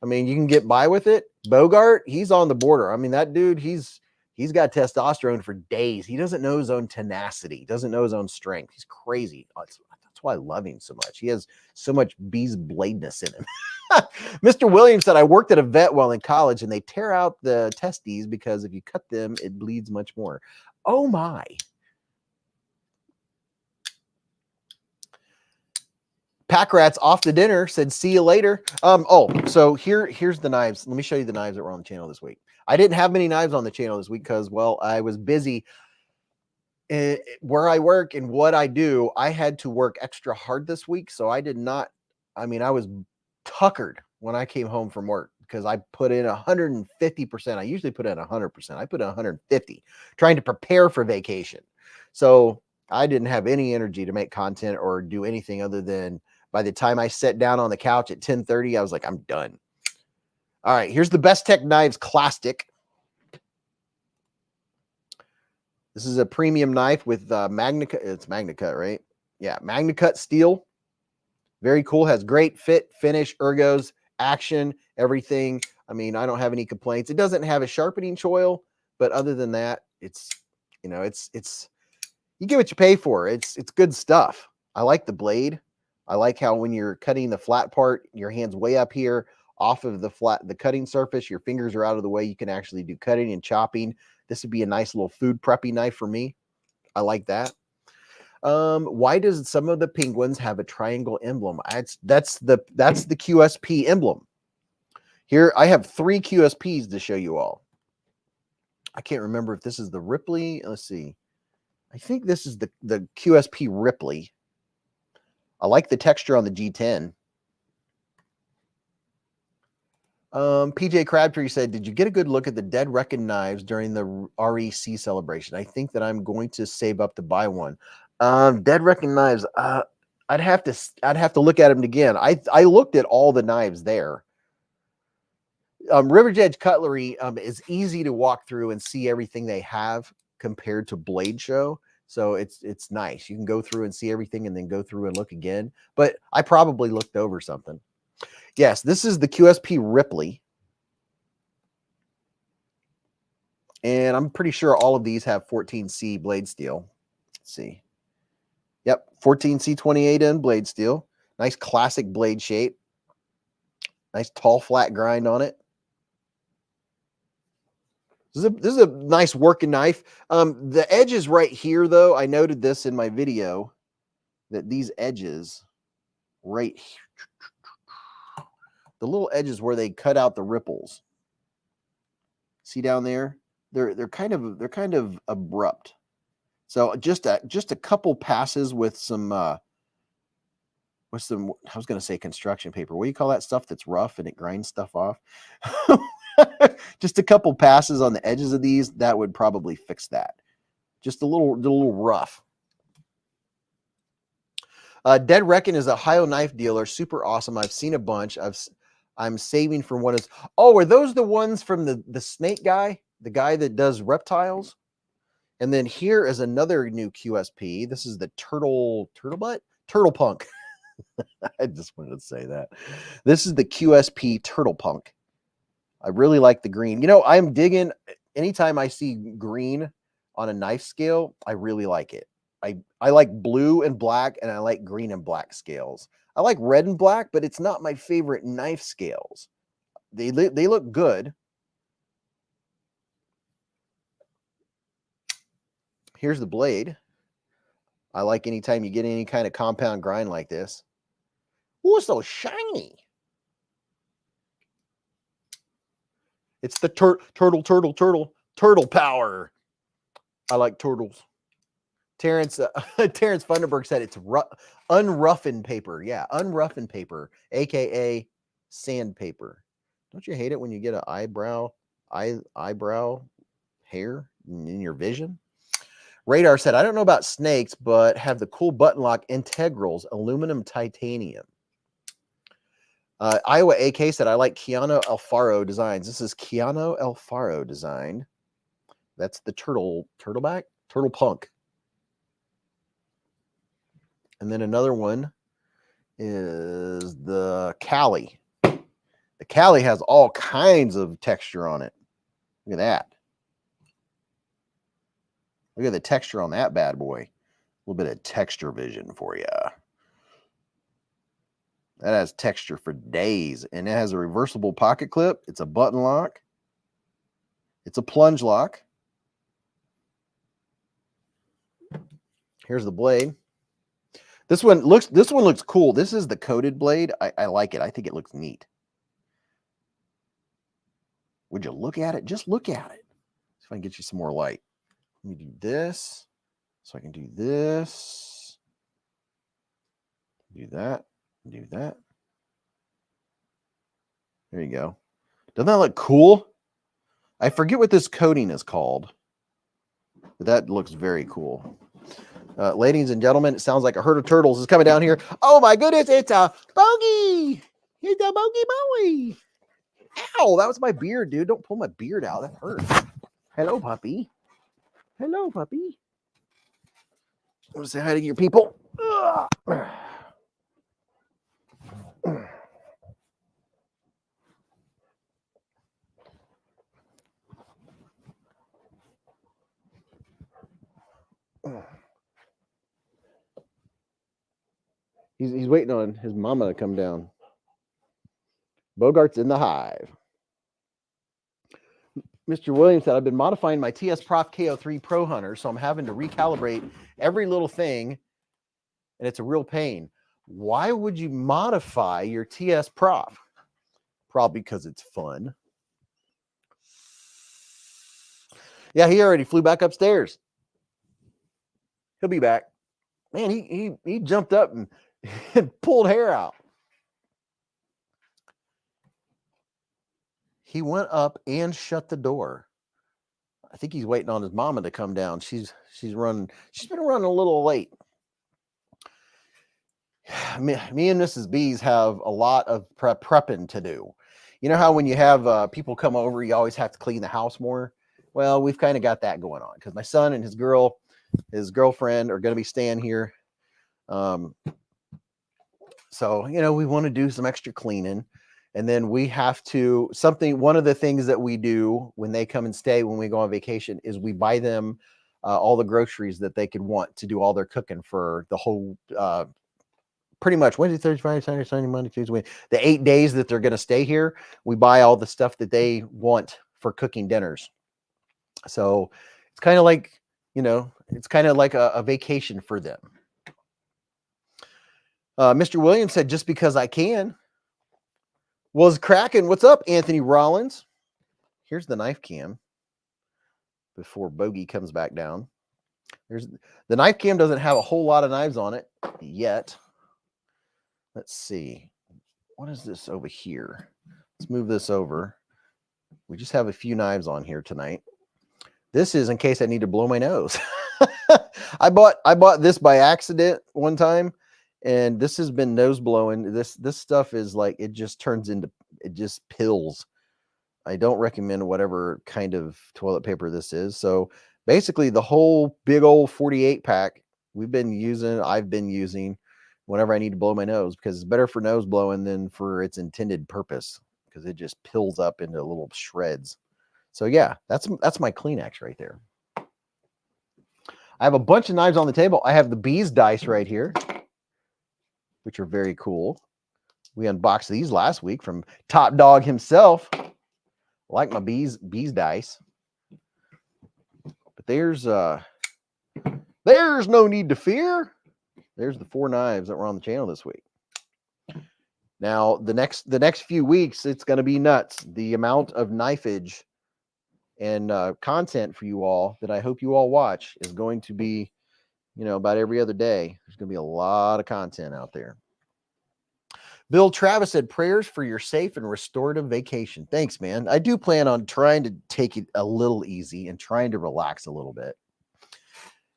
I mean, you can get by with it. Bogart, he's on the border. I mean, that dude, he's got testosterone for days. He doesn't know his own tenacity. He doesn't know his own strength. He's crazy. That's why I love him so much. He has so much beezbladeness in him. Mr. Williams said, I worked at a vet while in college, and they tear out the testes because if you cut them, it bleeds much more. Oh, my. Pack Rats off the dinner said, see you later. So here's the knives. Let me show you the knives that were on the channel this week. I didn't have many knives on the channel this week because, well, I was busy. Where I work and what I do, I had to work extra hard this week. So I was tuckered when I came home from work because I put in 150%. I usually put in 100%. I put in 150 trying to prepare for vacation. So I didn't have any energy to make content or do anything other than by the time I sat down on the couch at 10:30, I was like, I'm done. All right, here's the BestTech Knives Classic. This is a premium knife with MagnaCut. It's MagnaCut, right? Yeah, MagnaCut steel. Very cool. Has great fit, finish, ergos, action, everything. I mean, I don't have any complaints. It doesn't have a sharpening choil, but other than that, it's, you know, it's you get what you pay for. It's good stuff. I like the blade. I like how when you're cutting the flat part, your hand's way up here off of the cutting surface. Your fingers are out of the way. You can actually do cutting and chopping. This would be a nice little food preppy knife for me. I like that. Why does some of the penguins have a triangle emblem? That's the QSP emblem. Here I have 3 QSPs to show you all. I can't remember if this is the Ripley. Let's see. I think this is the QSP Ripley. I like the texture on the G10. PJ Crabtree said, did you get a good look at the Dead Reckon knives during the REC celebration? I think that I'm going to save up to buy one. Dead Reckon knives, I'd have to look at them again. I looked at all the knives there. River's Edge Cutlery is easy to walk through and see everything they have compared to Blade Show. So it's nice. You can go through and see everything and then go through and look again. But I probably looked over something. Yes, this is the QSP Ripley. And I'm pretty sure all of these have 14C blade steel. Let's see. Yep, 14C28N blade steel. Nice classic blade shape. Nice tall flat grind on it. This is a nice working knife. The edges right here, though, I noted this in my video, that these edges right here, the little edges where they cut out the ripples. See down there? They're kind of abrupt. So just a couple passes with some I was going to say construction paper. What do you call that stuff that's rough and it grinds stuff off? Just a couple passes on the edges of these, that would probably fix that. Just a little rough. Dead Reckon is a Ohio knife dealer. Super awesome. I've seen a bunch. I'm saving for one. Oh, are those the ones from the snake guy? The guy that does reptiles? And then here is another new QSP. This is the turtle punk. I just wanted to say that. This is the QSP Turtle Punk. I really like the green. You know, I'm digging anytime I see green on a knife scale, I really like it. I like blue and black, and I like green and black scales. I like red and black, but it's not my favorite knife scales. They look good. Here's the blade. I like anytime you get any kind of compound grind like this. Oh, it's so shiny. It's the turtle power. I like turtles. Terrence Funderburg said it's unroughened paper. Yeah, unroughened paper, aka sandpaper. Don't you hate it when you get an eyebrow hair in your vision? Radar said, I don't know about snakes, but have the cool button lock integrals, aluminum titanium. Iowa AK said, I like Keanu Alfaro designs. This is Keanu Alfaro design. That's the turtle punk. And then another one is the Cali. The Cali has all kinds of texture on it. Look at that. Look at the texture on that bad boy. A little bit of texture vision for you. That has texture for days. And it has a reversible pocket clip. It's a button lock. It's a plunge lock. Here's the blade. This one looks cool. This is the coated blade. I like it. I think it looks neat. Would you look at it? Just look at it. See if I can get you some more light. Let me do this. So I can do this. Do that. Do that. There you go. Doesn't that look cool? I forget what this coating is called, but that looks very cool. Ladies and gentlemen, it sounds like a herd of turtles is coming down here. Oh my goodness, it's a bogey. It's a bogey boy. Ow, that was my beard, dude. Don't pull my beard out. That hurts. Hello, puppy. Hello, puppy. I want to say hi to your people. He's waiting on his mama to come down. Bogart's in the hive. Mr. Williams said, I've been modifying my TS Prof KO3 Pro Hunter, so I'm having to recalibrate every little thing, and it's a real pain. Why would you modify your TS Prof? Probably because it's fun. Yeah, he already flew back upstairs. He'll be back. Man, he jumped up and pulled hair out. He went up and shut the door. I think he's waiting on his mama to come down. She's running. She's been running a little late. Me and Mrs. Beez have a lot of prepping to do. You know how when you have people come over, you always have to clean the house more? Well, we've kind of got that going on because my son and his girlfriend are going to be staying here. So, you know, we want to do some extra cleaning. And then we have to, one of the things that we do when they come and stay, when we go on vacation, is we buy them all the groceries that they could want to do all their cooking for the whole, pretty much Wednesday, Thursday, Friday, Saturday, Sunday, Monday, Tuesday, Wednesday, the 8 days that they're going to stay here. We buy all the stuff that they want for cooking dinners. So it's kind of like, you know, it's kind of like a vacation for them. Mr. Williams said, just because I can. Was cracking. What's up, Anthony Rollins? Here's the knife cam before Bogey comes back down. The knife cam doesn't have a whole lot of knives on it yet. Let's see. What is this over here? Let's move this over. We just have a few knives on here tonight. This is in case I need to blow my nose. I bought this by accident one time, and this has been nose blowing. This stuff is like, it just pills. I don't recommend whatever kind of toilet paper this is. So basically the whole big old 48 pack I've been using whenever I need to blow my nose, because it's better for nose blowing than for its intended purpose, because it just pills up into little shreds. So yeah, that's my Kleenex right there. I have a bunch of knives on the table. I have the Beez dice right here, which are very cool. We unboxed these last week from Top Dog himself. I like my Beez dice. But there's no need to fear. There's the 4 knives that were on the channel this week. Now, the next few weeks, it's going to be nuts. The amount of knifage and content for you all that I hope you all watch is going to be, you know, about every other day. There's going to be a lot of content out there. Bill Travis said, prayers for your safe and restorative vacation. Thanks, man. I do plan on trying to take it a little easy and trying to relax a little bit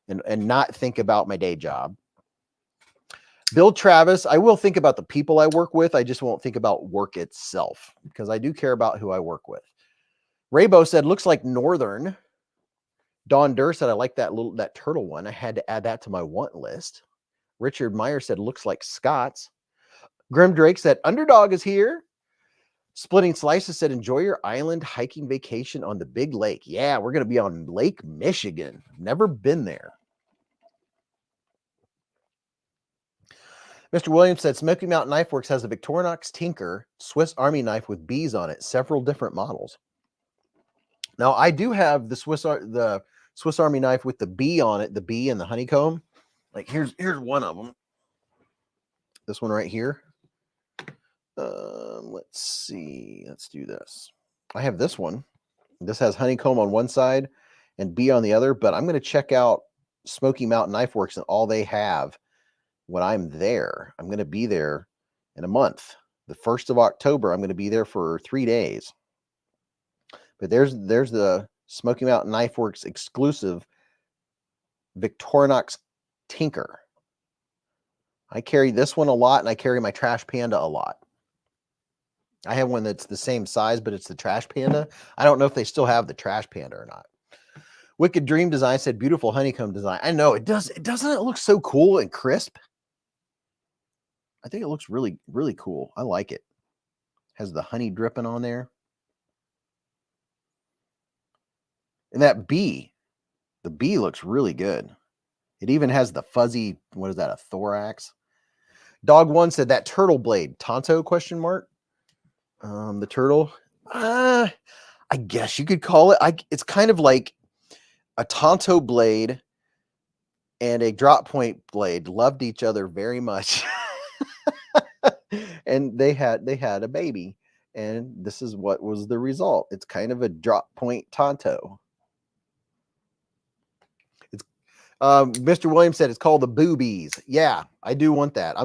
and not think about my day job. Bill Travis, I will think about the people I work with. I just won't think about work itself, because I do care about who I work with. Raybo said, looks like Northern. Don Durr said, I like that turtle one. I had to add that to my want list. Richard Meyer said, looks like Scott's. Grim Drake said, Underdog is here. Splitting Slices said, enjoy your island hiking vacation on the big lake. Yeah, we're going to be on Lake Michigan. Never been there. Mr. Williams said, Smoky Mountain Knife Works has a Victorinox Tinker Swiss Army knife with bees on it. Several different models. Now, I do have the Swiss Army knife with the bee on it, the bee and the honeycomb. Like, here's one of them. This one right here. Let's see. Let's do this. I have this one. This has honeycomb on one side and bee on the other, but I'm going to check out Smoky Mountain Knife Works and all they have when I'm there. I'm going to be there in a month. The 1st of October, I'm going to be there for 3 days. But there's the Smoky Mountain Knife Works exclusive Victorinox Tinker. I carry this one a lot, and I carry my Trash Panda a lot. I have one that's the same size, but it's the Trash Panda. I don't know if they still have the Trash Panda or not. Wicked Dream Design said beautiful honeycomb design. I know it does. Doesn't it look so cool and crisp? I think it looks really, really cool. I like it. Has the honey dripping on there. And that bee, the bee looks really good. It even has the fuzzy, what is that, a thorax? Dog One said that turtle blade, Tonto question mark. The turtle, I guess you could call it. It's kind of like a Tonto blade and a drop point blade loved each other very much. And they had a baby, and this is what was the result. It's kind of a drop point Tonto. It's Mr. Williams said it's called the boobies. Yeah, I do want that.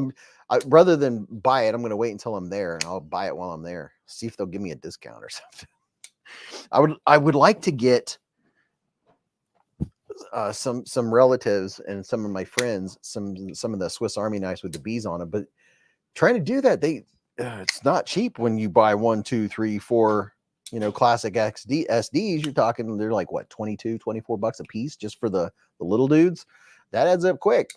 Rather than buy it, I'm going to wait until I'm there, and I'll buy it while I'm there. See if they'll give me a discount or something. I would like to get some relatives and some of my friends some of the Swiss Army knives with the bees on them, but trying to do that, it's not cheap when you buy 1, 2, 3, 4, classic SDs. You're talking, they're like what, $22-24 a piece just for the little dudes. That adds up quick.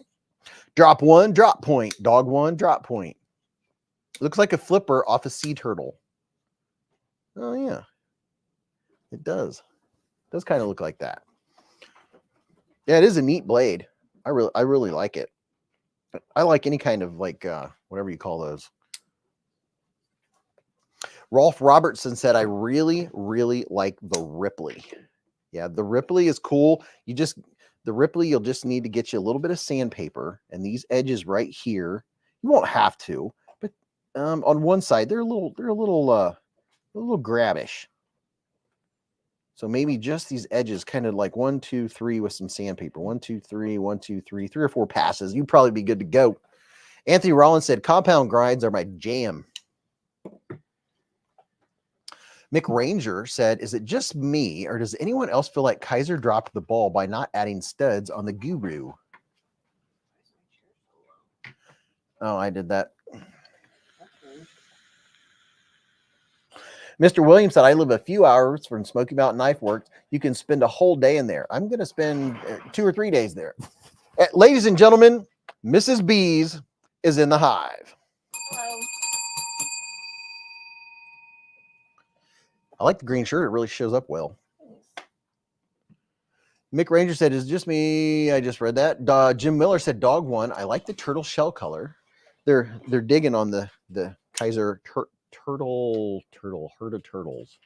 Drop One, drop point. Dog One, drop point. Looks like a flipper off a sea turtle. Oh yeah, it does. It does kind of look like that. Yeah, it is a neat blade. I really like it. I like any kind of like whatever you call those. Rolf Robertson said, I really, really like the Ripley. Yeah, the Ripley is cool. The Ripley, you'll just need to get you a little bit of sandpaper, and these edges right here, you won't have to, but on one side, they're a little grabbish. So maybe just these edges, kind of like 1, 2, 3 with some sandpaper. 1, 2, 3, 1, 2, 3, 3 or 4 passes. You'd probably be good to go. Anthony Rollins said, compound grinds are my jam. Mick Ranger said, is it just me, or does anyone else feel like Kaiser dropped the ball by not adding studs on the Guru? Oh, I did that. Mr. Williams said, I live a few hours from Smoky Mountain Knife Works. You can spend a whole day in there. I'm going to spend 2 or 3 days there. Ladies and gentlemen, Mrs. Beez is in the Hive.
Hello.
I like the green shirt. It really shows up well. Mick Ranger said, is it just me? I just read that. Jim Miller said, Dog One, I like the turtle shell color. They're digging on the Kaiser turtle herd of turtles.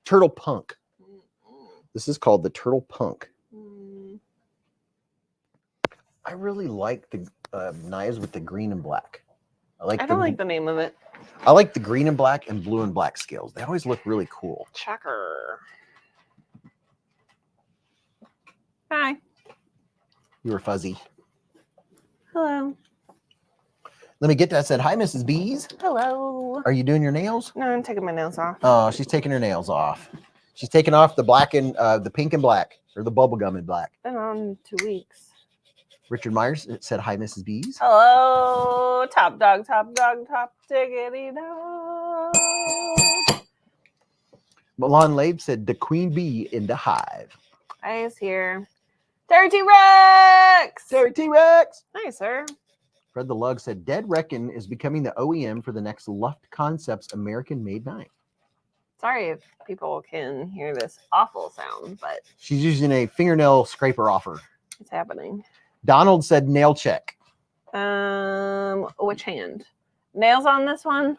Turtle punk. This is called the turtle punk. I really like the knives with the green and black. I
don't like the name of it.
I like the green and black and blue and black scales. They always look really cool.
Checker. Hi.
You were fuzzy.
Hello.
Let me get that. I said, hi, Mrs. Beez.
Hello.
Are you doing your nails?
No, I'm taking my nails off.
Oh, she's taking her nails off. She's taking off the black and the pink and black, or the bubblegum and black.
Been on 2 weeks.
Richard Myers said, hi, Mrs. Beez.
Hello. Top dog, top diggity dog.
Milan Labe said, the queen bee in the Hive.
I's here. Terry T-Rex.
Terry T-Rex.
Hi, sir.
Fred the Lug said, Dead Reckon is becoming the OEM for the next Luft Concepts American-made knife.
Sorry if people can hear this awful sound, but
She's using a fingernail scraper offer.
it's happening.
Donald said, nail check.
Which hand? Nails on this one?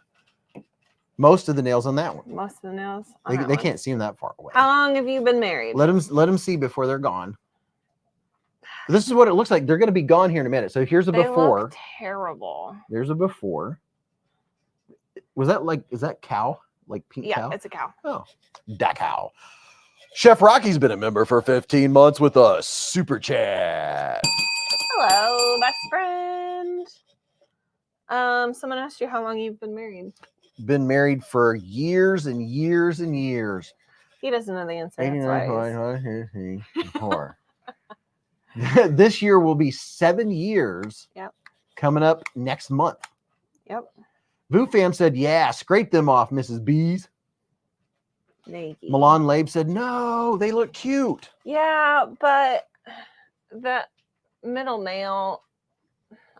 Most of the nails on that one.
Most of the nails.
They can't see them that far away.
How long have you been married?
Let them see before they're gone. This is what it looks like. They're going to be gone here in a minute. So here's a before.
Look terrible.
There's a before. Was that like, is that cow? Like pink cow?
Yeah, it's a cow.
Oh, that cow. Chef Rocky's been a member for 15 months with us. Super chat.
Hello, best friend. Someone asked you how long you've been married.
Been married for years and years and years.
He doesn't know the answer. That's why.
This year will be 7 years.
Yep.
Coming up next month.
Yep.
Vu Fam said, yeah, scrape them off, Mrs. Beez.
Naked.
Milan Labe said, no, they look cute.
Yeah, but the middle nail,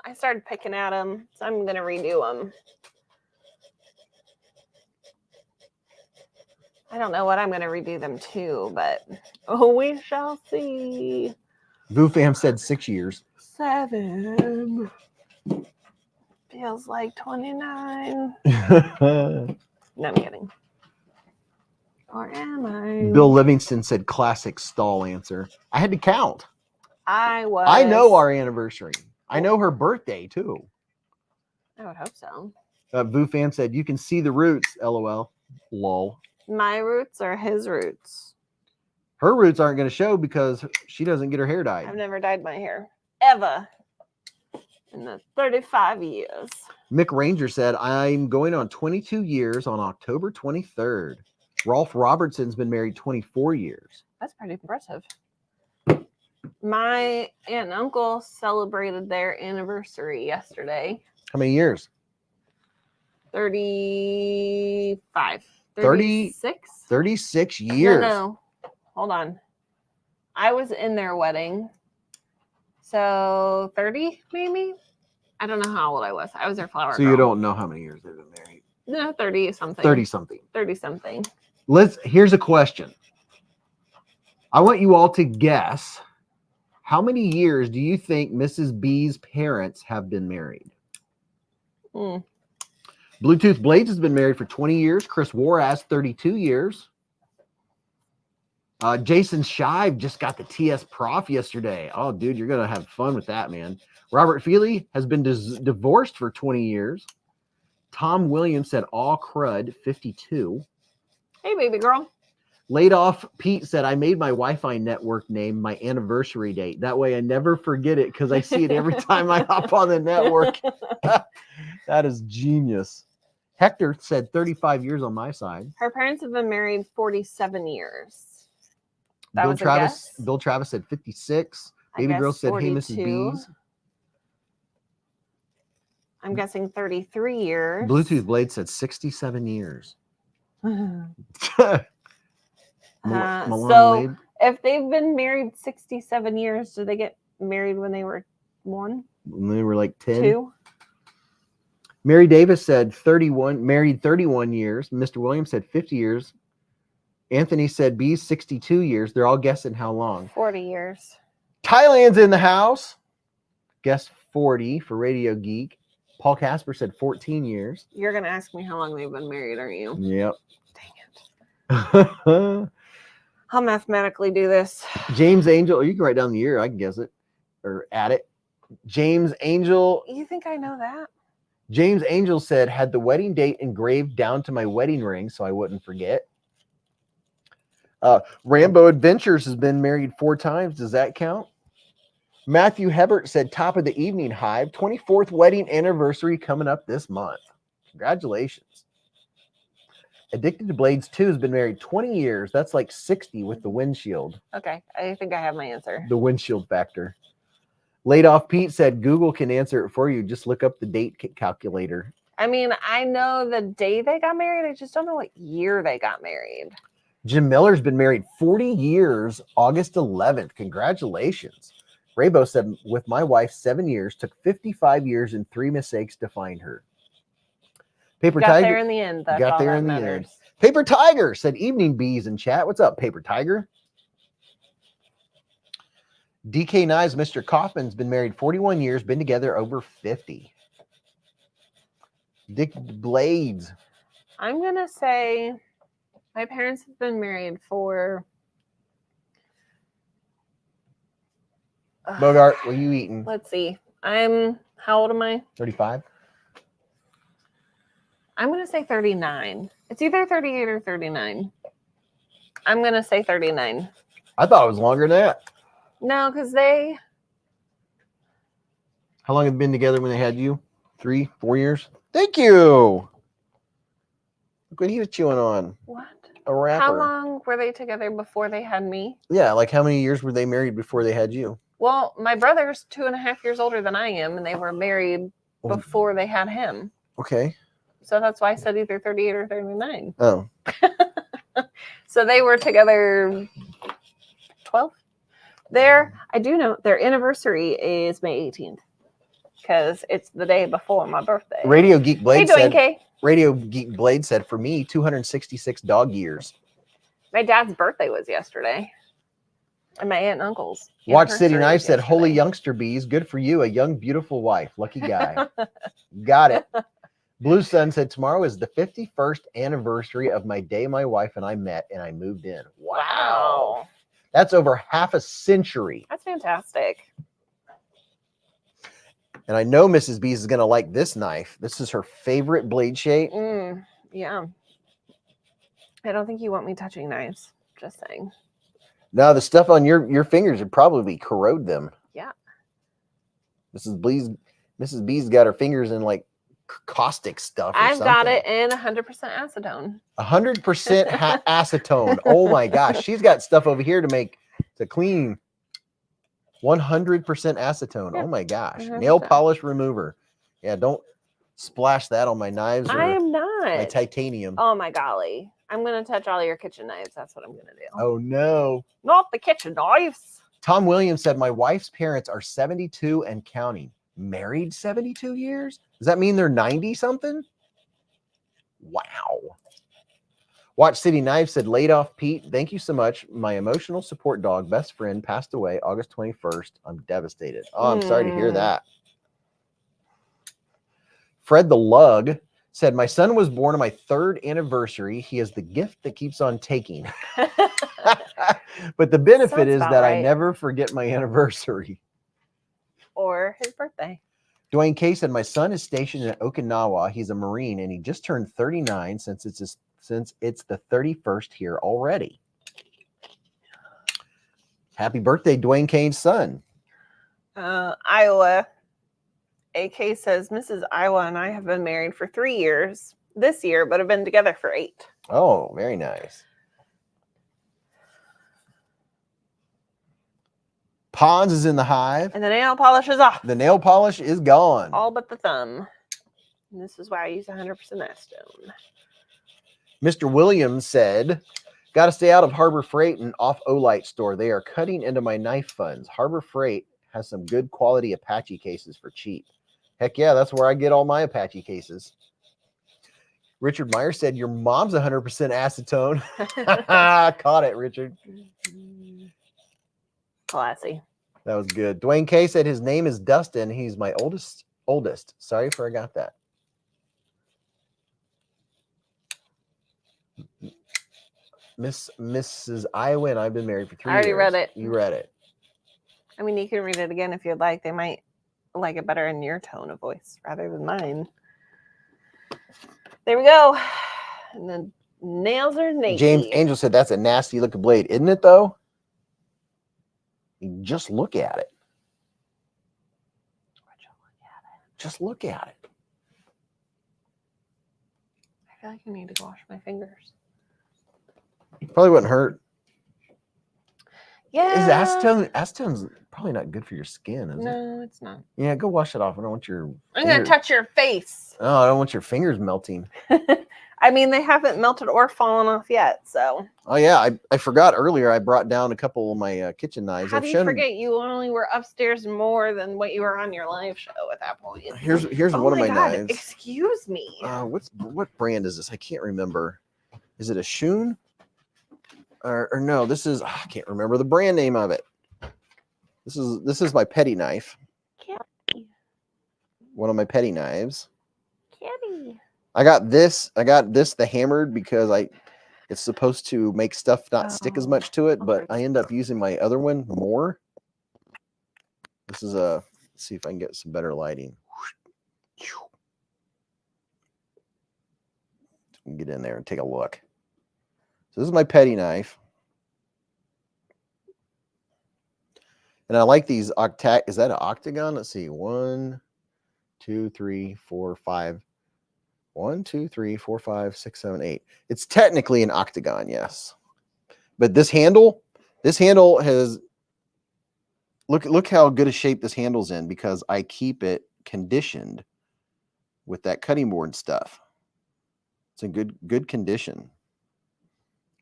I started picking at them, so I'm going to redo them. I don't know what I'm going to redo them to, but we shall see.
Vu Fam said 6 years.
7. Feels like 29. No, I'm kidding. Or am I?
Bill Livingston said classic stall answer. I had to count.
I
know our anniversary. I know her birthday too.
I would hope so.
Vu Fam said, you can see the roots, LOL. Lol.
My roots or his roots?
Her roots aren't going to show because she doesn't get her hair dyed.
I've never dyed my hair. Ever. In the 35 years.
Mick Ranger said, I'm going on 22 years on October 23rd. Rolf Robertson's been married 24 years.
That's pretty impressive. My aunt and uncle celebrated their anniversary yesterday.
How many years?
35.
36? 36 years.
No. Hold on. I was in their wedding. So 30 maybe? I don't know how old I was. I was their flower
So
girl.
you don't know how many years they've been married.
No, 30 something.
30 something.
30 something.
Here's a question. I want you all to guess, how many years do you think Mrs. B's parents have been married? Bluetooth Blades has been married for 20 years. Chris Warras, 32 years. Jason Shive just got the TS Prof yesterday. Oh, dude, you're going to have fun with that, man. Robert Feely has been divorced for 20 years. Tom Williams said, all crud, 52.
Hey, baby girl.
Laid off Pete said, I made my Wi-Fi network name my anniversary date. That way I never forget it because I see it every time I hop on the network. That is genius. Hector said 35 years on my side.
Her parents have been married 47 years. That
Bill
was
Travis,
a guess?
Bill Travis said 56. Baby girl said, 42. Hey, Mrs. Beez.
I'm guessing 33 years.
Bluetooth Blade said 67 years.
So if they've been married 67 years, do they get married when they were 1?
When they were like 10?
2?
Mary Davis said 31, married 31 years. Mr. Williams said 50 years. Anthony said Beez 62 years. They're all guessing how long.
40 years. Thailand's
in the house. Guess 40 for Radio Geek. Paul Casper said 14 years.
You're going to ask me how long they've been married, aren't you?
Yep.
Dang it. I'll mathematically do this.
James Angel, you can write down the year. I can guess it or add it. James Angel.
You think I know that?
James Angel said, had the wedding date engraved down to my wedding ring so I wouldn't forget. Rambo Adventures has been married 4 times. Does that count? Matthew Hebert said, top of the evening, Hive. 24th wedding anniversary coming up this month. Congratulations. Addicted to Blades 2 has been married 20 years. That's like 60 with the windshield.
Okay, I think I have my answer.
The windshield factor. Laid off Pete said, Google can answer it for you. Just look up the date calculator.
I mean, I know the day they got married. I just don't know what year they got married.
Jim Miller's been married 40 years, August 11th. Congratulations. Raybo said, with my wife, 7 years, took 55 years and 3 mistakes to find her. Paper
got
Tiger
there in the end. That's
got
all
there
that
in the
matters.
end. Paper Tiger said, evening Beez in chat. What's up, Paper Tiger? DK Knives, Mr. Kaufman's been married 41 years, been together over 50. Dick Blades.
I'm going to say my parents have been married for...
Bogart, what are you eating?
Let's see. How old am I?
35.
I'm going to say 39. It's either 38 or 39. I'm going to say 39.
I thought it was longer than that.
No, because they...
How long have they been together when they had you? 3, 4 years? Thank you. Look what he was chewing on.
What?
A wrapper.
How long were they together before they had me?
Yeah, like how many years were they married before they had you?
Well, my brother's 2.5 years older than I am, and they were married before they had him.
Okay.
So that's why I said either 38 or 39.
Oh.
So they were together 12. I do know their anniversary is May 18th because it's the day before my birthday.
Radio Geek Blade said.
Kay.
Radio Geek Blade said, for me, 266 dog years.
My dad's birthday was yesterday. And my aunt and uncle's.
Watch City Knife said, holy youngster bees, good for you, a young, beautiful wife. Lucky guy. Got it. Blue Sun said, tomorrow is the 51st anniversary of my day my wife and I met and I moved in. Wow. That's over half a century.
That's fantastic.
And I know Mrs. Beez is going to like this knife. This is her favorite blade shape.
Yeah. I don't think you want me touching knives. Just saying.
No, the stuff on your fingers would probably corrode them.
Yeah.
Mrs. Beez got her fingers in like caustic stuff.
I've got it in 100% acetone.
100% acetone. Oh my gosh. She's got stuff over here to clean. 100% acetone. Yeah. Oh my gosh. 100%. Nail polish remover. Yeah, don't splash that on my knives.
I am not.
My titanium.
Oh my golly. I'm going to touch all your kitchen knives. That's what I'm going to do.
Oh no.
Not the kitchen knives.
Tom Williams said, my wife's parents are 72 and counting. Married 72 years? Does that mean they're 90 something? Wow. Watch City Knife said, laid off Pete. Thank you so much. My emotional support dog, best friend, passed away August 21st. I'm devastated. Oh, I'm sorry to hear that. Fred the Lug said, my son was born on my 3rd anniversary. He is the gift that keeps on taking. But the benefit is that I never forget my anniversary.
Or his birthday.
Dwayne K said, my son is stationed in Okinawa. He's a Marine, and he just turned 39 since it's the 31st here already. Happy birthday, Dwayne Kane's son.
Iowa. AK says, Mrs. Iowa and I have been married for 3 years this year, but have been together for 8.
Oh, very nice. Pons is in the hive.
And the nail polish is off.
The nail polish is gone.
All but the thumb. And this is why I use 100% acetone.
Mr. Williams said, got to stay out of Harbor Freight and off Olight store. They are cutting into my knife funds. Harbor Freight has some good quality Apache cases for cheap. Heck yeah, that's where I get all my Apache cases. Richard Meyer said, your mom's 100% acetone. Caught it, Richard.
Classy.
That was good. Dwayne K said his name is Dustin. He's my oldest. Sorry if I got that. Mrs. Iowa and I've been married for 3 years.
I already read it.
You read it.
I mean, you can read it again if you'd like. They might like it better in your tone of voice rather than mine. There we go. And the nails are naked.
James Angel said that's a nasty looking blade, isn't it though? Just look at it. Just look at it.
I feel like I need to wash my fingers.
Probably wouldn't hurt.
Yeah.
Is acetone's probably not good for your skin, is it?
No, it's not.
Yeah, go wash it off. I don't want your
I'm going to touch your face.
Oh, I don't want your fingers melting.
I mean, they haven't melted or fallen off yet, so.
Oh, yeah. I forgot earlier. I brought down a couple of my kitchen knives.
How do you forget you only were upstairs more than what you were on your live show at that point?
Here's one of my knives.
Excuse me.
What brand is this? I can't remember. Is it a Shun? Or no, this is, I can't remember the brand name of it. This is my petty knife.
Kitty.
One of my petty knives.
Kitty.
I got this, the hammered, because it's supposed to make stuff not stick as much to it, but I end up using my other one more. This is let's see if I can get some better lighting. Get in there and take a look. So this is my petty knife. And I like these is that an octagon? Let's see. 1, 2, 3, 4, 5. 1, 2, 3, 4, 5, 6, 7, 8. It's technically an octagon, yes. But this handle has Look how good a shape this handle's in because I keep it conditioned with that cutting board stuff. It's in good condition.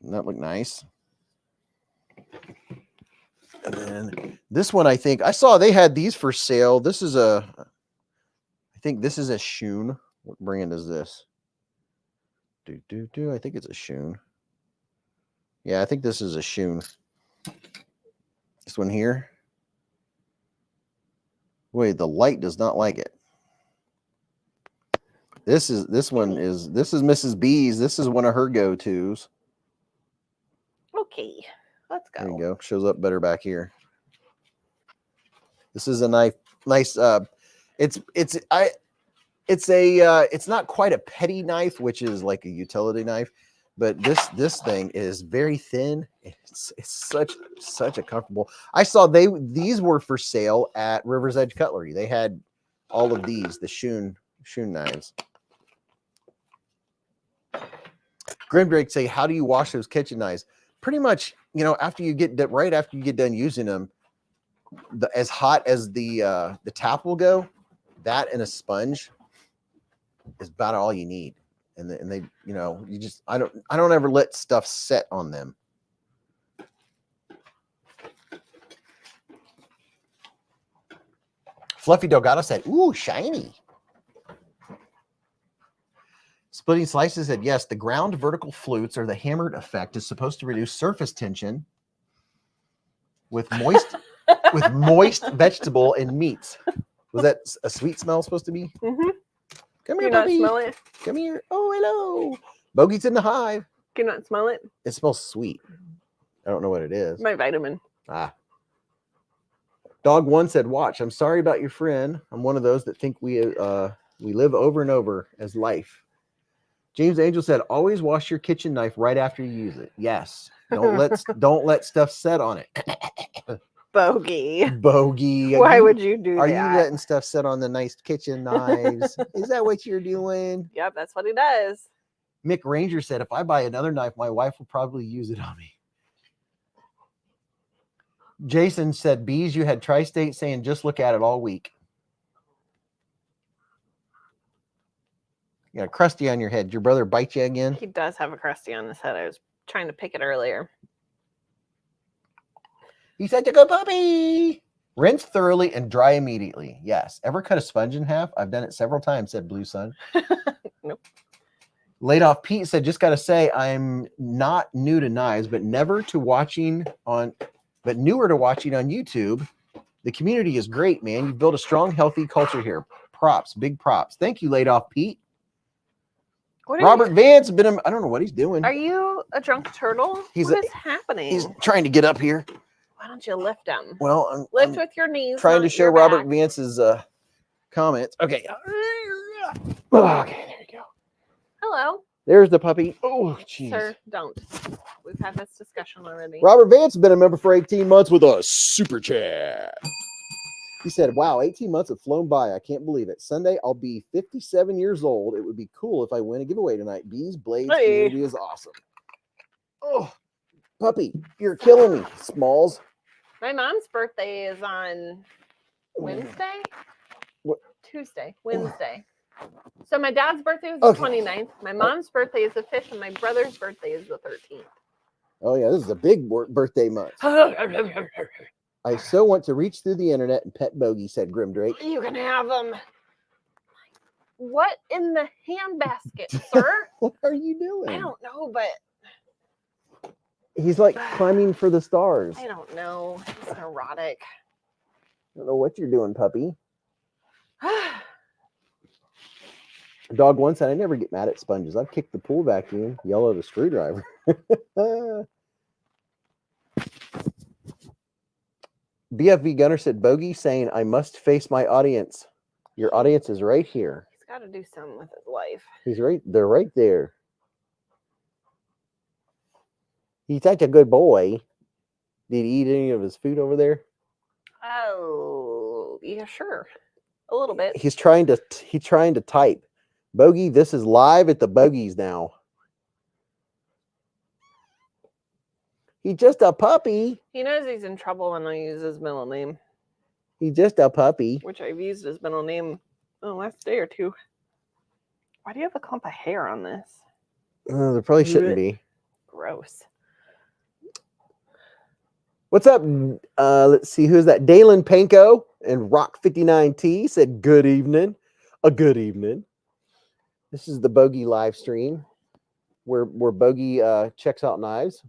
Doesn't that look nice? And then this one, I think I saw they had these for sale. This is I think this is a Shun. What brand is this? I think it's a Shun. Yeah, I think this is a Shun. This one here. Wait, the light does not like it. This is Mrs. Beez. This is one of her go-tos.
Okay, let's go.
There you go. Shows up better back here. This is a nice it's not quite a petty knife, which is like a utility knife, but this thing is very thin. It's such a comfortable. I saw these were for sale at River's Edge Cutlery. They had all of these, the Shun knives. Grimdrake say, how do you wash those kitchen knives? Pretty much, after you get done using them, as hot as the tap will go, that and a sponge is about all you need. And they, you just I don't ever let stuff set on them. Fluffy Delgado said, ooh, shiny. Splitting Slices said, yes, the ground vertical flutes or the hammered effect is supposed to reduce surface tension with moist vegetable and meats. Was that a sweet smell supposed to be?
Mm-hmm.
Come
Can
here,
you not
puppy.
smell it?
Come here. Oh, hello. Bogey's in the hive.
Can you not smell it?
It smells sweet. I don't know what it is.
My vitamin.
Dog One said, watch, I'm sorry about your friend. I'm one of those that think we live over and over as life. James Angel said, always wash your kitchen knife right after you use it. Yes. Don't let stuff set on it.
Bogey.
Why
would you do that?
Are you letting stuff set on the nice kitchen knives? Is that what you're doing?
Yep, that's what he does.
Mick Ranger said, if I buy another knife, my wife will probably use it on me. Jason said, Beez, you had Tri-State saying, just look at it all week. You got a crusty on your head. Did your brother bite you again?
He does have a crusty on his head. I was trying to pick it earlier.
He's such a good puppy. Rinse thoroughly and dry immediately. Yes. Ever cut a sponge in half? I've done it several times, said Blue Sun.
Nope.
Laid Off Pete said, just got to say, I'm not new to knives, but newer to watching on YouTube. The community is great, man. You've built a strong, healthy culture here. Props, big props. Thank you, Laid Off Pete. Robert Vance, I don't know what he's doing.
Are you a drunk turtle? What is happening?
He's trying to get up here.
Why don't you lift him?
Well,
lift with your knees.
Trying to show Robert Vance's comments. Okay. Okay, there you go.
Hello.
There's the puppy. Oh, jeez.
Sir, don't. We've had this discussion already.
Robert Vance has been a member for 18 months with a super chat. He said, wow, 18 months have flown by. I can't believe it. Sunday, I'll be 57 years old. It would be cool if I win a giveaway tonight. Beezblades community is awesome. Oh, puppy, you're killing me, Smalls.
My mom's birthday is on Wednesday?
What?
Tuesday. Wednesday. So my dad's birthday is the 29th. My mom's birthday is the 5th, and my brother's birthday is the 13th.
Oh, yeah, this is a big birthday month. I so want to reach through the internet and pet Bogey, said Grimdrake.
You can have them. What in the handbasket, sir?
What are you doing?
I don't know, but...
He's like climbing for the stars.
I don't know. He's neurotic.
I don't know what you're doing, puppy. Dog One said, I never get mad at sponges. I've kicked the pool vacuum, yell at a screwdriver. BFV Gunner said, Bogey saying, I must face my audience. Your audience is right here.
He's got to do something with his life.
They're right there. He's such a good boy. Did he eat any of his food over there?
Oh, yeah, sure. A little bit.
He's trying to type. Bogey, this is live at the Bogies now. He's just a puppy.
He knows he's in trouble when I use his middle name.
He's just a puppy.
which I've used his middle name the last day or two. Why do you have a clump of hair on this?
There probably shouldn't be.
Gross.
What's up? Let's see. Who's that? Dalen Panko and Rock59T said, good evening. A good evening. This is the Bogey live stream where Bogey checks out knives.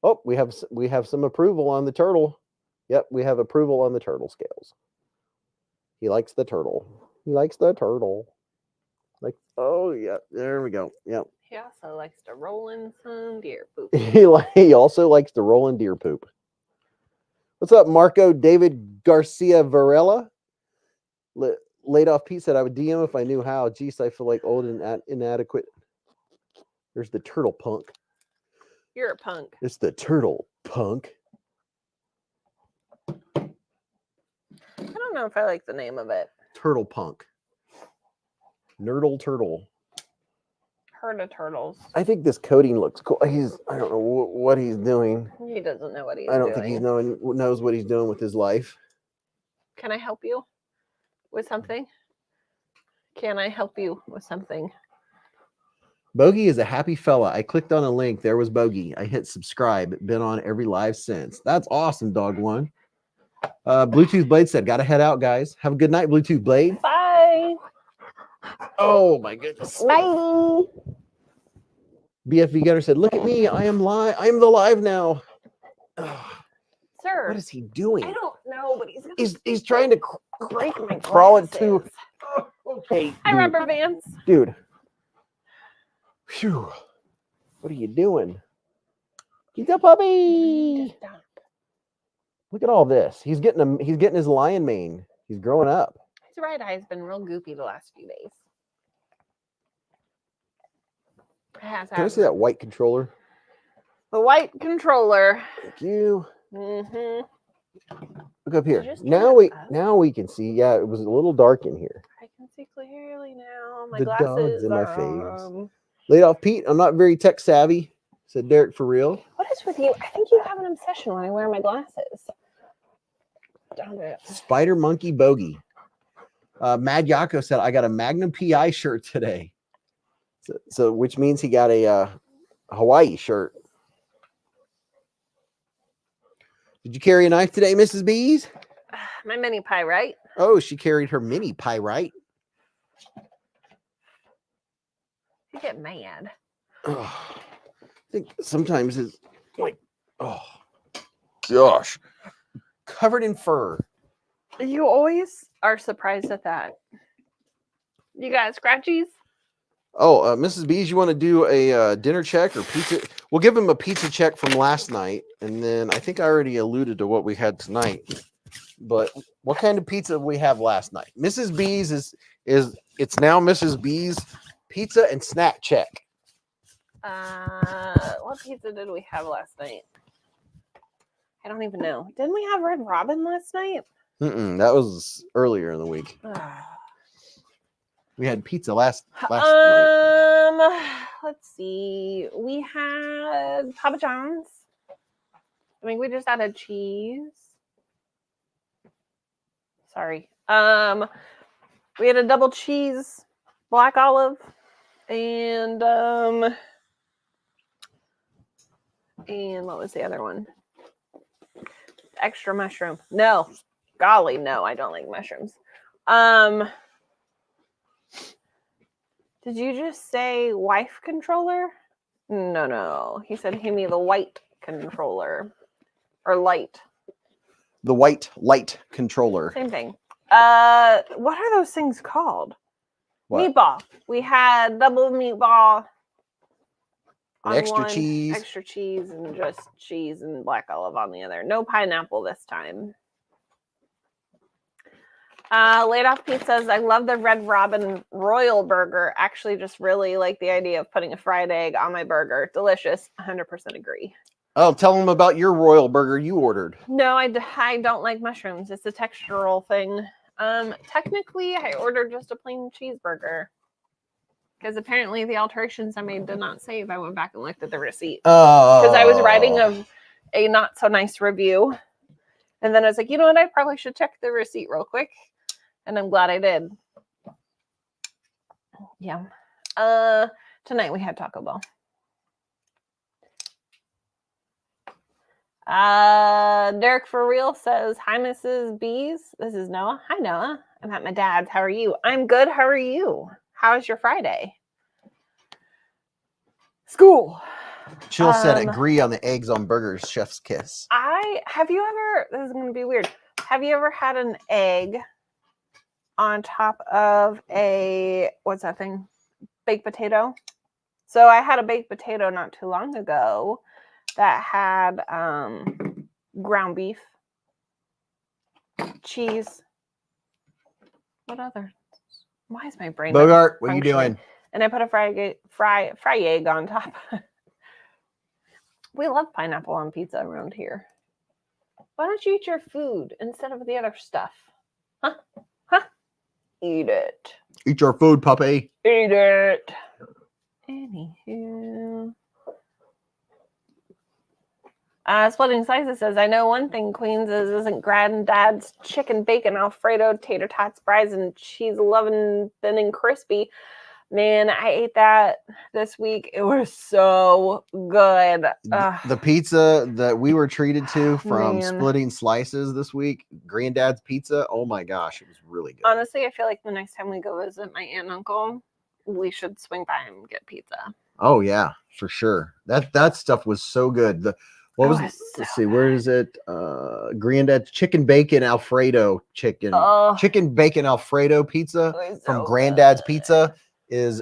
Oh, we have some approval on the turtle. Yep, we have approval on the turtle scales. He likes the turtle. He likes the turtle. Like, oh yeah, there we go. Yep.
He also likes to roll in some deer poop.
He also likes to roll in deer poop. What's up, Marco David Garcia Varela? Laid off Pete said, I would DM if I knew how. Geez, I feel like old and inadequate. There's the turtle punk.
You're a punk.
It's the turtle punk.
I don't know if I like the name of it.
Turtle punk. Nerdle turtle.
Herd of turtles.
I think this coating looks cool. I don't know what he's doing.
He doesn't know what he's doing.
I don't think he knows what he's doing with his life.
Can I help you with something? Can I help you with something?
Bogey is a happy fella. I clicked on a link. There was Bogey. I hit subscribe. Been on every live since. That's awesome, Dog One. Bluetooth Blade said, gotta head out, guys. Have a good night, Bluetooth Blade.
Bye.
Oh my goodness.
Bye.
BFV Gunner said, look at me. I am live. I am the live now.
Sir.
What is he doing?
I don't know, but
He's trying to
break my
crawl
glasses.
into. Okay.
Hi, rubber bands.
Dude. Phew. What are you doing? He's a puppy.
Stop.
Look at all this. He's getting his lion mane. He's growing up.
His right eye's been real goopy the last few days.
Can I see that white controller?
The white controller.
Thank you.
Mm-hmm.
Look up here.
Just turn
Now
it up.
we can see. Yeah, it was a little dark in here.
I can see clearly now. My
The
glasses
dog's in my
are
face.
on.
Laid off Pete. I'm not very tech savvy, said Derek for real.
What is with you? I think you have an obsession when I wear my glasses. Don't it.
Spider Monkey Bogey. Mad Yako said, I got a Magnum PI shirt today. So which means he got a Hawaii shirt. Did you carry a knife today, Mrs. Beez?
My mini pie, right?
Oh, she carried her mini pie, right?
You get mad.
Oh, I think sometimes it's like, oh, gosh. Covered in fur.
You always are surprised at that. You got scratchies?
Oh, Mrs. Beez, you want to do a dinner check or pizza? We'll give him a pizza check from last night. And then I think I already alluded to what we had tonight. But what kind of pizza we have last night? Mrs. Beez it's now Mrs. Beez pizza and snack check.
What pizza did we have last night? I don't even know. Didn't we have Red Robin last night?
That was earlier in the week. We had pizza last night.
Let's see. We had Papa John's. I mean, we just added cheese. Sorry. We had a double cheese, black olive, and what was the other one? Extra mushroom. No. Golly, no, I don't like mushrooms. Did you just say wife controller? No. He said, hand me the white controller. Or light.
The white light controller.
Same thing. What are those things called?
What?
Meatball. We had double meatball.
And extra cheese.
Extra cheese and just cheese and black olive on the other. No pineapple this time. Laid off Pete says, I love the Red Robin Royal Burger. Actually, just really like the idea of putting a fried egg on my burger. Delicious. 100% agree.
Oh, tell them about your Royal Burger you ordered.
No, I don't like mushrooms. It's a textural thing. Technically, I ordered just a plain cheeseburger. Because apparently the alterations I made did not save. I went back and looked at the receipt. Because I was writing a not so nice review. And then I was like, you know what? I probably should check the receipt real quick. And I'm glad I did. Yeah. Tonight we had Taco Bell. Derek for real says, hi, Mrs. Beez. This is Noah. Hi, Noah. I'm at my dad's. How are you? I'm good. How are you? How's your Friday? School.
Chill said, agree on the eggs on burgers, chef's kiss.
Have you ever, this is going to be weird. Have you ever had an egg on top of a, what's that thing? Baked potato? So I had a baked potato not too long ago that had ground beef, cheese. What other? Why is my brain?
Bogart, what are you doing?
And I put a fry egg on top. We love pineapple on pizza around here. Why don't you eat your food instead of the other stuff? Huh? Huh? Eat it.
Eat your food, puppy.
Eat it. Anywho. Splitting Slices says, I know one thing, Queens, isn't Granddad's chicken bacon Alfredo tater tots, fries, and cheese loving thin and crispy. Man, I ate that this week. It was so good.
The pizza that we were treated to from Splitting Slices this week, Granddad's Pizza. Oh my gosh, it was really good.
Honestly, I feel like the next time we go visit my aunt and uncle, we should swing by and get pizza.
Oh yeah, for sure. That stuff was so good. Let's see, where is it? Granddad's chicken bacon Alfredo chicken bacon Alfredo pizza from Granddad's Pizza is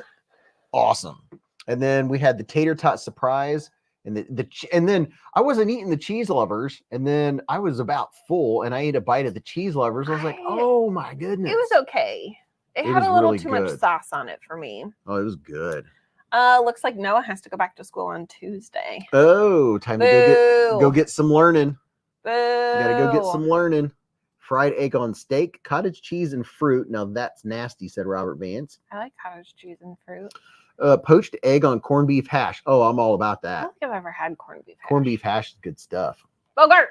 awesome. And then we had the tater tot surprise, and and then I wasn't eating the cheese lovers, and then I was about full, and I ate a bite of the cheese lovers. I was like, oh my goodness,
it was okay. It had a little really too much sauce on it for me.
Oh, it was good.
Looks like Noah has to go back to school on Tuesday.
Oh, time to go get some learning.
Boo.
Gotta go get some learning. Fried egg on steak, cottage cheese and fruit. Now that's nasty, said Robert Vance.
I like cottage cheese and fruit.
Poached egg on corned beef hash. Oh, I'm all about that.
I don't think I've ever had corned beef hash.
Corned beef hash is good stuff.
Bogart.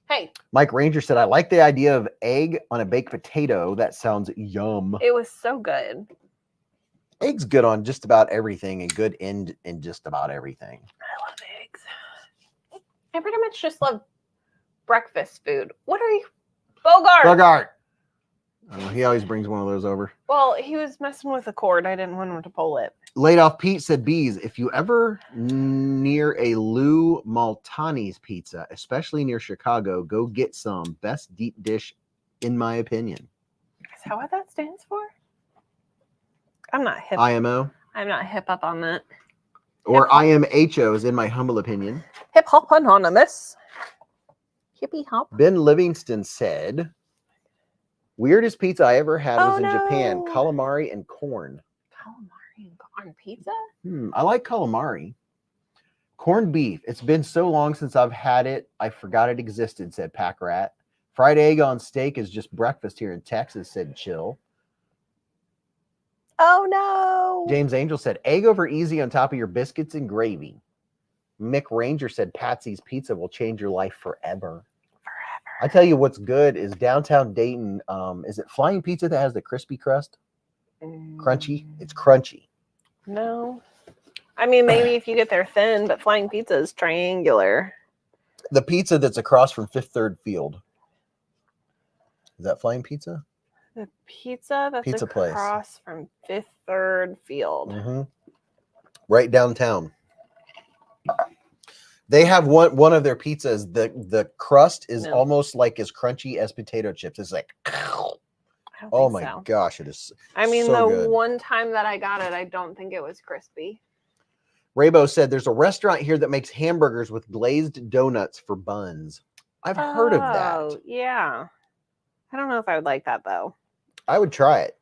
Hey.
Mike Ranger said, I like the idea of egg on a baked potato. That sounds yum.
It was so good.
Egg's good on just about everything and good in just about everything.
I love eggs. I pretty much just love breakfast food. What are you? Bogart.
He always brings one of those over.
Well, he was messing with the cord. I didn't want him to pull it.
Laid Off Pete said, Beez, if you ever near a Lou Maltani's pizza, especially near Chicago, go get some. Best deep dish, in my opinion.
Is that what that stands for? I'm not hip.
IMO.
I'm not hip up on that.
Or IMHO is in my humble opinion.
Hip hop anonymous. Hippie hop.
Ben Livingston said, weirdest pizza I ever had was in Japan. Calamari and corn.
Calamari and corn pizza?
I like calamari. Corned beef. It's been so long since I've had it. I forgot it existed, said Pack Rat. Fried egg on steak is just breakfast here in Texas, said Chill.
Oh, no.
James Angel said, egg over easy on top of your biscuits and gravy. Mick Ranger said, Patsy's Pizza will change your life forever. I tell you what's good is downtown Dayton. Is it Flying Pizza that has the crispy crust? Crunchy? It's crunchy.
No. I mean, maybe if you get there thin, but Flying Pizza is triangular.
The pizza that's across from Fifth Third Field. Is that Flying Pizza?
The pizza that's across from Fifth Third Field.
Mm-hmm. Right downtown. They have one of their pizzas. The crust is almost like as crunchy as potato chips. It's like, oh my gosh, it is.
I mean,
so
the
good.
one time that I got it, I don't think it was crispy.
Raybo said there's a restaurant here that makes hamburgers with glazed donuts for buns. I've heard of that.
Oh, yeah. I don't know if I would like that though.
I would try it.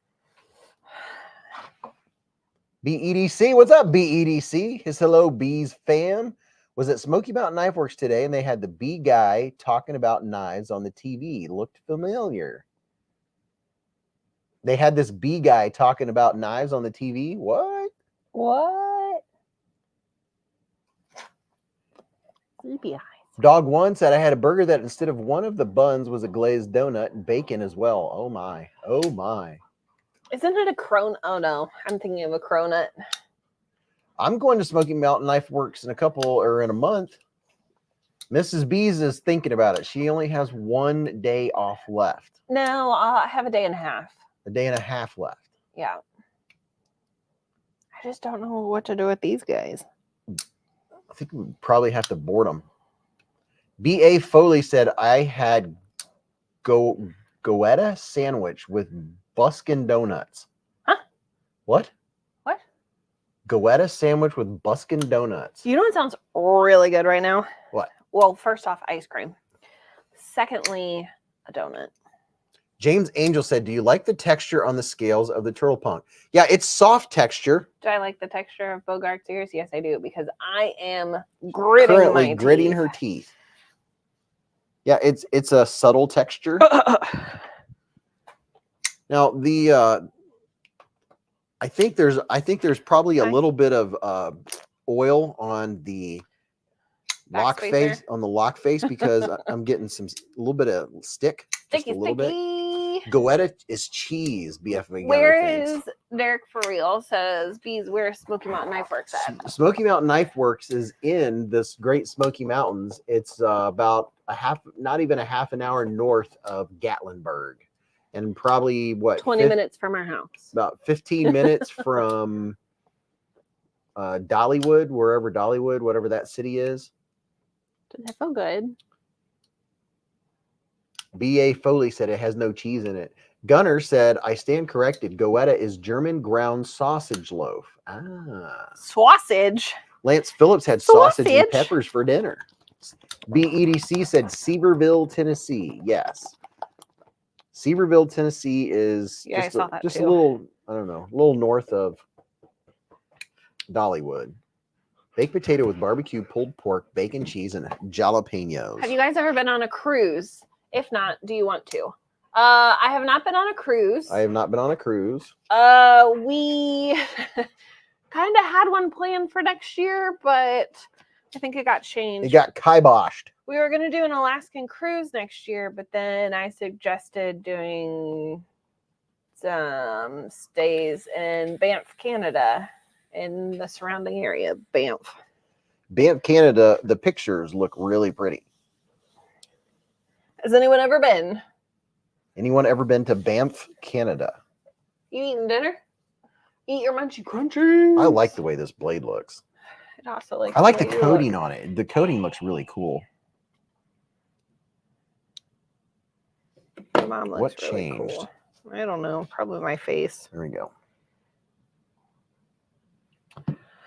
BEDC, what's up, BEDC? His hello, Beez fam. Was at Smoky Mountain Knife Works today, and they had the bee guy talking about knives on the TV. Looked familiar. They had this bee guy talking about knives on the TV. What?
What? Sleepy eyes.
Dog One said I had a burger that instead of one of the buns was a glazed donut and bacon as well. Oh my. Oh my.
Isn't it a cronut? Oh no, I'm thinking of a cronut.
I'm going to Smoky Mountain Knife Works in a month. Mrs. Beez is thinking about it. She only has 1 day off left.
No, I have a day and a half.
A day and a half left.
Yeah. I just don't know what to do with these guys.
I think we probably have to board them. B.A. Foley said I had Goetta sandwich with Buskin donuts.
Huh?
What?
What?
Goetta sandwich with Buskin donuts.
You know what sounds really good right now?
What?
Well, first off, ice cream. Secondly, a donut.
James Angel said, do you like the texture on the scales of the turtle punk? Yeah, it's soft texture.
Do I like the texture of Bogart's ears? Yes, I do, because I am gritting
Currently
my
gritting
teeth.
her teeth. Yeah, it's a subtle texture. Now the I think there's probably a little bit of oil on the lock face because I'm getting a little bit of stick.
Sticky,
just a little bit. Goetta is cheese, BF.
Where is Derek for real? Says Beez, where's Smoky Mountain Knife Works at?
Smoky Mountain Knife Works is in this great Smoky Mountains. It's about not even a half an hour north of Gatlinburg, and probably
20 minutes from our house.
About 15 minutes from Dollywood, whatever that city is.
Does that feel good?
B.A. Foley said it has no cheese in it. Gunner said, I stand corrected. Goetta is German ground sausage loaf.
Sausage?
Lance Phillips had sausage and peppers for dinner. BEDC said Seaverville, Tennessee. Yes. Seaverville, Tennessee is just a little, I don't know, a little north of Dollywood. Baked potato with barbecue, pulled pork, bacon, cheese, and jalapenos.
Have you guys ever been on a cruise? If not, do you want to? I have not been on a cruise.
I have not been on a cruise.
We kind of had one planned for next year, but I think it got changed.
It got kiboshed.
We were going to do an Alaskan cruise next year, but then I suggested doing some stays in Banff, Canada, in the surrounding area of Banff.
Banff, Canada, the pictures look really pretty.
Has anyone ever been?
Anyone ever been to Banff, Canada?
You eating dinner? Eat your munchy crunchies.
I like the way this blade looks.
It also like
I like the coating on it. The coating looks really cool.
My mom looks
what
really
changed?
Cool. I don't know. Probably my face.
There we go.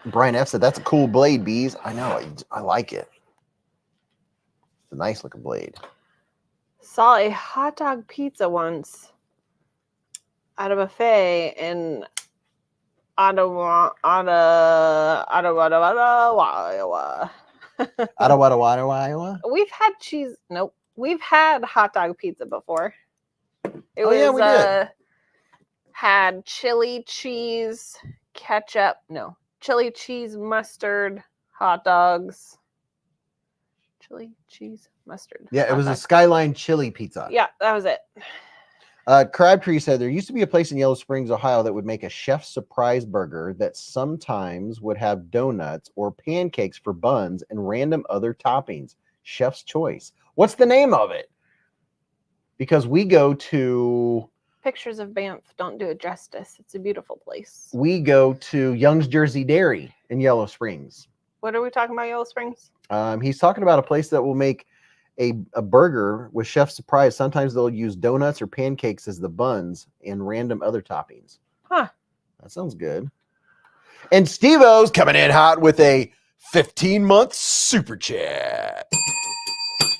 Brian F said, that's a cool blade, Beez. I know. I like it. It's a nice looking blade.
Saw a hot dog pizza once at a buffet in Ottawa. We've had cheese. Nope. We've had hot dog pizza before. It was,
yeah, we did.
Had chili cheese, ketchup. No. Chili cheese, mustard, hot dogs. Chili cheese, mustard.
Yeah, it was a Skyline chili pizza.
Yeah, that was it.
Crabtree said there used to be a place in Yellow Springs, Ohio that would make a chef's surprise burger that sometimes would have donuts or pancakes for buns and random other toppings. Chef's choice. What's the name of it? Because we go to...
Pictures of Banff don't do it justice. It's a beautiful place.
We go to Young's Jersey Dairy in Yellow Springs.
What are we talking about, Yellow Springs?
He's talking about a place that will make a burger with chef's surprise. Sometimes they'll use donuts or pancakes as the buns and random other toppings.
Huh.
That sounds good. And Steve-O's coming in hot with a 15-month super chat.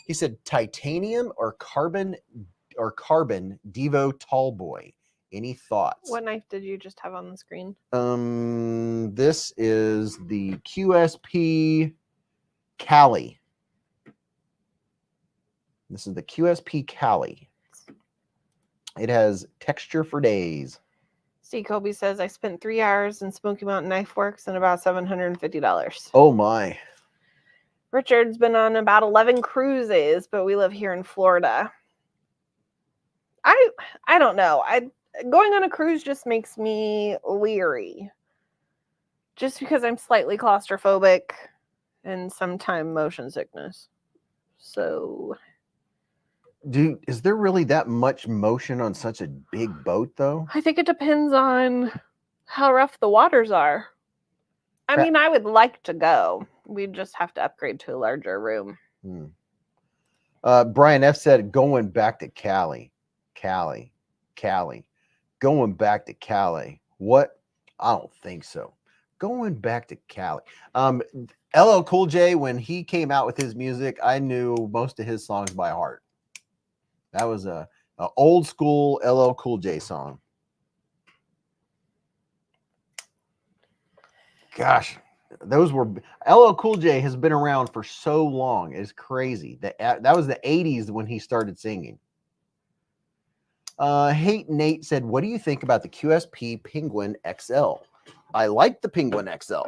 He said titanium or carbon Devo Tallboy. Any thoughts?
What knife did you just have on the screen?
This is the QSP Cali. This is the QSP Cali. It has texture for days.
Steve Kobe says, I spent 3 hours in Smoky Mountain Knife Works and about $750.
Oh my.
Richard's been on about 11 cruises, but we live here in Florida. I don't know. Going on a cruise just makes me leery. Just because I'm slightly claustrophobic and sometimes motion sickness. So
Is there really that much motion on such a big boat, though?
I think it depends on how rough the waters are. I mean, I would like to go. We'd just have to upgrade to a larger room.
Brian F. said, going back to Cali. Going back to Cali. What? I don't think so. Going back to Cali. LL Cool J, when he came out with his music, I knew most of his songs by heart. That was a old school LL Cool J song. Gosh, those were LL Cool J has been around for so long. It's crazy. That was the 80s when he started singing. Hate Nate said, what do you think about the QSP Penguin XL? I like the Penguin XL.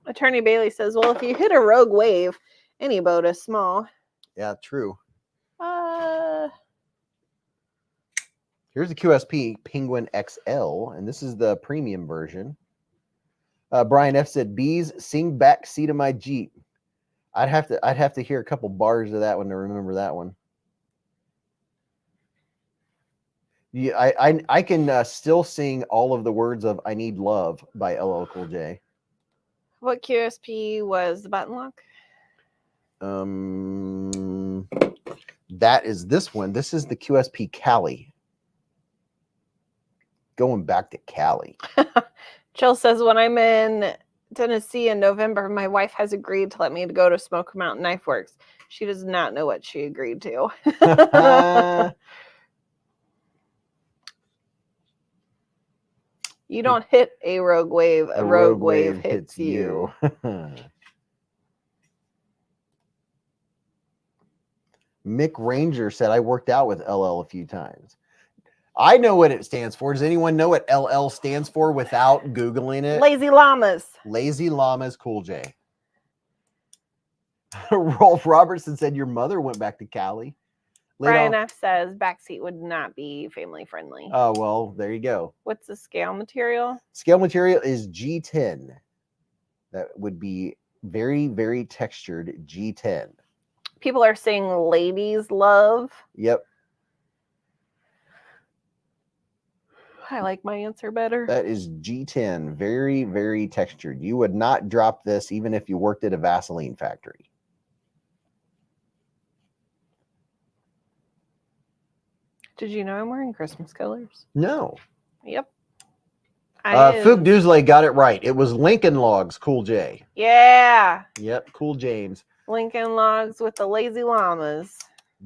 Attorney Bailey says, well, if you hit a rogue wave, any boat is small.
Yeah, true. Here's the QSP Penguin XL, and this is the premium version. Brian F said, Beez, sing back seat of my Jeep. I'd have to hear a couple bars of that one to remember that one. Yeah, I can still sing all of the words of I Need Love by LL Cool J.
What QSP was the button lock?
That is this one. This is the QSP Cali. Going back to Cali.
Jill says, when I'm in Tennessee in November, my wife has agreed to let me go to Smoker Mountain Knife Works. She does not know what she agreed to. You don't hit a rogue wave. A rogue wave hits you.
Mick Ranger said, I worked out with LL a few times. I know what it stands for. Does anyone know what LL stands for without Googling it?
Lazy Llamas.
Lazy Llamas Cool J. Rolf Robertson said, your mother went back to Cali.
Brian F says backseat would not be family friendly.
Oh, well, there you go.
What's the scale material?
Scale material is G10. That would be very, very textured G10.
People are saying ladies love.
Yep.
I like my answer better.
That is G10. Very, very textured. You would not drop this even if you worked at a Vaseline factory.
Did you know I'm wearing Christmas colors?
No.
Yep.
Fook Doosley got it right. It was Lincoln Logs Cool J.
Yeah.
Yep, Cool James.
Lincoln Logs with the Lazy Llamas.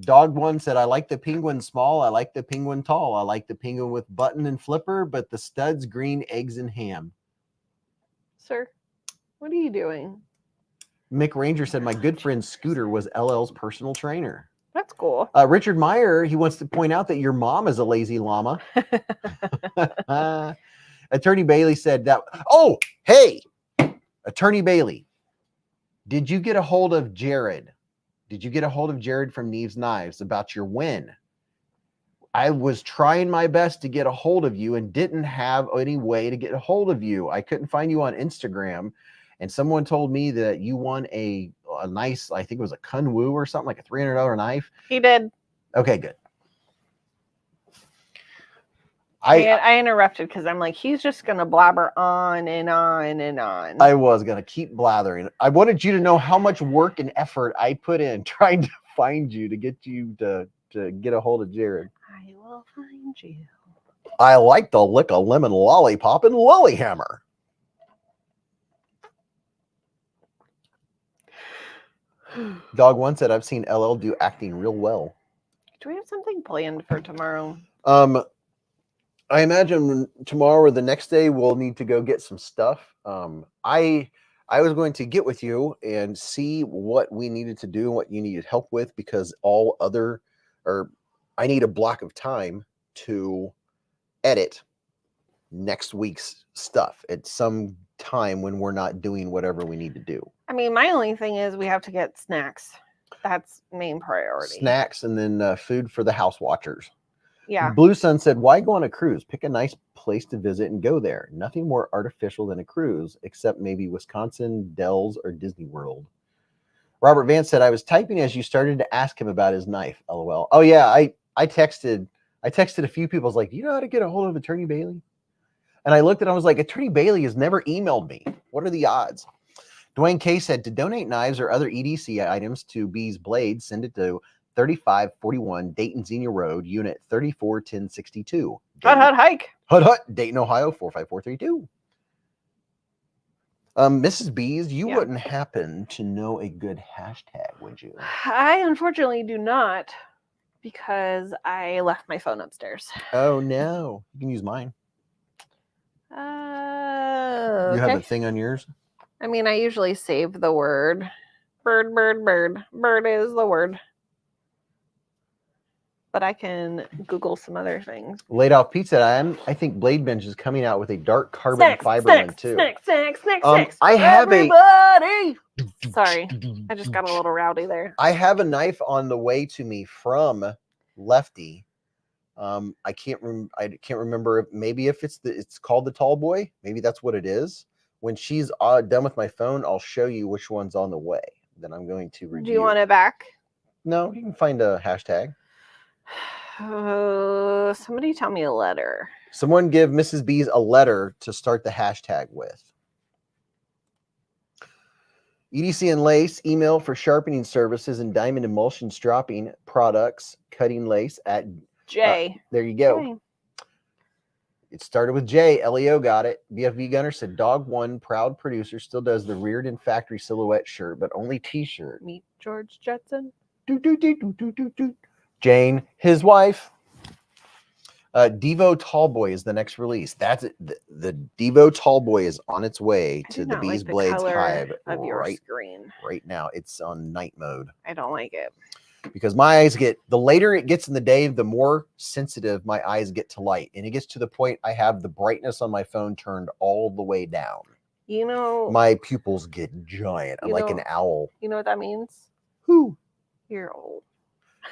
Dog One said, I like the penguin small. I like the penguin tall. I like the penguin with button and flipper, but the studs, green, eggs, and ham.
Sir, what are you doing?
Mick Ranger said, my good friend Scooter was LL's personal trainer.
That's cool.
Richard Meyer, he wants to point out that your mom is a lazy llama. Attorney Bailey said that. Oh, hey, Attorney Bailey, did you get a hold of Jared? Did you get a hold of Jared from Neve's Knives about your win? I was trying my best to get a hold of you and didn't have any way to get a hold of you. I couldn't find you on Instagram. And someone told me that you won a nice, I think it was a Kunwu or something, like a $300 knife.
He did.
Okay, good.
I interrupted because I'm like, he's just going to blabber on and on and on.
I was going to keep blathering. I wanted you to know how much work and effort I put in trying to find you to get you to get a hold of Jared.
I will find you.
I like to lick a lemon lollipop and Lilyhammer. Dog One said, I've seen LL do acting real well.
Do we have something planned for tomorrow?
I imagine tomorrow or the next day we'll need to go get some stuff. I was going to get with you and see what we needed to do and what you needed help with, because I need a block of time to edit next week's stuff at some time when we're not doing whatever we need to do.
I mean, my only thing is we have to get snacks. That's main priority.
Snacks and then food for the house watchers.
Yeah.
Blue Sun said, why go on a cruise? Pick a nice place to visit and go there. Nothing more artificial than a cruise, except maybe Wisconsin, Dells, or Disney World. Robert Vance said, I was typing as you started to ask him about his knife. LOL. Oh yeah, I texted a few people. I was like, do you know how to get a hold of Attorney Bailey? And I looked at him, I was like, Attorney Bailey has never emailed me. What are the odds? Dwayne K said, to donate knives or other EDC items to beezblades, send it to 3541 Dayton XENIA Road, Unit 341062.
Hut, hut, hike.
Hut, Dayton, Ohio, 45432. Mrs. Beez, you wouldn't happen to know a good hashtag, would you?
I unfortunately do not, because I left my phone upstairs.
Oh, no. You can use mine.
Okay.
You have a thing on yours?
I mean, I usually save the word. Bird, bird, bird. Bird is the word. But I can Google some other things.
Laid Off Pizza. I think Blade Binge is coming out with a dark carbon fiber one too.
Snacks.
I have
Everybody! Sorry, I just got a little rowdy there.
I have a knife on the way to me from Lefty. I can't remember. Maybe if it's called the Tall Boy. Maybe that's what it is. When she's done with my phone, I'll show you which one's on the way. Then I'm going to review.
Do you want it back?
No, you can find a hashtag.
Somebody tell me a letter.
Someone give Mrs. Beez a letter to start the hashtag with. EDC and Lace, email for sharpening services and diamond emulsion stropping products, cutting lace at
J.
There you go.
J.
It started with J. LEO got it. BFV Gunner said, Dog One, proud producer, still does the Reardon factory silhouette shirt, but only t-shirt.
Meet George Jetson.
Jane, his wife. Devo Tallboy is the next release. That's it. The Devo Tallboy is on its way to the beezblades Hive right now. It's on night mode.
I don't like it.
Because my eyes the later it gets in the day, the more sensitive my eyes get to light. And it gets to the point I have the brightness on my phone turned all the way down.
You know,
my pupils get giant. I'm like an owl.
You know what that means?
Who?
You're old.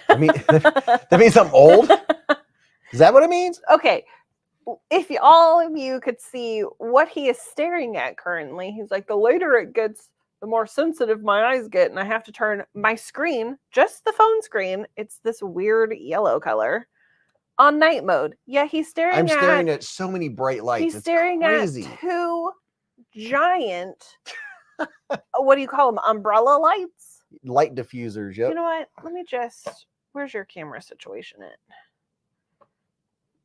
I mean, that means I'm old? Is that what it means?
Okay. If all of you could see what he is staring at currently, he's like, the later it gets, the more sensitive my eyes get, and I have to turn my screen, just the phone screen, it's this weird yellow color, on night mode. Yeah, he's staring
I'm staring at so many bright lights.
He's staring at two giant, what do you call them, umbrella lights?
Light diffusers, yep.
You know what? Let me just, where's your camera situation at?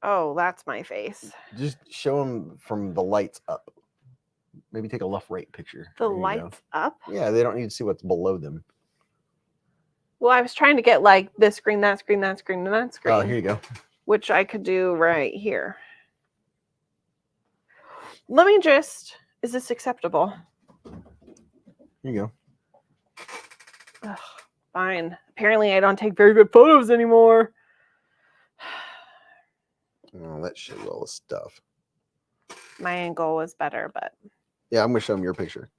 Oh, that's my face.
Just show them from the lights up. Maybe take a left right picture.
The lights up?
Yeah, they don't need to see what's below them.
Well, I was trying to get like this screen, that screen, that screen, and that screen.
Oh, here you go.
Which I could do right here. Let me just, is this acceptable?
Here you go.
Ugh, fine. Apparently I don't take very good photos anymore.
Oh, that shows all the stuff.
My angle was better, but...
Yeah, I'm going to show him your picture.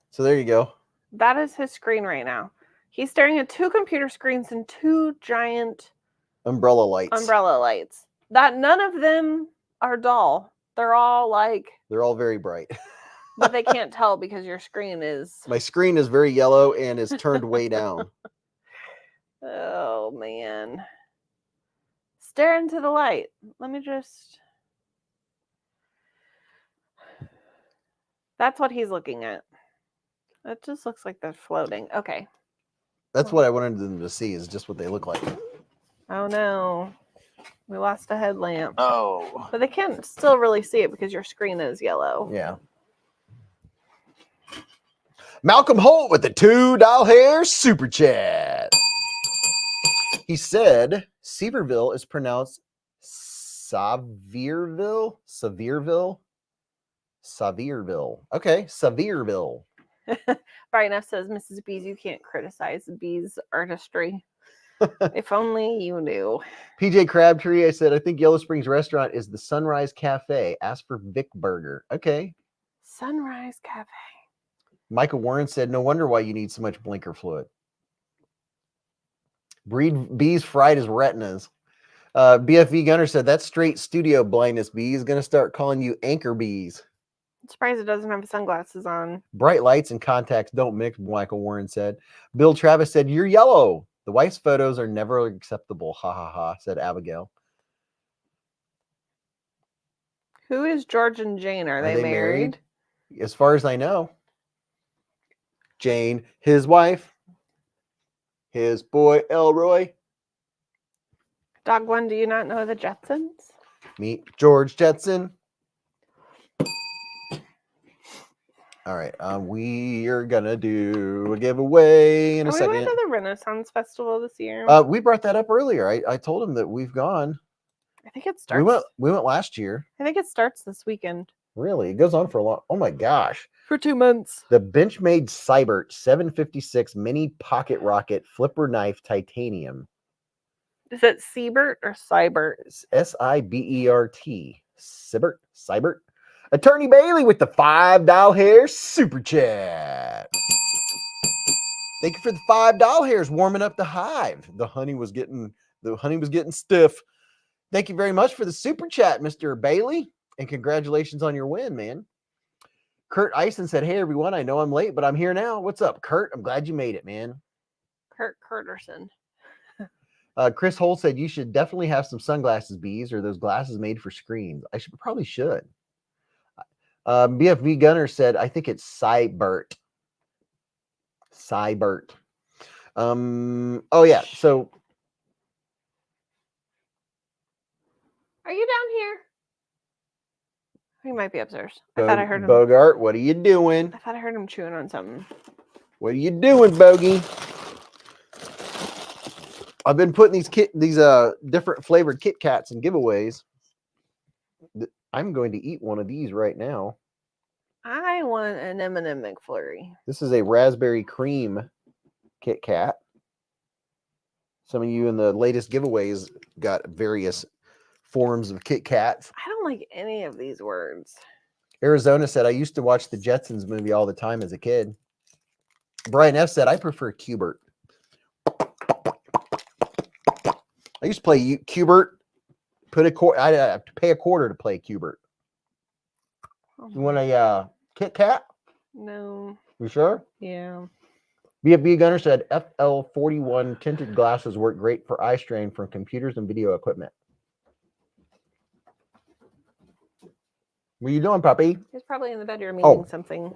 So there you go.
That is his screen right now. He's staring at two computer screens and two giant...
umbrella lights.
That none of them are dull. They're all like...
They're all very bright.
But they can't tell because your screen is...
My screen is very yellow and is turned way down.
Oh, man. Stare into the light. Let me just... That's what he's looking at. That just looks like they're floating. Okay.
That's what I wanted them to see, is just what they look like.
Oh, no. We lost a headlamp.
Oh.
But they can't still really see it because your screen is yellow.
Yeah. Malcolm Holt with the $2 hair super chat. He said Sevierville is pronounced Sevierville. Okay, Sevierville.
Brian F says, Mrs. Beez, you can't criticize Beez artistry. If only you knew.
PJ Crabtree, I said, I think Yellow Springs restaurant is the Sunrise Cafe. Ask for Vic Burger. Okay.
Sunrise Cafe.
Michael Warren said, no wonder why you need so much blinker fluid. Beez fried his retinas. BFV Gunner said, that's straight studio blindness, Beez. Is going to start calling you Anchor Beez.
I'm surprised it doesn't have sunglasses on.
Bright lights and contacts don't mix, Michael Warren said. Bill Travis said, you're yellow. The wife's photos are never acceptable. Ha ha ha, said Abigail.
Who is George and Jane? Are they married?
As far as I know. Jane, his wife, his boy Elroy.
Dog one, do you not know the Jetsons?
Meet George Jetson. All right, we are gonna do a giveaway in a second.
We went to the Renaissance Festival this year.
We brought that up earlier. I told him that we've gone.
I think it starts.
We went last year.
I think it starts this weekend.
Really, it goes on for a long. Oh my gosh!
For 2 months.
The Benchmade Cybert 756 Mini Pocket Rocket Flipper Knife Titanium.
Is it Siebert or Cybert?
Sibert. Cybert. Attorney Bailey with the $5 hair super chat. Thank you for the $5 hairs warming up the hive. The honey was getting stiff. Thank you very much for the super chat, Mr. Bailey, and congratulations on your win, man. Kurt Eisen said, "Hey everyone, I know I'm late, but I'm here now. What's up, Kurt? I'm glad you made it, man."
Kurt Curterson.
Chris Holt said, "You should definitely have some sunglasses, Beez, or those glasses made for screens." I probably should. BFV Gunner said, "I think it's Cybert." Cybert. Oh yeah. So,
are you down here? He might be upstairs. I thought I heard him.
Bogart, what are you doing?
I thought I heard him chewing on something.
What are you doing, Bogey? I've been putting these different flavored Kit Kats in giveaways. I'm going to eat one of these right now.
I want an M&M McFlurry.
This is a raspberry cream Kit Kat. Some of you in the latest giveaways got various forms of Kit Kats.
I don't like any of these words.
Arizona said, "I used to watch the Jetsons movie all the time as a kid." Brian F said, "I prefer Cubert." I used to play Cubert. I have to pay $0.25 to play Cubert. You want a Kit Kat?
No.
You sure?
Yeah.
BFB Gunner said, FL41 tinted glasses work great for eye strain from computers and video equipment. What are you doing, puppy?
He's probably in the bedroom eating something.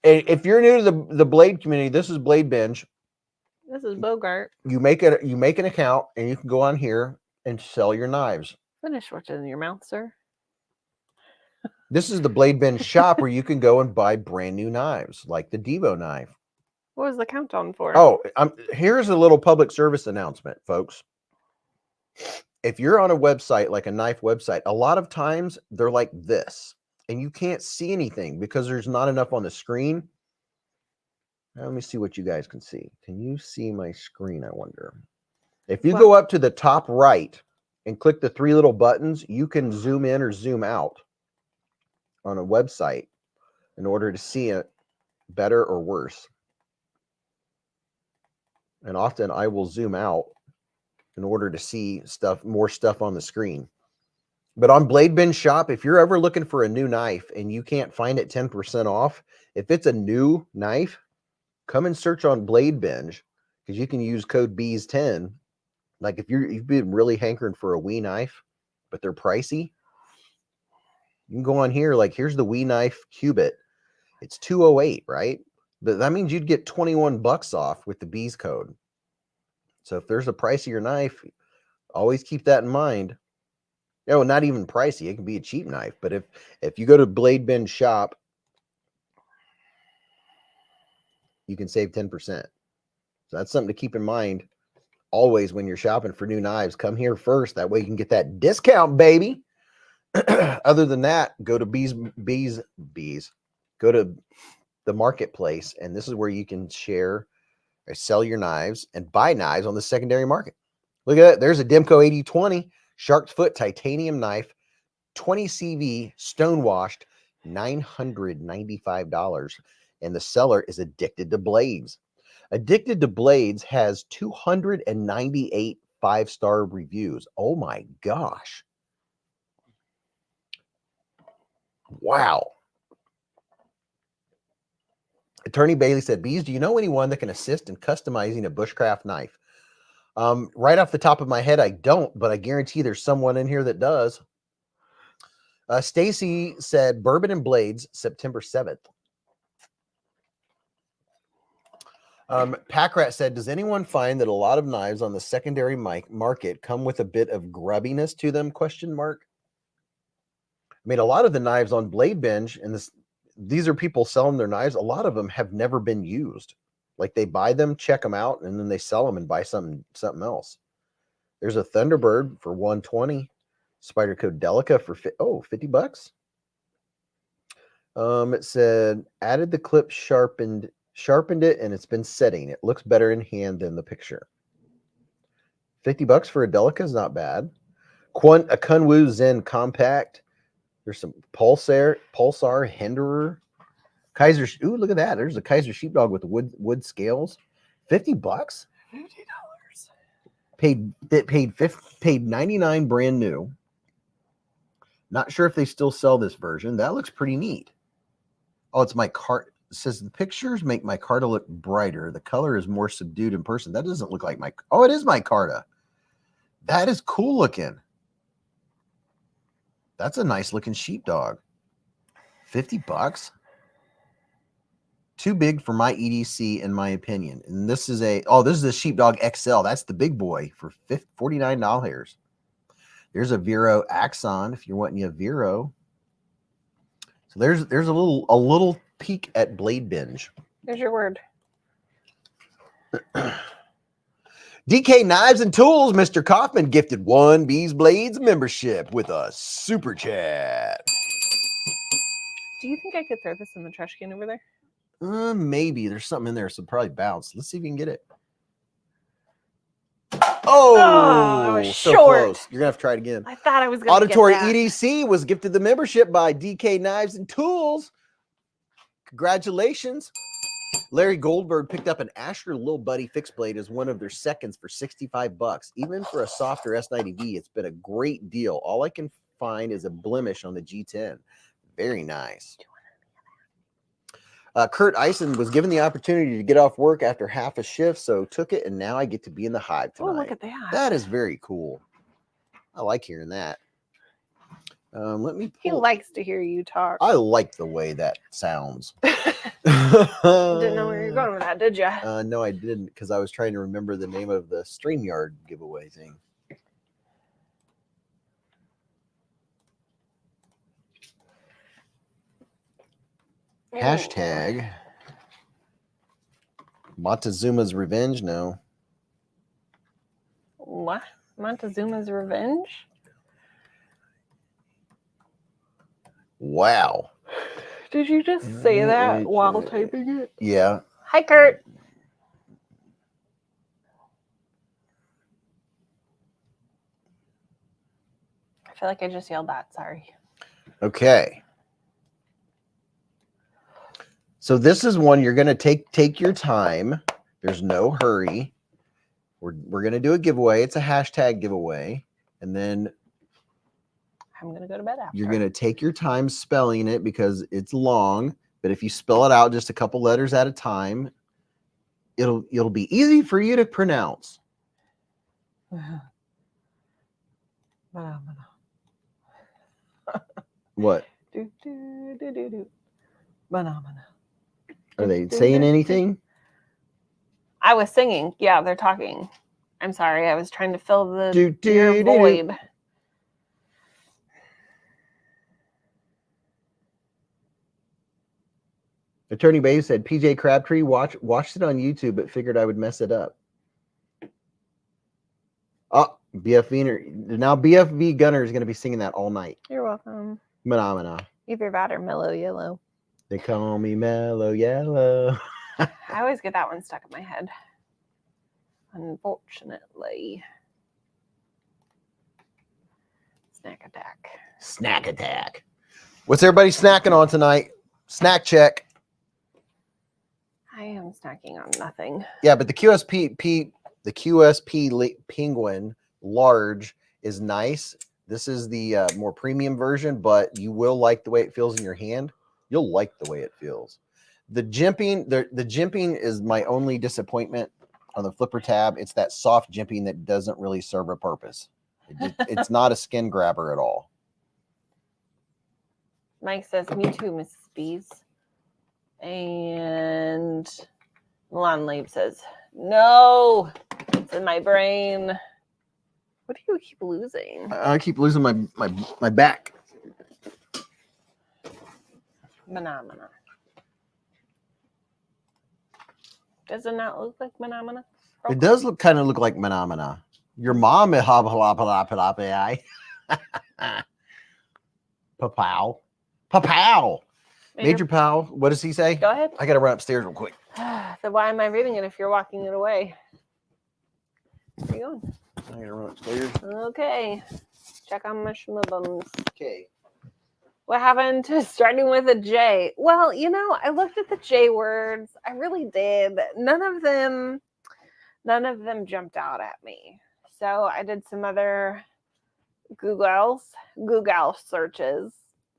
If you're new to the Blade community, this is Blade Binge.
This is Bogart.
You make an account and you can go on here and sell your knives.
Finish what's in your mouth, sir.
This is the Blade Binge shop where you can go and buy brand new knives, like the Devo knife.
What was the countdown for?
Oh, here's a little public service announcement, folks. If you're on a website, like a knife website, a lot of times they're like this, and you can't see anything because there's not enough on the screen. Now, let me see what you guys can see. Can you see my screen, I wonder? If you go up to the top right and click the three little buttons, you can zoom in or zoom out on a website in order to see it better or worse. And often I will zoom out in order to see more stuff on the screen. But on Blade Binge Shop, if you're ever looking for a new knife and you can't find it 10% off, if it's a new knife, come and search on Blade Binge, because you can use code BEEZ10. Like if you've been really hankering for a Wee knife, but they're pricey, you can go on here. Like here's the Wee knife Cubit. It's $208, right? But that means you'd get $21 off with the Beez code. So if there's a pricier knife, always keep that in mind. No, not even pricey. It can be a cheap knife. But if you go to Blade Binge Shop, you can save 10%. So that's something to keep in mind always when you're shopping for new knives. Come here first. That way you can get that discount, baby. Other than that, go to Beez. Go to the marketplace, and this is where you can share or sell your knives and buy knives on the secondary market. Look at that. There's a Demco 8020 Shark's Foot titanium knife, 20 CV stonewashed, $995. And the seller is Addicted to Blades. Addicted to Blades has 298 5-star reviews. Oh my gosh. Wow. Attorney Bailey said, Beez, do you know anyone that can assist in customizing a bushcraft knife? Right off the top of my head, I don't, but I guarantee there's someone in here that does. Stacy said, Bourbon and Blades, September 7th. Packrat said, does anyone find that a lot of knives on the secondary market come with a bit of grubbiness to them? Question mark. I mean, a lot of the knives on Blade Binge, and these are people selling their knives. A lot of them have never been used. Like they buy them, check them out, and then they sell them and buy something else. There's a Thunderbird for $120. Spyderco Delica for $50. It said added the clip, sharpened it, and it's been setting. It looks better in hand than the picture. $50 for a Delica is not bad. A Kunwu Zen Compact. There's some Pulsar Hinderer. Kaiser. Ooh, look at that. There's a Kaiser sheepdog with the wood scales. $50. $50. Paid $99 brand new. Not sure if they still sell this version. That looks pretty neat. Oh, it's my cart. It says the pictures make my Carta look brighter. The color is more subdued in person. That doesn't look like my. Oh, it is my Carta. That is cool looking. That's a nice looking sheepdog. $50. Too big for my EDC, in my opinion. And this is a sheepdog XL. That's the big boy for $49. There's a Vero Axon if you're wanting a Vero. So there's a little peek at Blade Binge.
There's your word.
DK Knives and Tools, Mr. Kaufman gifted one BeezBlades membership with a super chat.
Do you think I could throw this in the trash can over there?
Maybe. There's something in there, so probably bounce. Let's see if you can get it. Oh,
I was
so
short.
close. You're going to have to try it again.
I thought I was going to
Auditory
get that.
EDC was gifted the membership by DK Knives and Tools. Congratulations. Larry Goldberg picked up an Asher Lil Buddy fixed blade as one of their seconds for $65. Even for a softer S90V, it's been a great deal. All I can find is a blemish on the G10. Very nice. Kurt Eisen was given the opportunity to get off work after half a shift, so took it, and now I get to be in the Hive tonight.
Oh, look at that.
That is very cool. I like hearing that. Let me pull.
He likes to hear you talk.
I like the way that sounds.
Didn't know where you were going with that, did you?
No, I didn't, because I was trying to remember the name of the StreamYard giveaway thing. Hashtag Montezuma's Revenge. No.
What? Montezuma's Revenge?
Wow.
Did you just say that while typing it?
Yeah.
Hi, Kurt. I feel like I just yelled that. Sorry.
Okay. So this is one you're going to take your time. There's no hurry. We're going to do a giveaway. It's a hashtag giveaway. And then
I'm going to go to bed after.
you're going to take your time spelling it because it's long. But if you spell it out just a couple letters at a time, it'll be easy for you to pronounce. What? Are they saying anything?
I was singing. Yeah, they're talking. I'm sorry. I was trying to fill the your void.
Attorney Bay said PJ Crabtree watched it on YouTube, but figured I would mess it up. Oh, now BFV Gunner is going to be singing that all night.
You're welcome.
Phenomena.
Either that or Mellow Yellow.
They call me Mellow Yellow.
I always get that one stuck in my head. Unfortunately. Snack attack.
Snack attack. What's everybody snacking on tonight? Snack check.
I am snacking on nothing.
Yeah, but the QSP Penguin Large is nice. This is the more premium version, but you will like the way it feels in your hand. You'll like the way it feels. The jimping is my only disappointment on the flipper tab. It's that soft jimping that doesn't really serve a purpose. It's not a skin grabber at all.
Mike says, me too, Mrs. Beez. And Milan Labe says, no, it's in my brain. What do you keep losing?
I keep losing my back.
Phenomena. Does it not look like phenomena?
It does kind of look like phenomena. Your mom is papow. Papow. Major Pow. What does he say?
Go ahead.
I got to run upstairs real quick.
So why am I reading it if you're walking it away? Where are you going?
I got to run upstairs.
Okay. Check on my schmibums.
Okay.
What happened to starting with a J? Well, you know, I looked at the J words. I really did. None of them jumped out at me. So I did some other Google searches.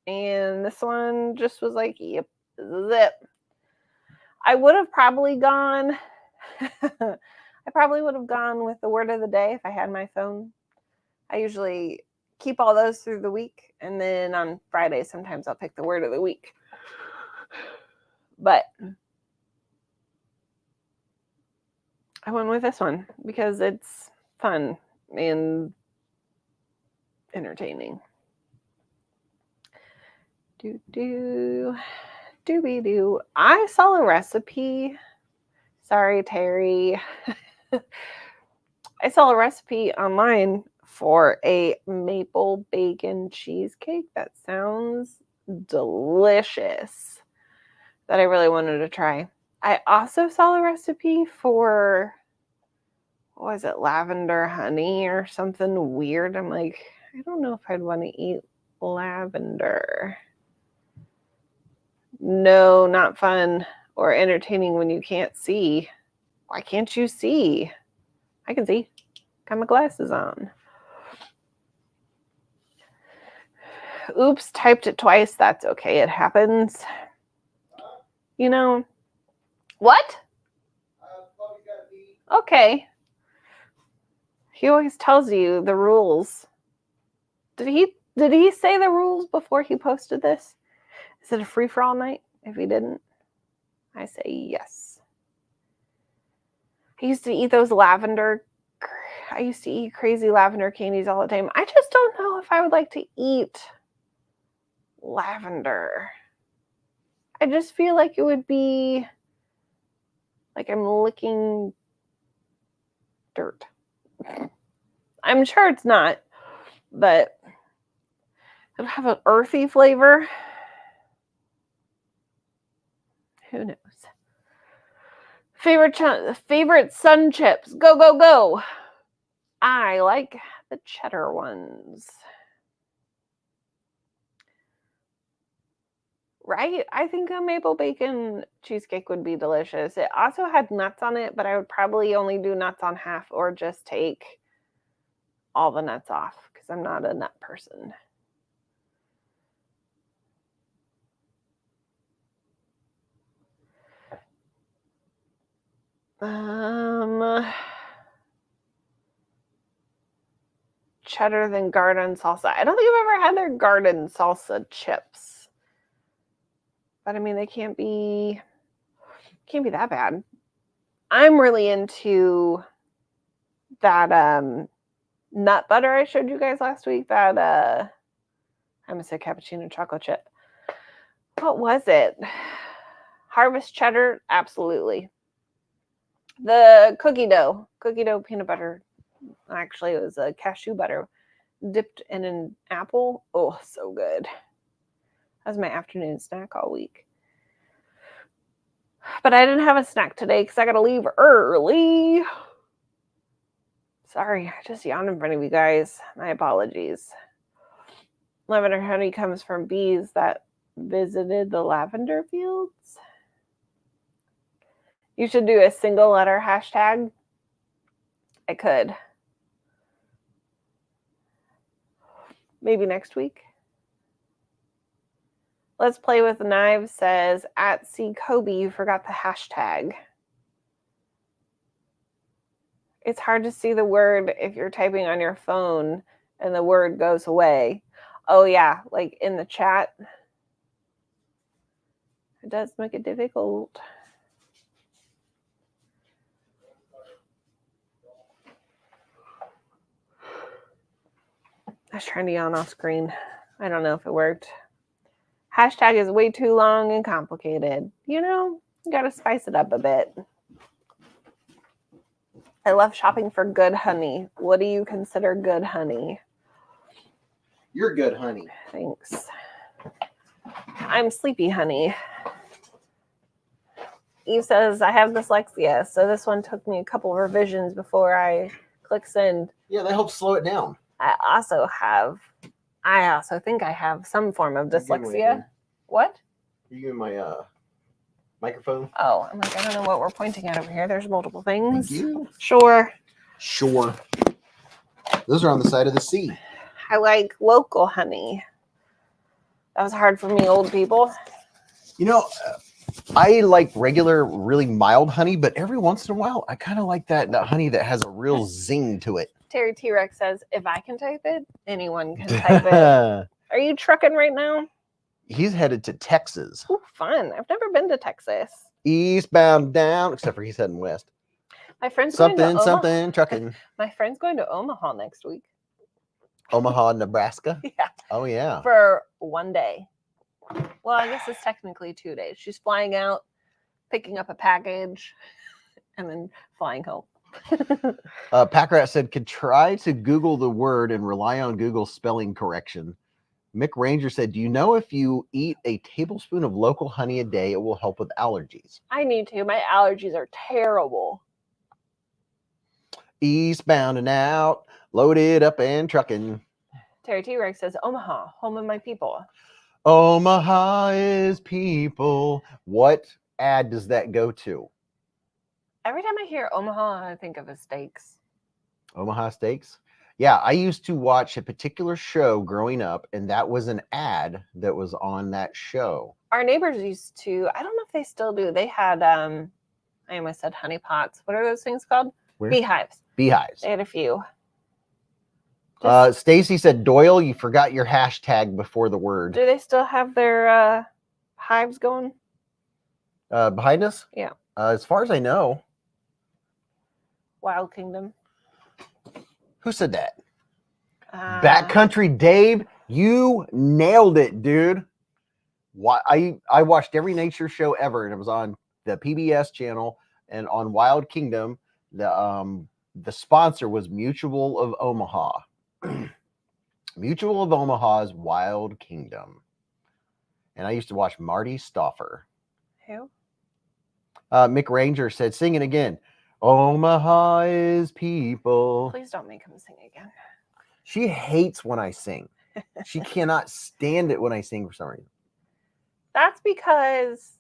And this one just was like, yep, zip. I would have probably gone, I probably would have gone with the word of the day if I had my phone. I usually keep all those through the week. And then on Friday, sometimes I'll pick the word of the week. But I went with this one because it's fun and entertaining. Doobie-doo. I saw a recipe. Sorry, Terry. I saw a recipe online for a maple bacon cheesecake. That sounds delicious. That I really wanted to try. I also saw a recipe for, what was it, lavender honey or something weird. I'm like, I don't know if I'd want to eat lavender. No, not fun or entertaining when you can't see. Why can't you see? I can see. Got my glasses on. Oops, typed it twice. That's okay. It happens. You know. What? Okay. He always tells you the rules. Did he say the rules before he posted this? Is it a free-for-all night? If he didn't, I say yes. I used to eat crazy lavender candies all the time. I just don't know if I would like to eat lavender. I just feel like it would be like I'm licking dirt. I'm sure it's not, but it'll have an earthy flavor. Who knows? Favorite sun chips. Go, go, go. I like the cheddar ones. Right? I think a maple bacon cheesecake would be delicious. It also had nuts on it, but I would probably only do nuts on half or just take all the nuts off because I'm not a nut person. Cheddar than garden salsa. I don't think I've ever had their garden salsa chips. But I mean, they can't be that bad. I'm really into that nut butter I showed you guys last week. That I'm gonna say cappuccino chocolate chip. What was it? Harvest cheddar, absolutely. The cookie dough peanut butter. Actually, it was a cashew butter dipped in an apple. Oh, so good. That was my afternoon snack all week. But I didn't have a snack today because I got to leave early. Sorry, I just yawned in front of you guys. My apologies. Lavender honey comes from bees that visited the lavender fields. You should do a single letter hashtag. I could. Maybe next week. Let's Play with Knives says, at C Kobe, you forgot the hashtag. It's hard to see the word if you're typing on your phone and the word goes away. Oh yeah, like in the chat. It does make it difficult. I was trying to yawn off screen. I don't know if it worked. Hashtag is way too long and complicated. You know, you gotta spice it up a bit. I love shopping for good honey. What do you consider good honey?
You're good, honey.
Thanks. I'm sleepy honey. Eve says, I have dyslexia, so this one took me a couple of revisions before I click send.
Yeah, that helps slow it down.
I also think I have some form of dyslexia. What?
You give me my microphone?
Oh, I'm like, I don't know what we're pointing at over here. There's multiple things.
Thank you.
Sure.
Those are on the side of the sea.
I like local honey. That was hard for me, old people.
You know, I like regular, really mild honey, but every once in a while, I kind of like that honey that has a real zing to it.
Terry T-Rex says, if I can type it, anyone can type it. Are you trucking right now?
He's headed to Texas.
Ooh, fun. I've never been to Texas.
Eastbound down, except for he's heading west.
My friend's going to
something, trucking.
My friend's going to Omaha next week.
Omaha, Nebraska?
Yeah.
Oh, yeah.
For one day. Well, I guess it's technically 2 days. She's flying out, picking up a package, and then flying home.
Packrat said, could try to Google the word and rely on Google spelling correction. Mick Ranger said, do you know if you eat a tablespoon of local honey a day, it will help with allergies?
I need to. My allergies are terrible.
Eastbound and out, loaded up and trucking.
Terry T-Rex says, Omaha, home of my people.
Omaha is people. What ad does that go to?
Every time I hear Omaha, I think of a steaks.
Omaha Steaks? Yeah, I used to watch a particular show growing up, and that was an ad that was on that show.
Our neighbors used to, I don't know if they still do, they had, I almost said honey pots. What are those things called?
Where?
Beehives.
Beehives.
They had a few.
Stacy said, Doyle, you forgot your hashtag before the word.
Do they still have their hives going?
Behind us?
Yeah.
As far as I know.
Wild Kingdom.
Who said that? Backcountry Dave, you nailed it, dude. I watched every nature show ever, and it was on the PBS channel and on Wild Kingdom. The sponsor was Mutual of Omaha. Mutual of Omaha's Wild Kingdom. And I used to watch Marty Stauffer.
Who?
Mick Ranger said, sing it again. Omaha is people.
Please don't make him sing again.
She hates when I sing. She cannot stand it when I sing for some reason.
That's because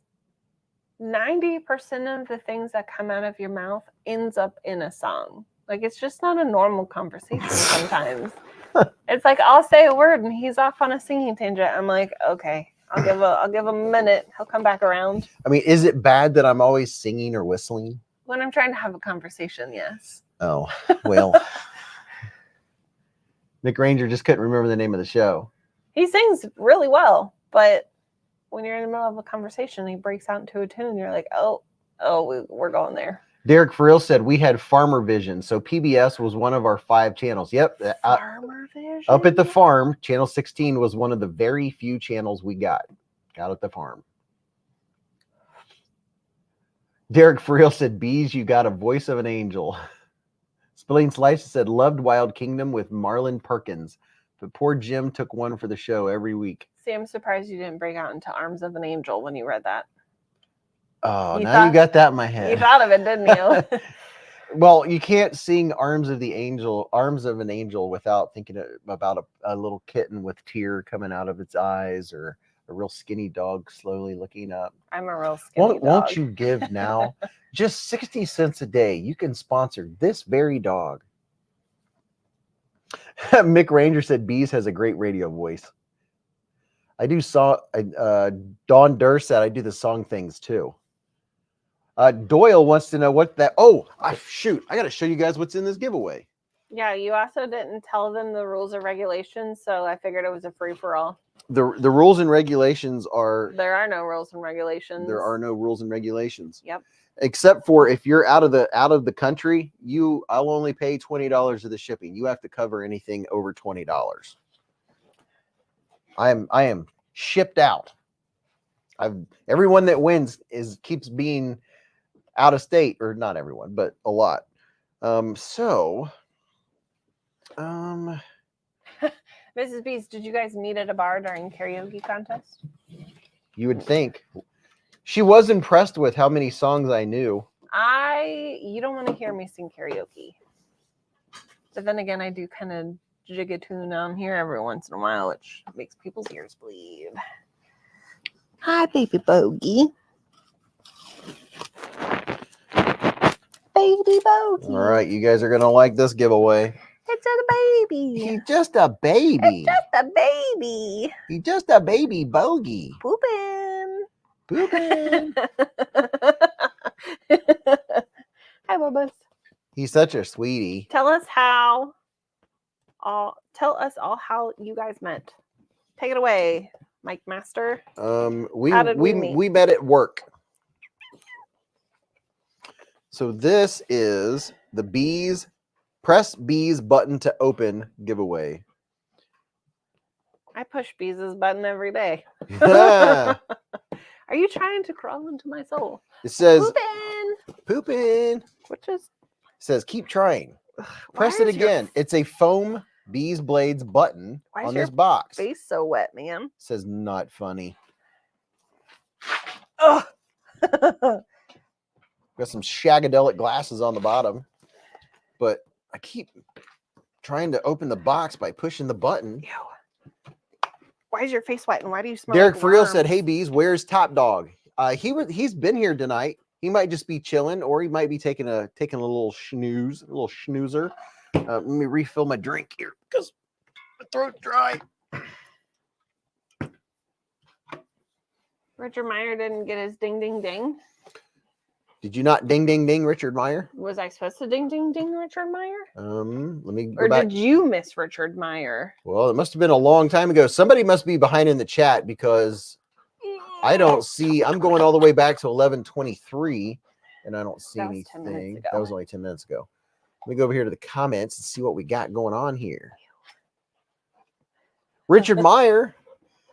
90% of the things that come out of your mouth ends up in a song. Like, it's just not a normal conversation sometimes. It's like, I'll say a word and he's off on a singing tangent. I'm like, okay, I'll give him a minute. He'll come back around.
I mean, is it bad that I'm always singing or whistling?
When I'm trying to have a conversation, yes.
Oh, well. Mick Ranger just couldn't remember the name of the show.
He sings really well, but when you're in the middle of a conversation, he breaks out into a tune. You're like, oh, we're going there.
Derek For Real said we had Farmer Vision, so PBS was one of our 5 channels. Yep.
Farmer Vision?
Up at the farm, channel 16 was one of the very few channels we got at the farm. Derek For Real said, Beez, you got a voice of an angel. Spilling Slice said, loved Wild Kingdom with Marlon Perkins, but poor Jim took one for the show every week.
See, I'm surprised you didn't break out into Arms of an Angel when you read that.
Oh, you got that in my head.
You thought of it, didn't you?
Well, you can't sing Arms of an Angel without thinking about a little kitten with tear coming out of its eyes or a real skinny dog slowly looking up.
I'm a real skinny dog.
Won't you give now just 60 cents a day? You can sponsor this very dog. Mick Ranger said Beez has a great radio voice. I do Dawn Durr said I do the song things too. Doyle wants to know what that. Oh, shoot! I got to show you guys what's in this giveaway.
Yeah, you also didn't tell them the rules or regulations, so I figured it was a free for all.
The rules and regulations are.
There are no rules and regulations.
There are no rules and regulations.
Yep.
Except for if you're out of the country, I'll only pay $20 of the shipping. You have to cover anything over $20. I am shipped out. Everyone that wins keeps being out of state, or not everyone, but a lot. Mrs.
Beez, did you guys meet at a bar during karaoke contest?
You would think. She was impressed with how many songs I knew.
You don't want to hear me sing karaoke. But then again, I do kind of jig a tune on here every once in a while, which makes people's ears bleed. Hi, baby bogey. Baby bogey.
All right, you guys are going to like this giveaway.
It's a baby.
He's just a baby.
It's just a baby.
He's just a baby bogey.
Pooping.
Pooping.
Hi, Bubba's.
He's such a sweetie.
Tell us all how you guys met. Take it away, Mike Master.
We met at work. So this is the Beez press Beez button to open giveaway.
I push Beez's button every day.
Yeah.
Are you trying to crawl into my soul?
It says
pooping.
Which is says keep trying. Press it again. It's a foam beezblades button on this box.
Face so wet, man.
It says not funny.
Oh.
Got some shagadelic glasses on the bottom, but I keep trying to open the box by pushing the button.
Ew. Why is your face white and why do you smell?
Derek
like
Friel
worms?
said, "Hey Beez, where's Top Dog? He's been here tonight. He might just be chilling, or he might be taking a little snoozer. Let me refill my drink here because my throat's dry."
Richard Meyer didn't get his ding ding ding.
Did you not ding ding ding Richard Meyer?
Was I supposed to ding ding ding Richard Meyer?
Let me go
or
back.
Did you miss Richard Meyer?
Well, it must have been a long time ago. Somebody must be behind in the chat because I don't see. I'm going all the way back to 11:23, and I don't see anything. That was only 10 minutes ago. Let me go over here to the comments and see what we got going on here. Richard Meyer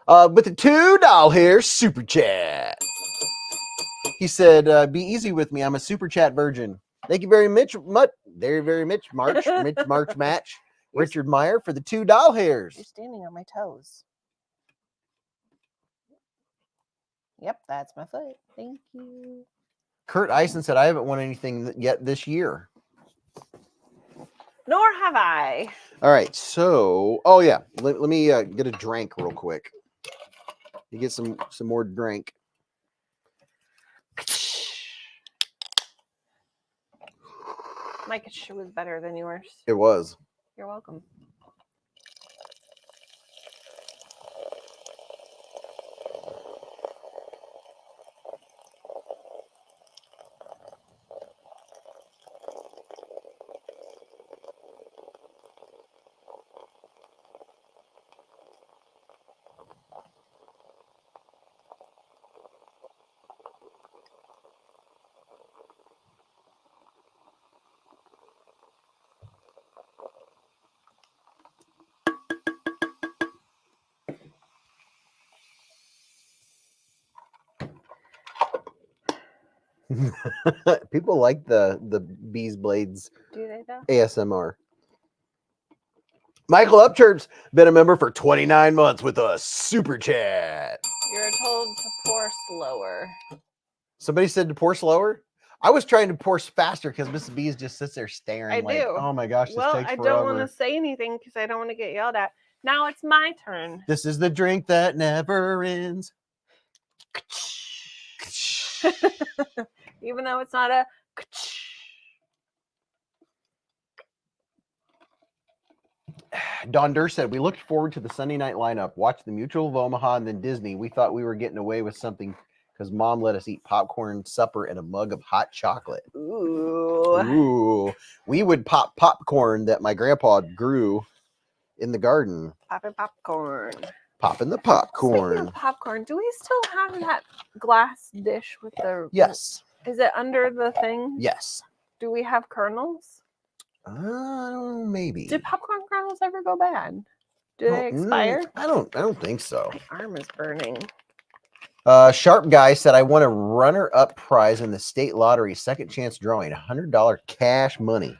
with the $2 here super chat. He said, "Be easy with me. I'm a super chat virgin." Thank you very much. Very much. March match. Richard Meyer for the $2 hairs.
You're standing on my toes. Yep, that's my foot. Thank you.
Kurt Eisen said, "I haven't won anything yet this year."
Nor have I.
All right. So, oh yeah. Let me get a drink real quick. You get some more drink.
My shit was better than yours.
It was.
You're welcome.
People like the beezblades
Do they though?
ASMR. Michael Upchurch's been a member for 29 months with us. Super chat.
You're told to pour slower.
Somebody said to pour slower. I was trying to pour faster because Mrs. Beez just sits there staring
I
like,
do.
oh my gosh, this
Well,
takes
I
forever.
don't want to say anything because I don't want to get yelled at. Now it's my turn.
This is the drink that never ends.
Even though it's not a.
Don Durr said, we looked forward to the Sunday night lineup, watched the Mutual of Omaha and then Disney. We thought we were getting away with something because Mom let us eat popcorn supper and a mug of hot chocolate.
Ooh.
Ooh. We would pop popcorn that my grandpa grew in the garden.
Popping popcorn.
Popping the
Speaking
popcorn.
of popcorn, do we still have that glass dish with the...
Yes.
Is it under the thing?
Yes.
Do we have kernels?
Maybe.
Did popcorn kernels ever go bad? Do they expire?
I don't think so.
My arm is burning.
Sharp Guy said, I won a runner-up prize in the state lottery second chance drawing, $100 cash money.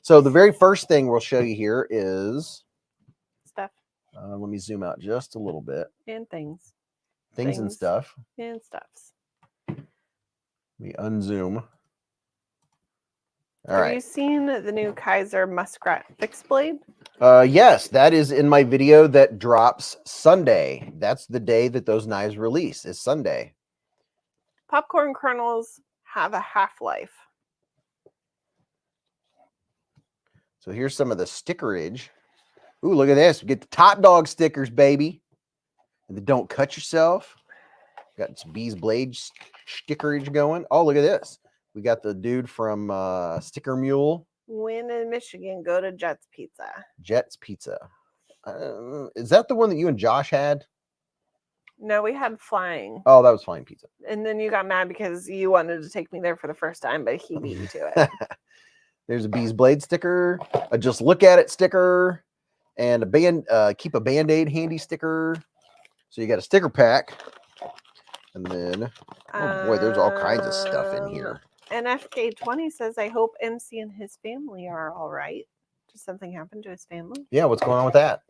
So the very first thing we'll show you here is
Stuff.
Let me zoom out just a little bit.
And things.
Things and stuff.
And stuffs.
Let me unzoom. All
Have
right.
you seen the new Kaiser muskrat fixed blade?
Yes, that is in my video that drops Sunday. That's the day that those knives release, is Sunday.
Popcorn kernels have a half-life.
So here's some of the stickerage. Ooh, look at this. We get the Top Dog stickers, baby. And the Don't Cut Yourself. Got some beezblades stickerage going. Oh, look at this. We got the dude from Sticker Mule.
When in Michigan, go to Jet's Pizza.
Jet's Pizza. Is that the one that you and Josh had?
No, we had Flying.
Oh, that was Flying Pizza.
And then you got mad because you wanted to take me there for the first time, but he beat you to it.
There's a beezblade sticker, a just look at it sticker, and a keep a Band-Aid handy sticker. So you got a sticker pack. And then, oh boy, there's all kinds of stuff in here.
And FK20 says, I hope MC and his family are all right. Did something happen to his family?
Yeah, what's going on with that?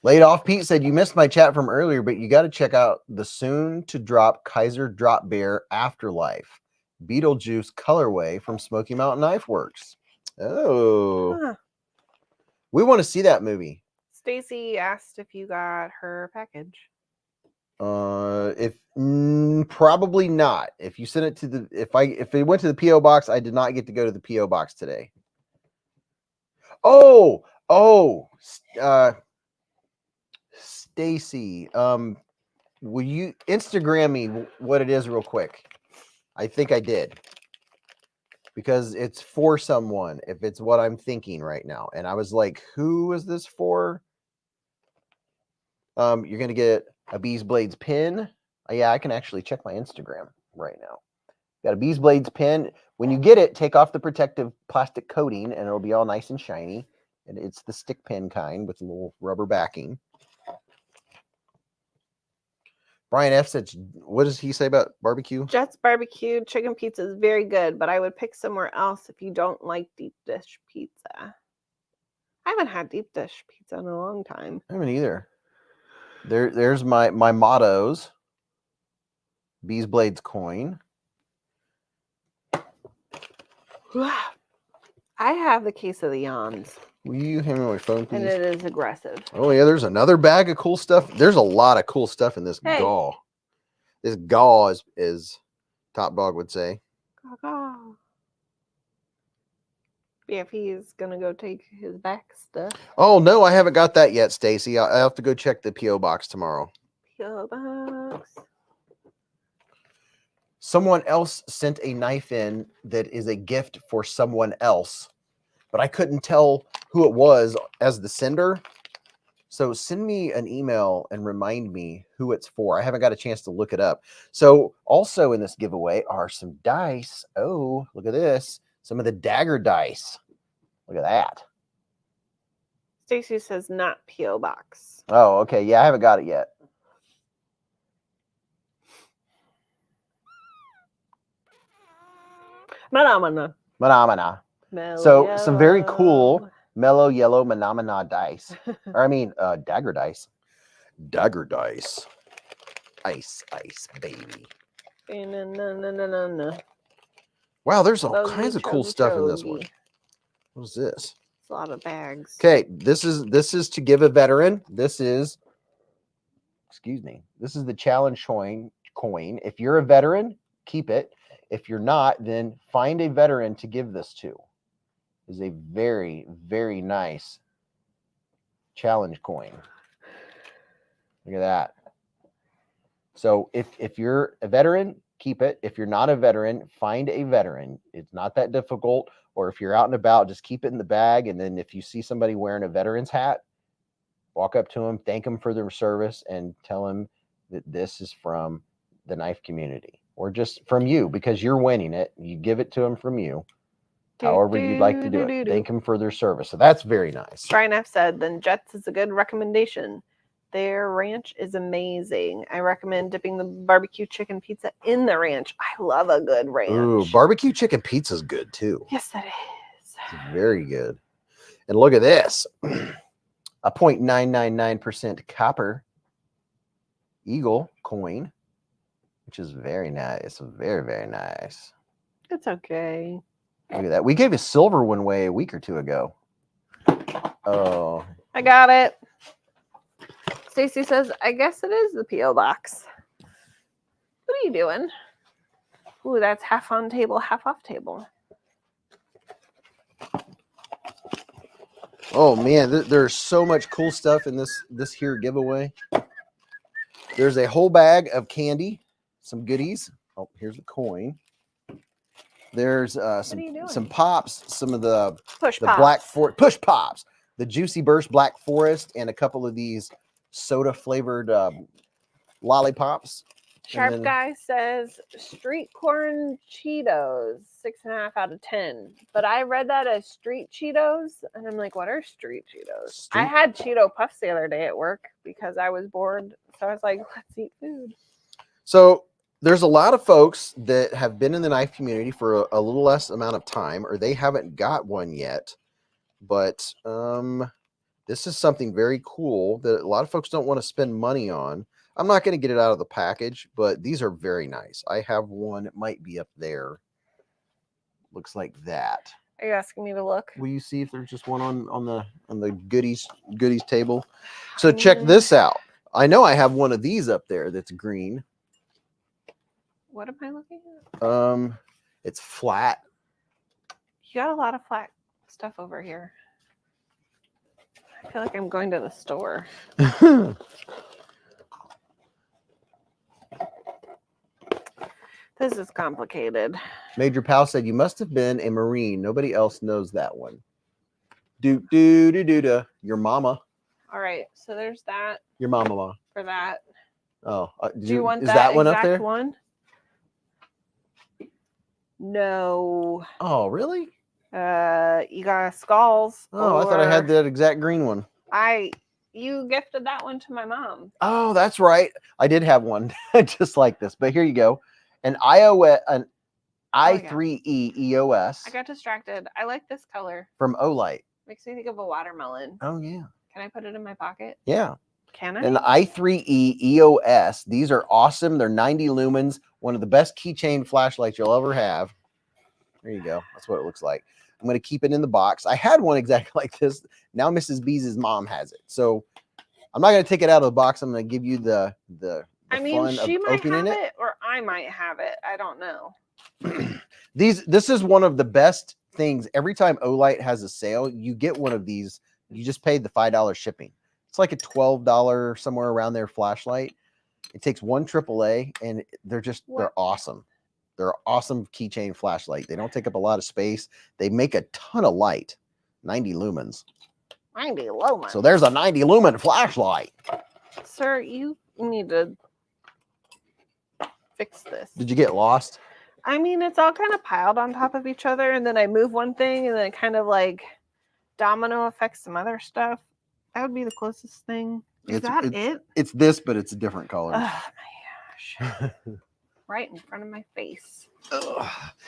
Laid Off Pete said, you missed my chat from earlier, but you got to check out the soon-to-drop Kaiser Drop Bear Afterlife Beetlejuice colorway from Smoky Mountain Knife Works. Oh.
Huh.
We want to see that movie.
Stacy asked if you got her package.
Probably not. If you sent it to the if it went to the PO box, I did not get to go to the PO box today. Stacy, will you Instagram me what it is real quick? I think I did. Because it's for someone, if it's what I'm thinking right now. And I was like, who is this for? You're gonna get a beezblades pin. Yeah, I can actually check my Instagram right now. Got a beezblades pin. When you get it, take off the protective plastic coating and it'll be all nice and shiny. And it's the stick pin kind with a little rubber backing. Brian F said, what does he say about barbecue?
Jet's barbecue chicken pizza is very good, but I would pick somewhere else if you don't like deep dish pizza. I haven't had deep dish pizza in a long time.
I haven't either. There's my mottos. Beezblades coin.
I have the case of the yawns.
Will you hand me my phone, please?
And it is aggressive.
Oh, yeah, there's another bag of cool stuff. There's a lot of cool stuff in this gall. This gall, is Top Dog would say.
BFE is going to go take his back stuff.
Oh, no, I haven't got that yet, Stacy. I have to go check the P.O. box tomorrow.
P.O. box.
Someone else sent a knife in that is a gift for someone else, but I couldn't tell who it was as the sender. So send me an email and remind me who it's for. I haven't got a chance to look it up. So also in this giveaway are some dice. Oh, look at this. Some of the dagger dice. Look at that.
Stacy says not P.O. box.
Oh, okay. Yeah, I haven't got it yet.
Phenomena.
So some very cool mellow yellow Phenomena dice. Or I mean dagger dice. Dagger dice. Ice, baby.
No.
Wow, there's all
Those
kinds
are
of cool
chuggy
stuff in this
chuggy.
one. What is this?
It's a lot of bags.
Okay, this is to give a veteran. This is, excuse me, this is the challenge coin. If you're a veteran, keep it. If you're not, then find a veteran to give this to. Is a very, very nice challenge coin. Look at that. So if you're a veteran, keep it. If you're not a veteran, find a veteran. It's not that difficult. Or if you're out and about, just keep it in the bag. And then if you see somebody wearing a veteran's hat, walk up to them, thank them for their service, and tell them that this is from the knife community or just from you because you're winning it. You give it to them from you. However you'd like to do it. Thank them for their service. So that's very nice.
Brian F. said, then Jets is a good recommendation. Their ranch is amazing. I recommend dipping the barbecue chicken pizza in the ranch. I love a good ranch.
Ooh, barbecue chicken pizza is good too.
Yes, it is.
It's very good. And look at this. A 0.999% copper eagle coin, which is very nice. Very, very nice.
It's okay.
Look at that. We gave a silver one away a week or two ago. Oh.
I got it. Stacy says, I guess it is the P.O. box. What are you doing? Ooh, that's half on table, half off table.
Oh man, there's so much cool stuff in this here giveaway. There's a whole bag of candy, some goodies. Oh, here's a coin. There's some pops, some of the black push pops, the Juicy Burst Black Forest, and a couple of these soda flavored lollipops.
Sharp Guy says street corn Cheetos, 6.5 out of 10. But I read that as street Cheetos, and I'm like, what are street Cheetos? I had Cheeto Puffs the other day at work because I was bored. So I was like, let's eat food. So
there's a lot of folks that have been in the knife community for a little less amount of time, or they haven't got one yet. But this is something very cool that a lot of folks don't want to spend money on. I'm not going to get it out of the package, but these are very nice. I have one. It might be up there. Looks like that.
Are you asking me to look?
Will you see if there's just one on the goodies table? So check this out. I know I have one of these up there that's green.
What am I looking at?
It's flat.
You got a lot of flat stuff over here. I feel like I'm going to the store. This is complicated.
Major Pal said, you must have been a Marine. Nobody else knows that one. Your mama.
All right. So there's that.
Your mama.
For that.
Oh.
Do you want
is that one up there?
One? No.
Oh, really?
You got skulls.
Oh, I thought I had that exact green one.
You gifted that one to my mom.
Oh, that's right. I did have one just like this, but here you go. An I3E EOS.
I got distracted. I like this color.
From Olight.
Makes me think of a watermelon.
Oh, yeah.
Can I put it in my pocket?
Yeah.
Can I?
An I3E EOS. These are awesome. They're 90 lumens. One of the best keychain flashlights you'll ever have. There you go. That's what it looks like. I'm going to keep it in the box. I had one exactly like this. Now Mrs. Beez's mom has it. So I'm not going to take it out of the box. I'm going to give you the
she might have it or I might have it. I don't know.
This is one of the best things. Every time Olight has a sale, you get one of these. You just paid the $5 shipping. It's like a $12 somewhere around there flashlight. It takes one AAA and they're awesome. They're an awesome keychain flashlight. They don't take up a lot of space. They make a ton of light. 90 lumens.
90 lumens.
So there's a 90 lumen flashlight.
Sir, you need to fix this.
Did you get lost?
I mean, it's all kind of piled on top of each other, and then I move one thing, and then it kind of like domino affects some other stuff. That would be the closest thing. Is that it?
It's this, but it's a different color.
Oh my gosh. Right in front of my face.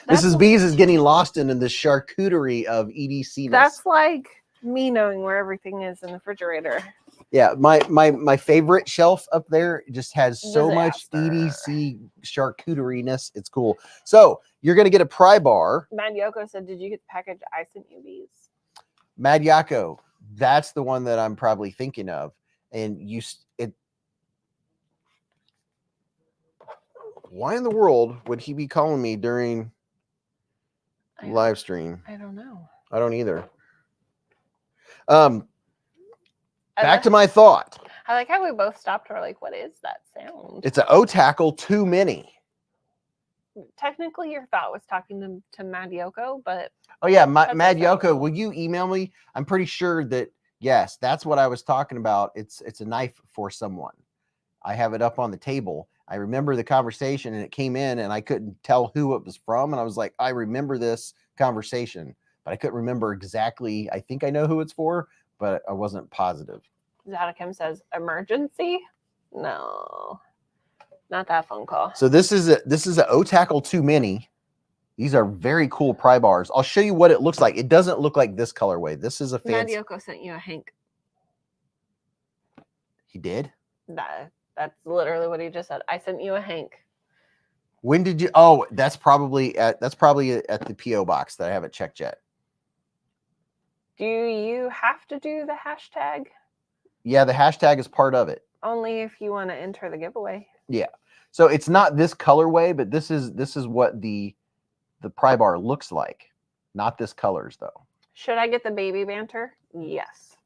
Mrs. Beez is getting lost in this charcuterie of EDC.
That's like me knowing where everything is in the refrigerator.
Yeah, my favorite shelf up there just has so much
Disaster.
EDC charcuterie-ness. It's cool. So you're gonna get a pry bar.
Mad Yoko said, "Did you get the package I sent you, Beez?"
Mad Yako, that's the one that I'm probably thinking of. And why in the world would he be calling me during live stream?
I don't know.
I don't either. Back to my thought.
I like how we both stopped. We're like, what is that sound?
It's an O-Tackle 2 Mini.
Technically, your thought was talking to Mad Yoko, but
oh yeah, Mad
okay.
Yoko, will you email me? I'm pretty sure that yes, that's what I was talking about. It's a knife for someone. I have it up on the table. I remember the conversation, and it came in, and I couldn't tell who it was from, and I was like, I remember this conversation, but I couldn't remember exactly. I think I know who it's for, but I wasn't positive.
Zatakim says, emergency? No, not that phone call.
So this is a O-Tackle 2 Mini. These are very cool pry bars. I'll show you what it looks like. It doesn't look like this colorway. This is a fancy.
Mad Yoko sent you a Hank.
He did?
That's literally what he just said. I sent you a Hank.
When did you? Oh, that's probably at the PO box that I haven't checked yet.
Do you have to do the hashtag?
Yeah, the hashtag is part of it.
Only if you want to enter the giveaway.
Yeah. So it's not this colorway, but this is what the pry bar looks like. Not this colors though.
Should I get the baby banter? Yes.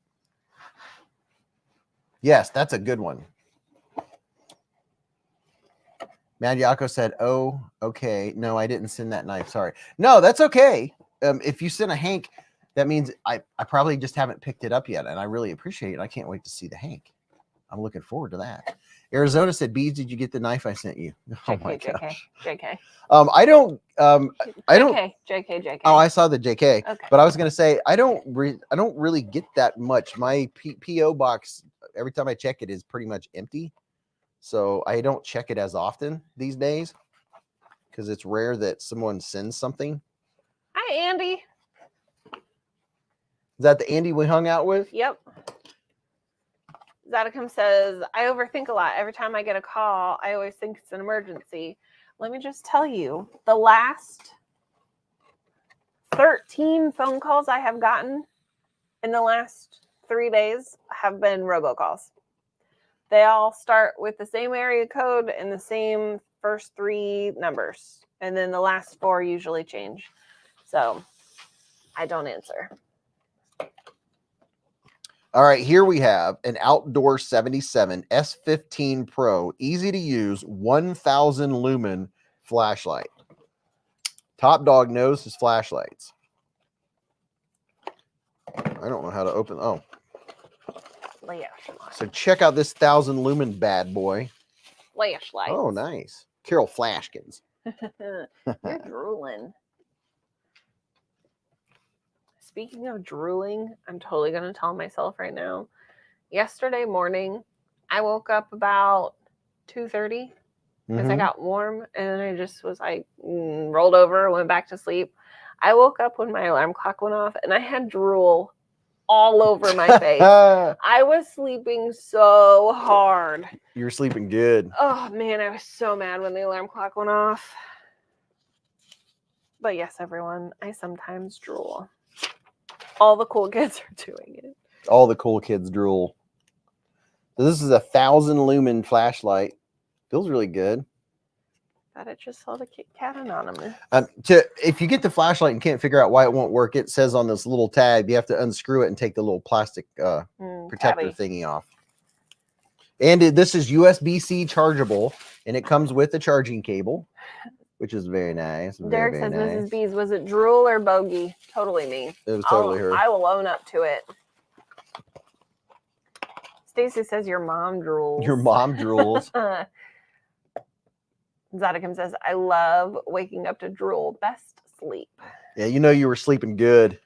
Yes, that's a good one. Mad Yako said, oh, okay. No, I didn't send that knife. Sorry. No, that's okay. If you send a Hank, that means I probably just haven't picked it up yet. And I really appreciate it. I can't wait to see the Hank. I'm looking forward to that. Arizona said, Beez, did you get the knife I sent you? Oh my gosh.
JK.
I don't.
JK.
Oh, I saw the JK.
Okay.
But I was gonna say I don't really get that much. My PO box every time I check it is pretty much empty. So I don't check it as often these days because it's rare that someone sends something.
Hi, Andy.
Is that the Andy we hung out with?
Yep. Zatakim says, I overthink a lot. Every time I get a call, I always think it's an emergency. Let me just tell you, the last 13 phone calls I have gotten in the last 3 days have been robocalls. They all start with the same area code and the same first 3 numbers. And then the last 4 usually change. So I don't answer.
All right, here we have an Outdoor 77 S15 Pro, easy to use, 1000 lumen flashlight. Top dog knows his flashlights. I don't know how to open. Oh.
Flashlight.
So check out this 1000 lumen bad boy.
Flashlight.
Oh, nice. Carol Flashkins.
You're drooling. Speaking of drooling, I'm totally going to tell myself right now. Yesterday morning, I woke up about 2:30 because I got warm, and then I just was like, rolled over, went back to sleep. I woke up when my alarm clock went off, and I had drool all over my face. I was sleeping so hard.
You were sleeping good.
Oh, man, I was so mad when the alarm clock went off. But yes, everyone, I sometimes drool. All the cool kids are doing it.
All the cool kids drool. So this is a 1000 lumen flashlight. Feels really good.
Thought it just saw the Kit Kat Anonymous.
If you get the flashlight and can't figure out why it won't work, it says on this little tag, you have to unscrew it and take the little plastic protector thingy off. And this is USB-C chargeable, and it comes with a charging cable, which is very nice.
Derek
very
says,
nice.
Mrs. Beez, was it drool or bogey? Totally me.
It was totally her.
I will own up to it. Stacy says your mom drools.
Your mom drools.
Zatakim says, I love waking up to drool. Best sleep.
Yeah, you know you were sleeping good.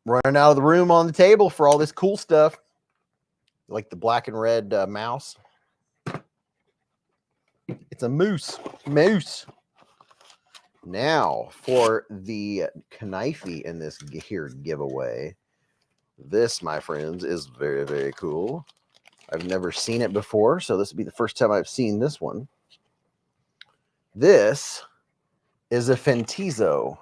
Running out of the room on the table for all this cool stuff. Like the black and red mouse. It's a moose. Moose. Now for the knifey in this here giveaway. This, my friends, is very, very cool. I've never seen it before, so this will be the first time I've seen this one. This is a Fentizo.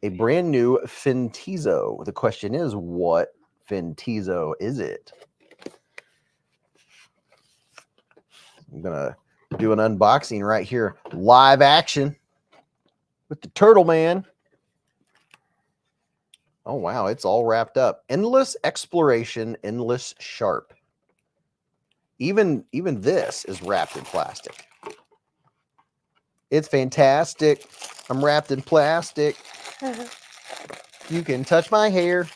A brand new Fentizo. The question is, what Fentizo is it? I'm going to do an unboxing right here. Live action with the Turtle Man. Oh, wow. It's all wrapped up. Endless exploration, endless sharp. Even this is wrapped in plastic. It's fantastic. I'm wrapped in plastic. You can touch my hair.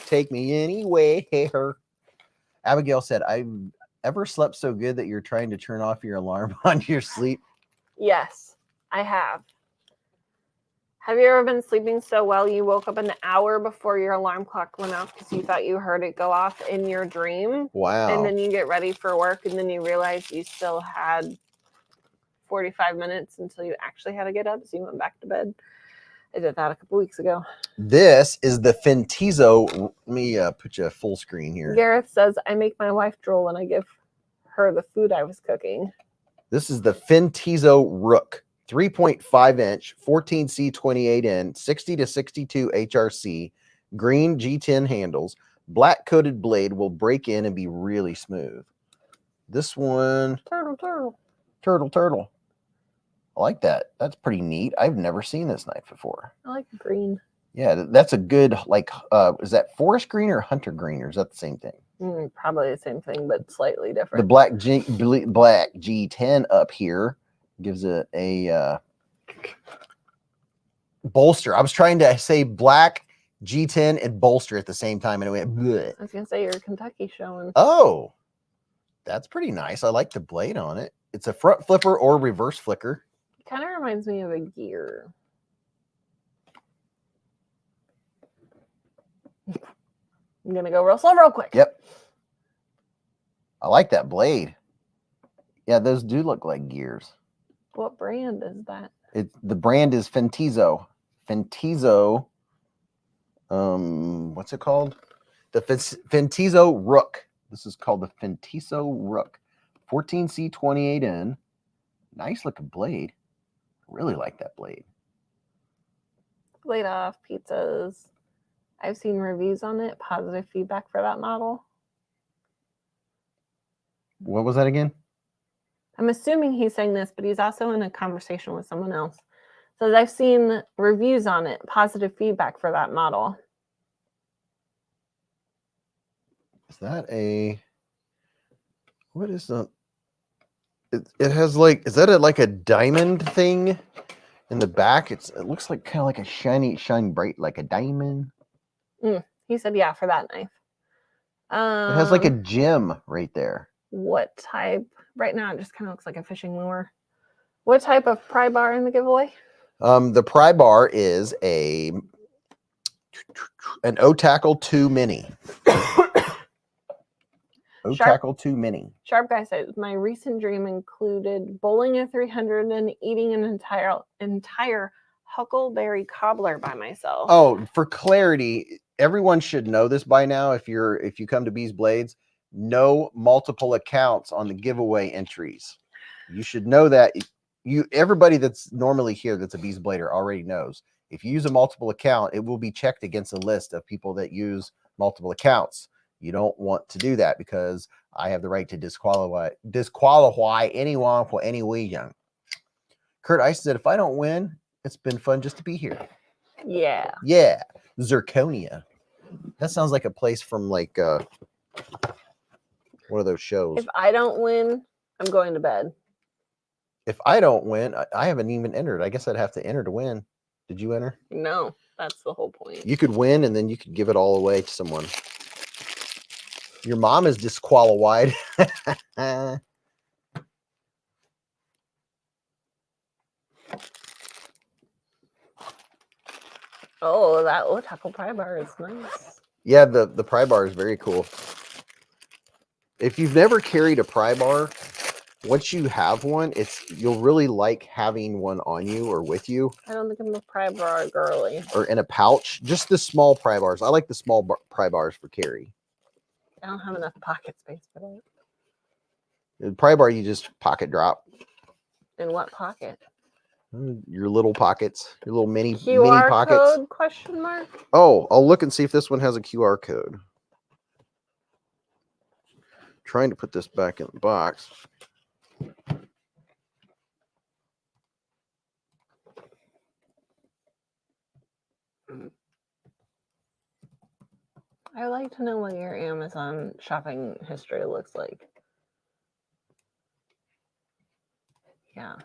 Take me anywhere. Abigail said, I've ever slept so good that you're trying to turn off your alarm on your sleep.
Yes, I have. Have you ever been sleeping so well you woke up an hour before your alarm clock went off because you thought you heard it go off in your dream?
Wow.
And then you get ready for work and then you realize you still had 45 minutes until you actually had to get up, so you went back to bed. I did that a couple weeks ago.
This is the Fentizo. Let me put you a full screen here.
Gareth says, I make my wife drool when I give her the food I was cooking.
This is the Fentizo Rook. 3.5 inch, 14C 28N, 60 to 62 HRC, green G10 handles, black coated blade will break in and be really smooth. This one, turtle. I like that. That's pretty neat. I've never seen this knife before.
I like green.
Yeah, that's a good, like, is that forest green or hunter green, or is that the same thing?
Probably the same thing, but slightly different.
The black G10 up here gives it a bolster. I was trying to say black G10 and bolster at the same time, and it went bleh.
I was going to say your Kentucky showing.
Oh, that's pretty nice. I like the blade on it. It's a front flipper or reverse flicker.
It kind of reminds me of a gear. I'm going to go real slow real quick.
Yep. I like that blade. Yeah, those do look like gears.
What brand is that?
The brand is Fentizo. Fentizo. What's it called? The Fentizo Rook. This is called the Fentizo Rook. 14C 28N. Nice looking blade. Really like that blade.
Blade off pizzas. I've seen reviews on it. Positive feedback for that model.
What was that again?
I'm assuming he's saying this, but he's also in a conversation with someone else. So I've seen reviews on it. Positive feedback for that model.
Is that a... What is that? It has like... Is that like a diamond thing in the back? It looks like kind of like a shine bright, like a diamond.
He said, yeah, for that knife.
It has like a gem right there.
What type? Right now, it just kind of looks like a fishing lure. What type of pry bar in the giveaway?
The pry bar is an O-Tackle 2 Mini. O-Tackle 2 Mini.
Sharp Guy says, my recent dream included bowling a 300 and eating an entire huckleberry cobbler by myself.
Oh, for clarity, everyone should know this by now. If you come to BeezBlades, no multiple accounts on the giveaway entries. You should know that. Everybody that's normally here that's a BeezBlader already knows. If you use a multiple account, it will be checked against a list of people that use multiple accounts. You don't want to do that because I have the right to disqualify anyone for any reason. Kurt Ice said, if I don't win, it's been fun just to be here.
Yeah.
Yeah. Zirconia. That sounds like a place from like one of those shows.
If I don't win, I'm going to bed.
If I don't win, I haven't even entered. I guess I'd have to enter to win. Did you enter?
No, that's the whole point.
You could win and then you could give it all away to someone. Your mom is disqualified.
Oh, that O-Tackle pry bar is nice.
Yeah, the pry bar is very cool. If you've never carried a pry bar, once you have one, you'll really like having one on you or with you.
I don't think I'm a pry bar girly.
Or in a pouch. Just the small pry bars. I like the small pry bars for carry.
I don't have enough pocket space for that.
The pry bar you just pocket drop.
In what pocket?
Your little pockets, your little mini
QR
pockets.
code question mark?
Oh, I'll look and see if this one has a QR code. Trying to put this back in the box.
I like to know what your Amazon shopping history looks like. Yeah.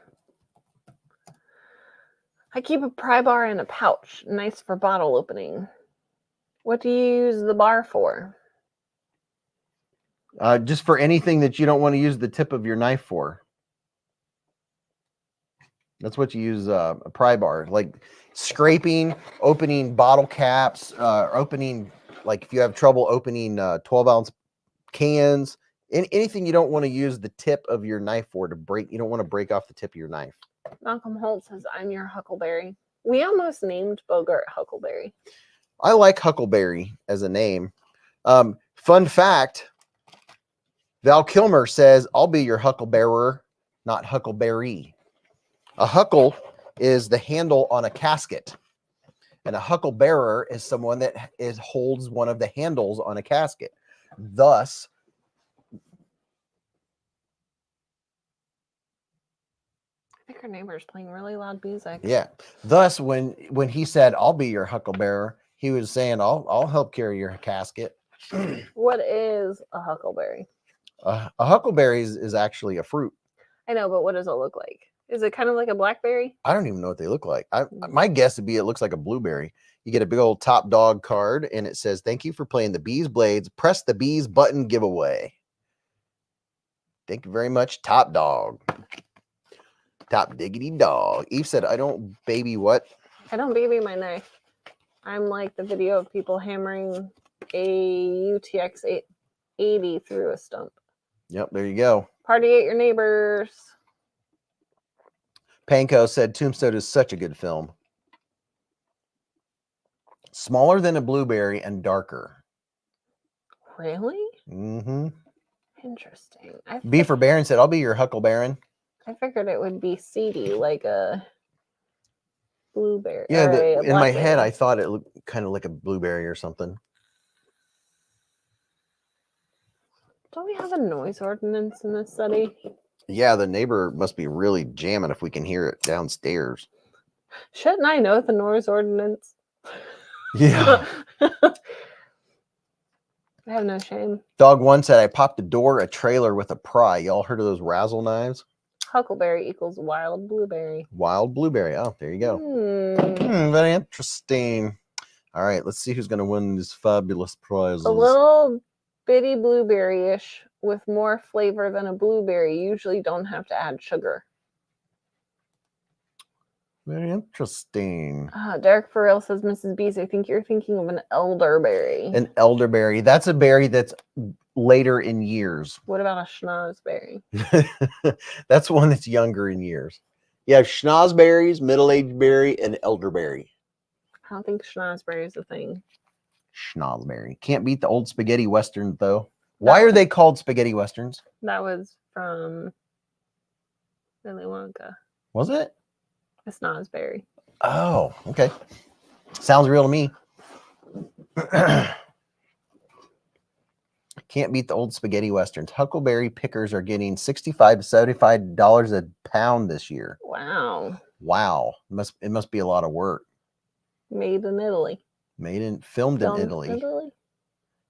I keep a pry bar in a pouch, nice for bottle opening. What do you use the bar for?
Just for anything that you don't want to use the tip of your knife for. That's what you use a pry bar, like scraping, opening bottle caps, opening, like if you have trouble opening 12-ounce cans, anything you don't want to use the tip of your knife for to break. You don't want to break off the tip of your knife.
Malcolm Holt says, I'm your Huckleberry. We almost named Bogart Huckleberry.
I like Huckleberry as a name. Fun fact, Val Kilmer says, I'll be your hucklebearer, not Huckleberry. A huckle is the handle on a casket. And a hucklebearer is someone that holds one of the handles on a casket. Thus,
I think our neighbor is playing really loud music.
yeah. Thus, when he said, I'll be your hucklebearer, he was saying, I'll help carry your casket.
What is a huckleberry?
A huckleberry is actually a fruit.
I know, but what does it look like? Is it kind of like a blackberry?
I don't even know what they look like. My guess would be it looks like a blueberry. You get a big old top dog card, and it says, thank you for playing the BeezBlades. Press the Beez button giveaway. Thank you very much, top dog. Top diggity dog. Eve said, I don't baby what?
I don't baby my knife. I'm like the video of people hammering a UTX 80 through a stump.
Yep, there you go.
Party at your neighbors.
Panko said, Tombstone is such a good film. Smaller than a blueberry and darker.
Really?
Mm-hmm.
Interesting.
B for Baron said, I'll be your Huckle Baron.
I figured it would be seedy, like a blueberry.
Yeah, in my head, I thought it looked kind of like a blueberry or something.
Don't we have a noise ordinance in this study?
Yeah, the neighbor must be really jamming if we can hear it downstairs.
Shouldn't I know the noise ordinance?
Yeah.
I have no shame.
Dog one said, I popped a trailer with a pry. Y'all heard of those razzle knives?
Huckleberry equals wild blueberry.
Wild blueberry. Oh, there you go. Very interesting. All right, let's see who's going to win these fabulous prizes.
A little bitty blueberry-ish with more flavor than a blueberry. Usually don't have to add sugar.
Very interesting.
Derek Farrell says, Mrs. Beez, I think you're thinking of an elderberry.
An elderberry. That's a berry that's later in years.
What about a schnozberry?
That's one that's younger in years. You have schnozberries, middle-aged berry, and elderberry.
I don't think schnozberry is a thing.
Schnozberry. Can't beat the old spaghetti westerns, though. Why are they called spaghetti westerns?
That was from Willy Wonka.
Was it?
A schnozberry.
Oh, okay. Sounds real to me. Can't beat the old spaghetti westerns. Huckleberry pickers are getting $65 to $75 a pound this year.
Wow.
Wow. It must be a lot of work.
Made in Italy.
Filmed in Italy.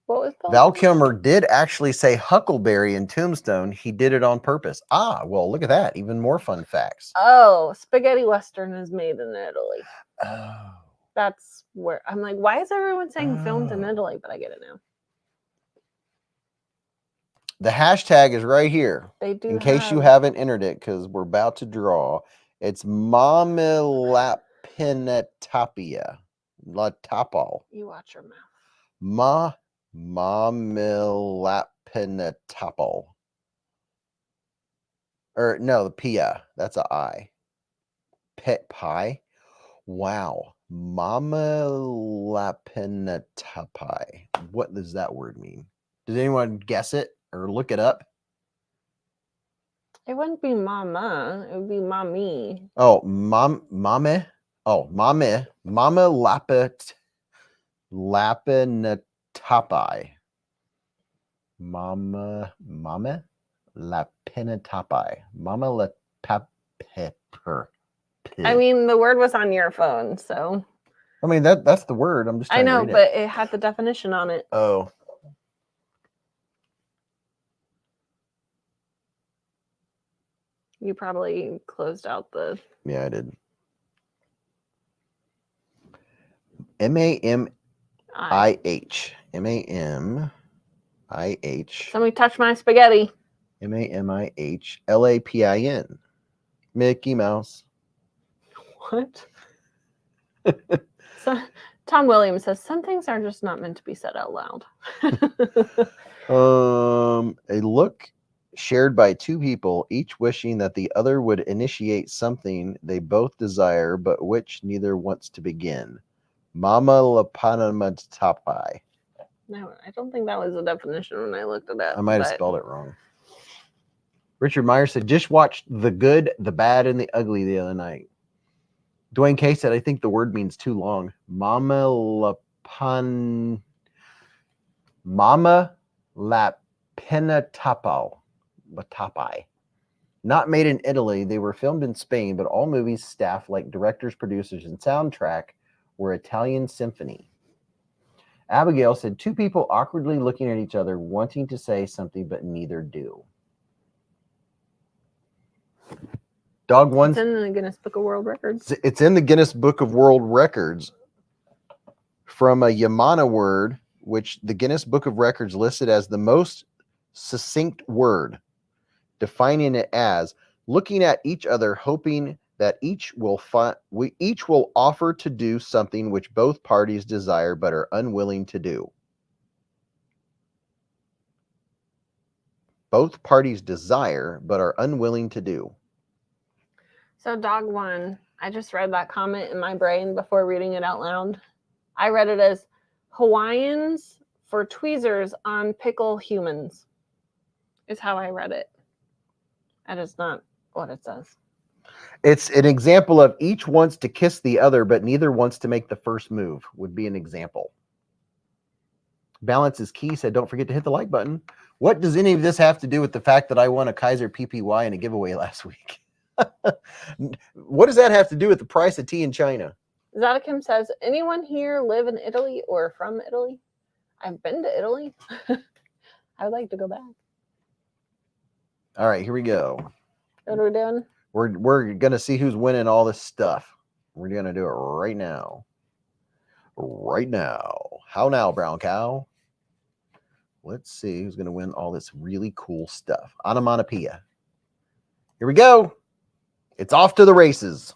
What was filmed?
Val Kilmer did actually say Huckleberry in Tombstone. He did it on purpose. Ah, well, look at that. Even more fun facts.
Oh, spaghetti western is made in Italy.
Oh.
That's where I'm like, why is everyone saying filmed in Italy? But I get it now.
The hashtag is right here.
They do.
In case you haven't entered it, because we're about to draw. It's Mamilapinatapia. Latapal.
You watch your mouth.
Mamilapinatapal. Or no, the pia. That's a I. Pet pie. Wow. Mama lapinatapai. What does that word mean? Does anyone guess it or look it up?
It wouldn't be mama. It would be mommy.
Oh, mame. Oh, mame. Mama lapinatapai. Mame lapinatapai. Mama lapapepper.
I mean, the word was on your phone, so.
I mean, that's the word. I'm just
I
trying to
know,
read
but it had the definition on it.
Oh.
You probably closed out the.
Yeah, I did. MAMIH. MAMIH.
Somebody touched my spaghetti.
MAMIH LAPIN. Mickey Mouse.
What? So, Tom Williams says some things are just not meant to be said out loud.
A look shared by two people, each wishing that the other would initiate something they both desire, but which neither wants to begin. Mama Lapanamatapai.
No, I don't think that was the definition when I looked at that.
I might have spelled it wrong. Richard Meyer said, just watched The Good, the Bad, and the Ugly the other night. Dwayne K said, I think the word means too long. Mama Lapinatapai. Not made in Italy, they were filmed in Spain, but all movies staff like directors, producers, and soundtrack were Italian symphony. Abigail said, two people awkwardly looking at each other, wanting to say something, but neither do. Dog one.
It's in the Guinness Book of World Records.
It's in the Guinness Book of World Records from a Yamana word, which the Guinness Book of Records listed as the most succinct word, defining it as looking at each other, hoping that each will offer to do something which both parties desire but are unwilling to do. Both parties desire but are unwilling to do.
So dog one, I just read that comment in my brain before reading it out loud. I read it as Hawaiians for tweezers on pickle humans is how I read it. That is not what it says.
It's an example of each wants to kiss the other, but neither wants to make the first move would be an example. Balance is key said, don't forget to hit the like button. What does any of this have to do with the fact that I won a Kaiser PPY in a giveaway last week? What does that have to do with the price of tea in China?
Zadakim says, anyone here live in Italy or from Italy? I've been to Italy. I would like to go back.
All right, here we go.
What are we doing?
We're going to see who's winning all this stuff. We're going to do it right now. Right now. How now, brown cow? Let's see who's going to win all this really cool stuff. Onomatopoeia. Here we go. It's off to the races.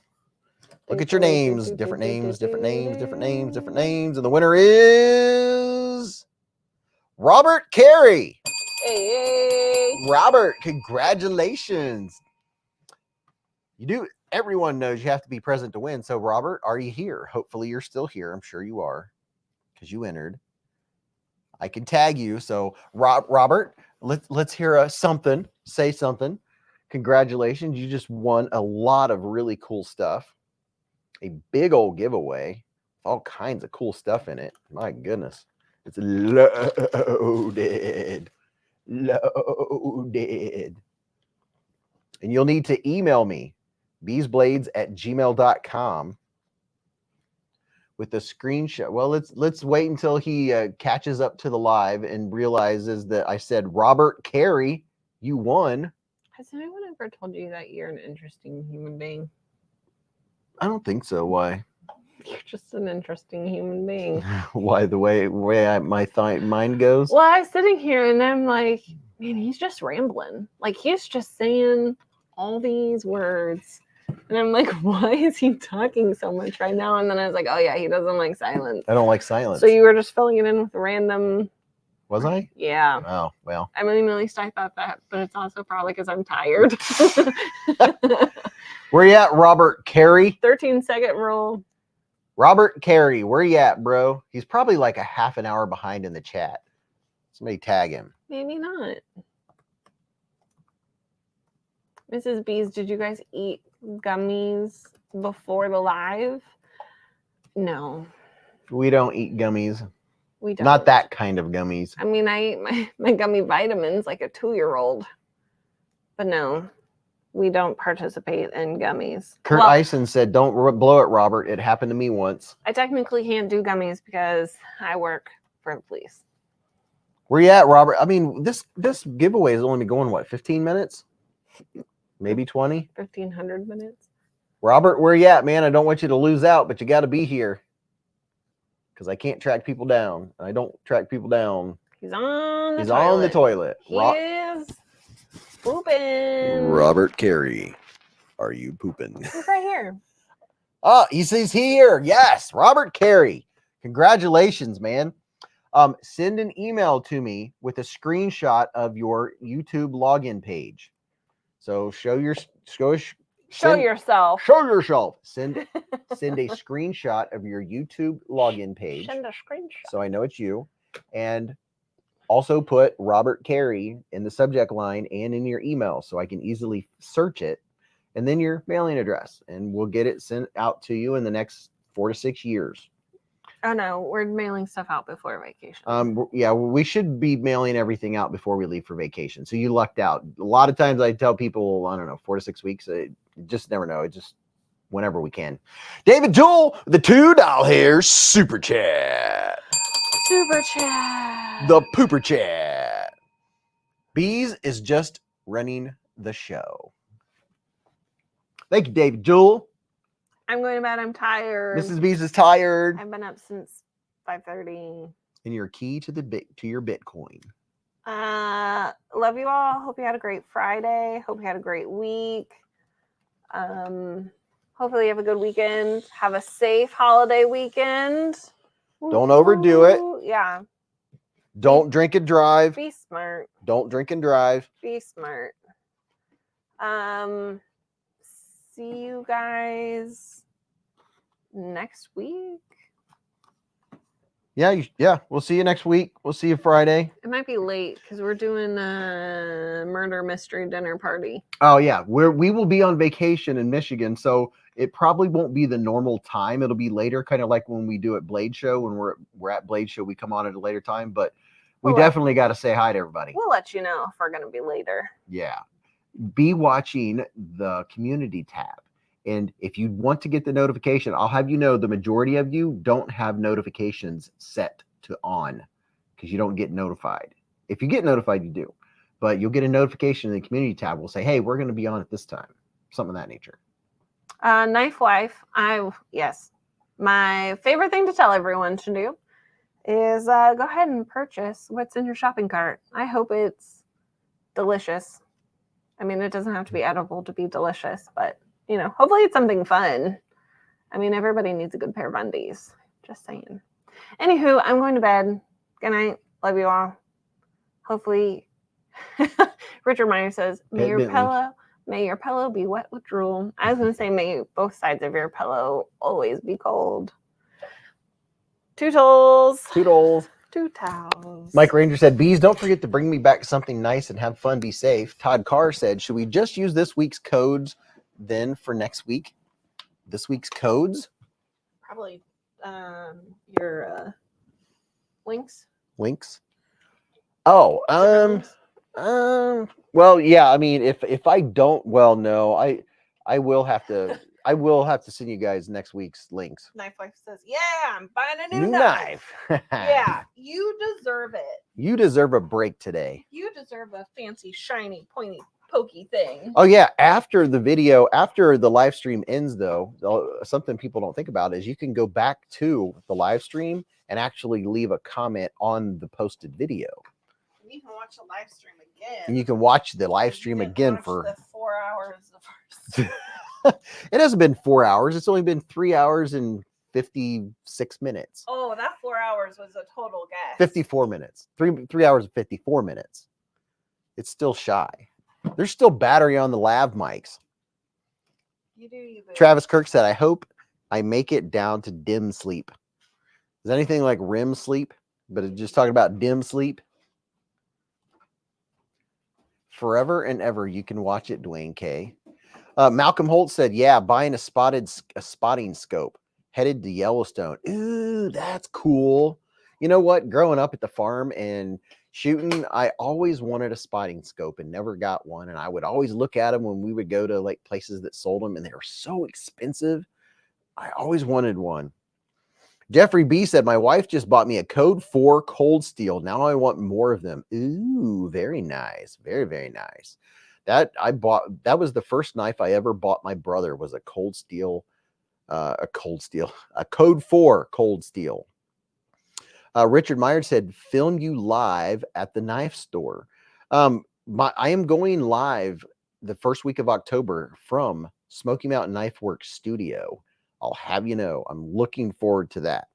Look at your names. Different names, different names, different names, different names. And the winner is Robert Carey.
Hey.
Robert, congratulations. Everyone knows you have to be present to win. So Robert, are you here? Hopefully you're still here. I'm sure you are because you entered. I can tag you. So Robert, let's hear something. Say something. Congratulations. You just won a lot of really cool stuff. A big old giveaway. All kinds of cool stuff in it. My goodness. It's loaded. Loaded. And you'll need to email me, beezblades@gmail.com with a screenshot. Well, let's wait until he catches up to the live and realizes that I said, Robert Carey, you won.
Has anyone ever told you that you're an interesting human being?
I don't think so. Why?
You're just an interesting human being.
Why? The way my mind goes?
Well, I was sitting here and I'm like, man, he's just rambling. Like, he's just saying all these words. And I'm like, why is he talking so much right now? And then I was like, oh, yeah, he doesn't like silence.
I don't like silence.
So you were just filling it in with random
Was I?
Yeah.
Oh, well.
I mean, at least I thought that, but it's also probably because I'm tired.
Where you at, Robert Carey?
13-second rule.
Robert Carey, where you at, bro? He's probably like a half an hour behind in the chat. Somebody tag him.
Maybe not. Mrs. Beez, did you guys eat gummies before the live? No.
We don't eat gummies.
We don't.
Not that kind of gummies.
I mean, I eat my gummy vitamins like a 2-year-old. But no, we don't participate in gummies.
Kurt Eisen said, don't blow it, Robert. It happened to me once.
I technically can't do gummies because I work for the police.
Where you at, Robert? I mean, this giveaway is only going, what, 15 minutes? Maybe 20?
1,500 minutes.
Robert, where you at, man? I don't want you to lose out, but you got to be here. Because I can't track people down. I don't track people down.
He's on the
He's
toilet.
on the toilet.
He is pooping.
Robert Carey, are you pooping?
He's right here.
Oh, he's here. Yes, Robert Carey. Congratulations, man. Send an email to me with a screenshot of your YouTube login page. So show yourself.
Show yourself.
Send a screenshot of your YouTube login page.
Send a screenshot.
So I know it's you. And also put Robert Carey in the subject line and in your email so I can easily search it. And then your mailing address. And we'll get it sent out to you in the next 4 to 6 years.
Oh no, we're mailing stuff out before vacation.
Yeah, we should be mailing everything out before we leave for vacation. So you lucked out. A lot of times I tell people, I don't know, 4 to 6 weeks. You just never know. It just whenever we can. David Jewell, the $2 here, super chat.
Super chat.
The pooper chat. Beez is just running the show. Thank you, David Jewell.
I'm going to bed. I'm tired.
Mrs. Beez is tired.
I've been up since 5:30.
And your key to your Bitcoin.
Love you all. Hope you had a great Friday. Hope you had a great week. Hopefully you have a good weekend. Have a safe holiday weekend.
Don't overdo it.
Yeah.
Don't drink and drive.
Be smart.
Don't drink and drive.
Be smart. See you guys next week.
Yeah. We'll see you next week. We'll see you Friday.
It might be late because we're doing a murder mystery dinner party.
Oh yeah, we will be on vacation in Michigan, so it probably won't be the normal time. It'll be later, kind of like when we do at Blade Show. When we're at Blade Show, we come on at a later time, but we definitely got to say hi to everybody.
We'll let you know if we're going to be later.
Yeah. Be watching the community tab. And if you want to get the notification, I'll have you know the majority of you don't have notifications set to on because you don't get notified. If you get notified, you do. But you'll get a notification in the community tab. We'll say, hey, we're going to be on at this time. Something of that nature.
Knife Wife. Yes. My favorite thing to tell everyone to do is go ahead and purchase what's in your shopping cart. I hope it's delicious. I mean, it doesn't have to be edible to be delicious, but, hopefully it's something fun. I mean, everybody needs a good pair of undies. Just saying. Anywho, I'm going to bed. Good night. Love you all. Hopefully, Richard Meyer says, may your pillow be wet with drool. I was going to say, may both sides of your pillow always be cold. Toodles.
Toodles.
Two towels.
Mike Ranger said, Beez, don't forget to bring me back something nice and have fun, be safe. Todd Carr said, should we just use this week's codes then for next week? This week's codes?
Probably your links.
Links? Oh, well, yeah, I mean, if I don't, well, no, I will have to send you guys next week's links.
Knife Wife says, yeah, I'm buying a new knife. Yeah, you deserve it.
You deserve a break today.
You deserve a fancy, shiny, pointy, pokey thing.
Oh, yeah. After the live stream ends, though, something people don't think about is you can go back to the live stream and actually leave a comment on the posted video.
You can watch the live stream again.
And you can watch the live stream again for
the 4 hours of ours.
It hasn't been 4 hours. It's only been 3 hours and 56 minutes.
Oh, that 4 hours hours was a total guess.
54 minutes. 3 hours and 54 minutes. It's still shy. There's still battery on the lav mics.
You do you, boo.
Travis Kirk said, I hope I make it down to dim sleep. Is anything like REM sleep? But it's just talking about dim sleep. Forever and ever, you can watch it, Dwayne K. Malcolm Holt said, yeah, buying a spotting scope. Headed to Yellowstone. Ooh, that's cool. You know what? Growing up at the farm and shooting, I always wanted a spotting scope and never got one. And I would always look at them when we would go to like places that sold them, and they were so expensive. I always wanted one. Jeffrey B said, my wife just bought me a Code 4 cold steel. Now I want more of them. Ooh, very nice. Very, very nice. That was the first knife I ever bought my brother, was a Code 4 cold steel. Richard Meyer said, film you live at the knife store. I am going live the first week of October from Smoky Mountain Knife Works studio. I'll have you know, I'm looking forward to that.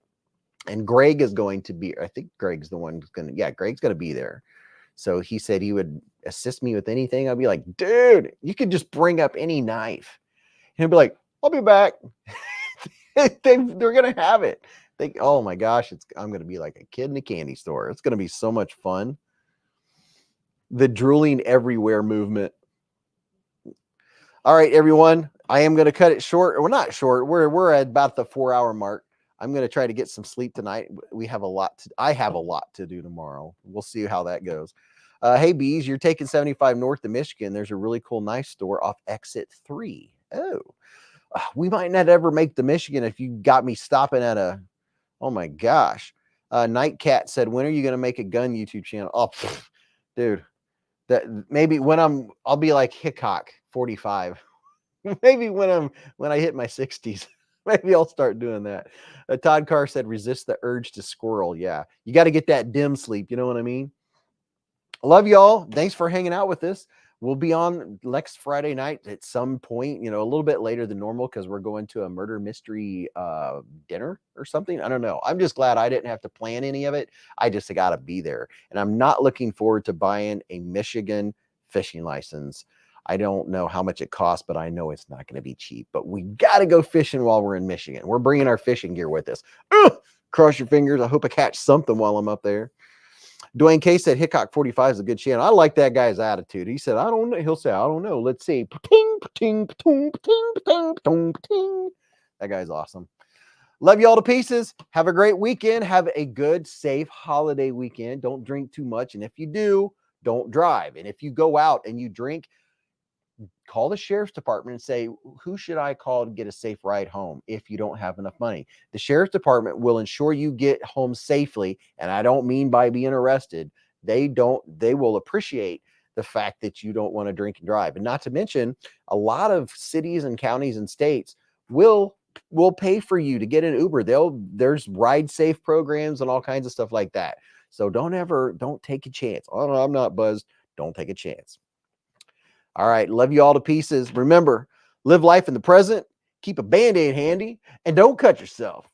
And Greg is going to be, I think Greg's the one who's going to, yeah, Greg's going to be there. So he said he would assist me with anything. I'd be like, dude, you could just bring up any knife. And he'll be like, I'll be back. They're going to have it. Oh my gosh, I'm going to be like a kid in a candy store. It's going to be so much fun. The drooling everywhere movement. All right, everyone. I am going to cut it short. We're not short. We're at about the 4-hour mark. I'm going to try to get some sleep tonight. I have a lot to do tomorrow. We'll see how that goes. Hey, Beez, you're taking 75 north to Michigan. There's a really cool knife store off exit 3. Oh, we might not ever make the Michigan if you got me stopping at a, oh my gosh. Nightcat said, when are you going to make a gun YouTube channel? Oh, dude, that maybe when I'll be like Hickok 45. Maybe when I hit my 60s, maybe I'll start doing that. Todd Carr said, resist the urge to squirrel. Yeah, you got to get that dim sleep. You know what I mean? I love y'all. Thanks for hanging out with us. We'll be on next Friday night at some point, you know, a little bit later than normal because we're going to a murder mystery dinner or something. I don't know. I'm just glad I didn't have to plan any of it. I just got to be there. And I'm not looking forward to buying a Michigan fishing license. I don't know how much it costs, but I know it's not going to be cheap. But we got to go fishing while we're in Michigan. We're bringing our fishing gear with us. Cross your fingers. I hope I catch something while I'm up there. Dwayne K said Hickok 45 is a good channel. I like that guy's attitude. He said, I don't know. He'll say, I don't know. Let's see. Pating, pating, pating, pating, pating, pating, pating. That guy's awesome. Love you all to pieces. Have a great weekend. Have a good, safe holiday weekend. Don't drink too much. And if you do, don't drive. And if you go out and you drink, call the sheriff's department and say, who should I call to get a safe ride home if you don't have enough money? The sheriff's department will ensure you get home safely. And I don't mean by being arrested. They will appreciate the fact that you don't want to drink and drive. And not to mention, a lot of cities and counties and states will pay for you to get an Uber. There's ride safe programs and all kinds of stuff like that. So don't take a chance. Oh, no, I'm not buzzed. Don't take a chance. All right. Love you all to pieces. Remember, live life in the present, keep a Band-Aid handy, and don't cut yourself.